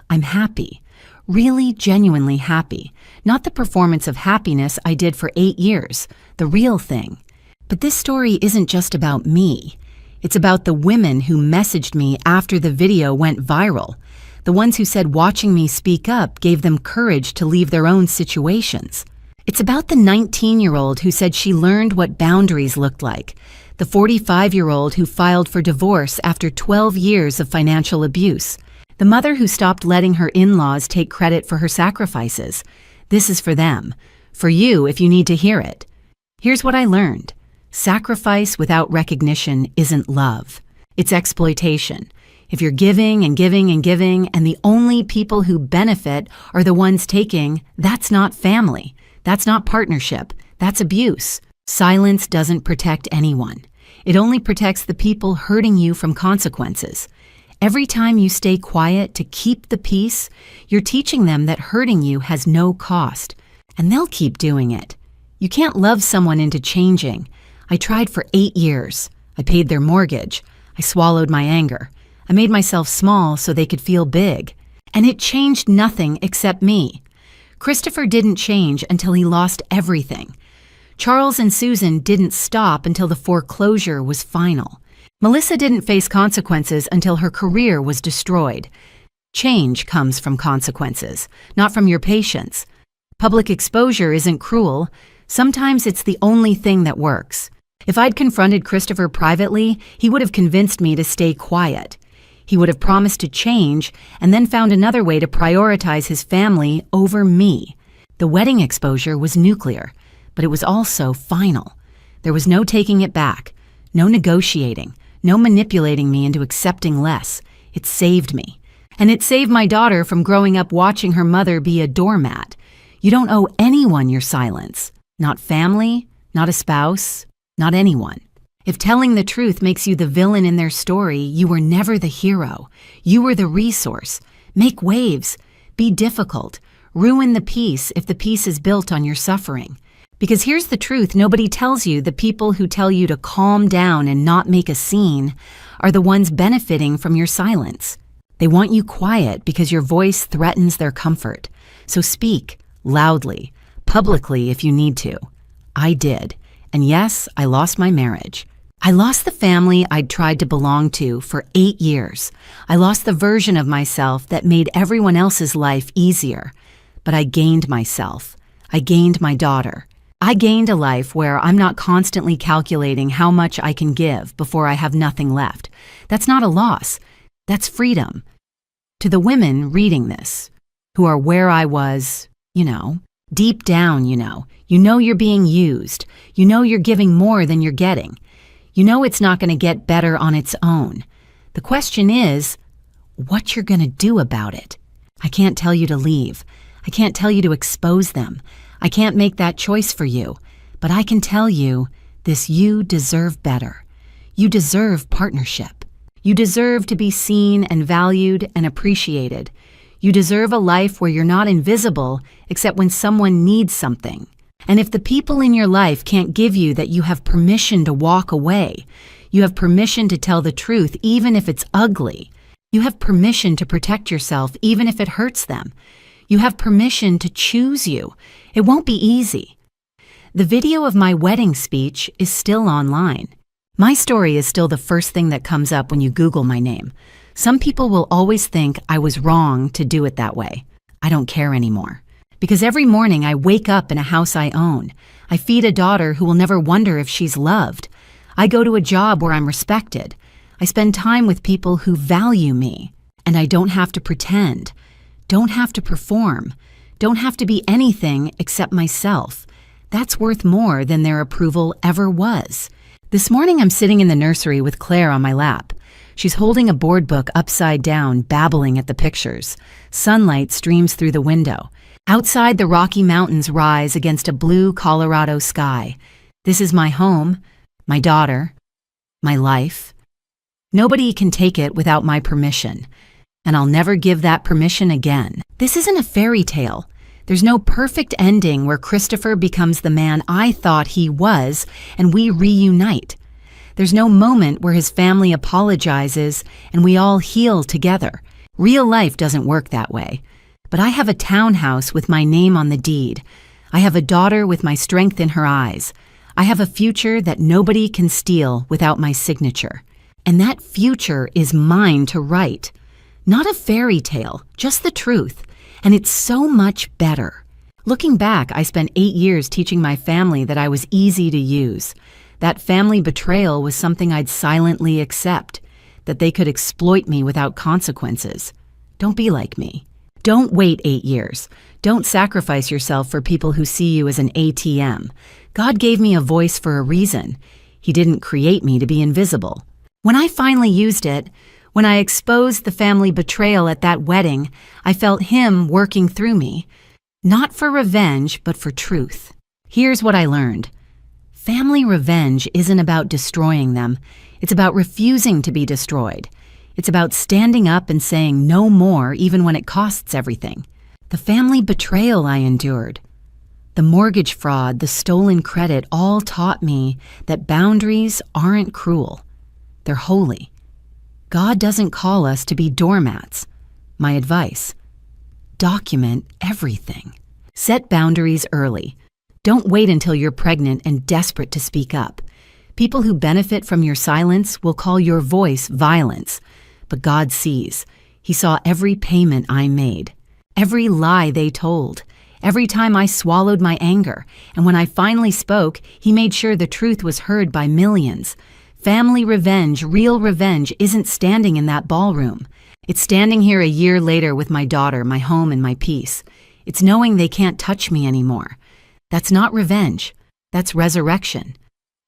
I'm happy. Really, genuinely happy. Not the performance of happiness I did for 8 years. The real thing. But this story isn't just about me. It's about the women who messaged me after the video went viral. The ones who said watching me speak up gave them courage to leave their own situations. It's about the 19-year-old who said she learned what boundaries looked like. The 45-year-old who filed for divorce after 12 years of financial abuse. The mother who stopped letting her in-laws take credit for her sacrifices. This is for them. For you if you need to hear it. Here's what I learned. Sacrifice without recognition isn't love. It's exploitation. If you're giving and giving and giving, and the only people who benefit are the ones taking, that's not family. That's not partnership. That's abuse. Silence doesn't protect anyone. It only protects the people hurting you from consequences. Every time you stay quiet to keep the peace, you're teaching them that hurting you has no cost. And they'll keep doing it. You can't love someone into changing. I tried for 8 years. I paid their mortgage. I swallowed my anger. I made myself small so they could feel big. And it changed nothing except me. Christopher didn't change until he lost everything. Charles and Susan didn't stop until the foreclosure was final. Melissa didn't face consequences until her career was destroyed. Change comes from consequences, not from your patience. Public exposure isn't cruel. Sometimes it's the only thing that works. If I'd confronted Christopher privately, he would have convinced me to stay quiet. He would have promised to change and then found another way to prioritize his family over me. The wedding exposure was nuclear, but it was also final. There was no taking it back, no negotiating, no manipulating me into accepting less. It saved me. And it saved my daughter from growing up watching her mother be a doormat. You don't owe anyone your silence. Not family, not a spouse, not anyone. If telling the truth makes you the villain in their story, you were never the hero. You were the resource. Make waves. Be difficult. Ruin the peace if the peace is built on your suffering. Because here's the truth nobody tells you: the people who tell you to calm down and not make a scene are the ones benefiting from your silence. They want you quiet because your voice threatens their comfort. So speak, loudly, publicly if you need to. I did. And yes, I lost my marriage. I lost the family I'd tried to belong to for 8 years. I lost the version of myself that made everyone else's life easier. But I gained myself. I gained my daughter. I gained a life where I'm not constantly calculating how much I can give before I have nothing left. That's not a loss. That's freedom. To the women reading this, who are where I was, deep down, you know you're being used. You know you're giving more than you're getting. You know it's not going to get better on its own. The question is, what you're going to do about it. I can't tell you to leave. I can't tell you to expose them. I can't make that choice for you. But I can tell you this: you deserve better. You deserve partnership. You deserve to be seen and valued and appreciated. You deserve a life where you're not invisible except when someone needs something. And if the people in your life can't give you that, you have permission to walk away. You have permission to tell the truth even if it's ugly. You have permission to protect yourself even if it hurts them. You have permission to choose you. It won't be easy. The video of my wedding speech is still online. My story is still the first thing that comes up when you Google my name. Some people will always think I was wrong to do it that way. I don't care anymore. Because every morning I wake up in a house I own. I feed a daughter who will never wonder if she's loved. I go to a job where I'm respected. I spend time with people who value me. And I don't have to pretend. Don't have to perform. Don't have to be anything except myself. That's worth more than their approval ever was. This morning I'm sitting in the nursery with Claire on my lap. She's holding a board book upside down, babbling at the pictures. Sunlight streams through the window. Outside, the Rocky Mountains rise against a blue Colorado sky. This is my home, my daughter, my life. Nobody can take it without my permission, and I'll never give that permission again. This isn't a fairy tale. There's no perfect ending where Christopher becomes the man I thought he was and we reunite. There's no moment where his family apologizes and we all heal together. Real life doesn't work that way. But I have a townhouse with my name on the deed. I have a daughter with my strength in her eyes. I have a future that nobody can steal without my signature. And that future is mine to write. Not a fairy tale, just the truth. And it's so much better. Looking back, I spent 8 years teaching my family that I was easy to use. That family betrayal was something I'd silently accept, that they could exploit me without consequences. Don't be like me. Don't wait 8 years. Don't sacrifice yourself for people who see you as an ATM. God gave me a voice for a reason. He didn't create me to be invisible. When I finally used it, when I exposed the family betrayal at that wedding, I felt Him working through me. Not for revenge, but for truth. Here's what I learned. Family revenge isn't about destroying them. It's about refusing to be destroyed. It's about standing up and saying no more even when it costs everything. The family betrayal I endured, the mortgage fraud, the stolen credit all taught me that boundaries aren't cruel. They're holy. God doesn't call us to be doormats. My advice: document everything. Set boundaries early. Don't wait until you're pregnant and desperate to speak up. People who benefit from your silence will call your voice violence. But God sees. He saw every payment I made, every lie they told, every time I swallowed my anger. And when I finally spoke, He made sure the truth was heard by millions. Family revenge, real revenge, isn't standing in that ballroom. It's standing here a year later with my daughter, my home, and my peace. It's knowing they can't touch me anymore. That's not revenge. That's resurrection.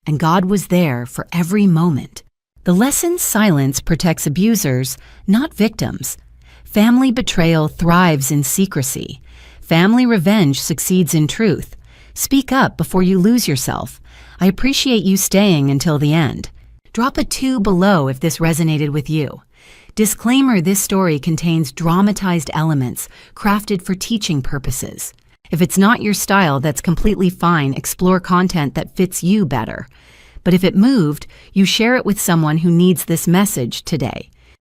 And God was there for every moment. The lesson: silence protects abusers, not victims. Family betrayal thrives in secrecy. Family revenge succeeds in truth. Speak up before you lose yourself. I appreciate you staying until the end. Drop a 2 below if this resonated with you. Disclaimer: this story contains dramatized elements crafted for teaching purposes. If it's not your style, that's completely fine. Explore content that fits you better. But if it moved, you share it with someone who needs this message today.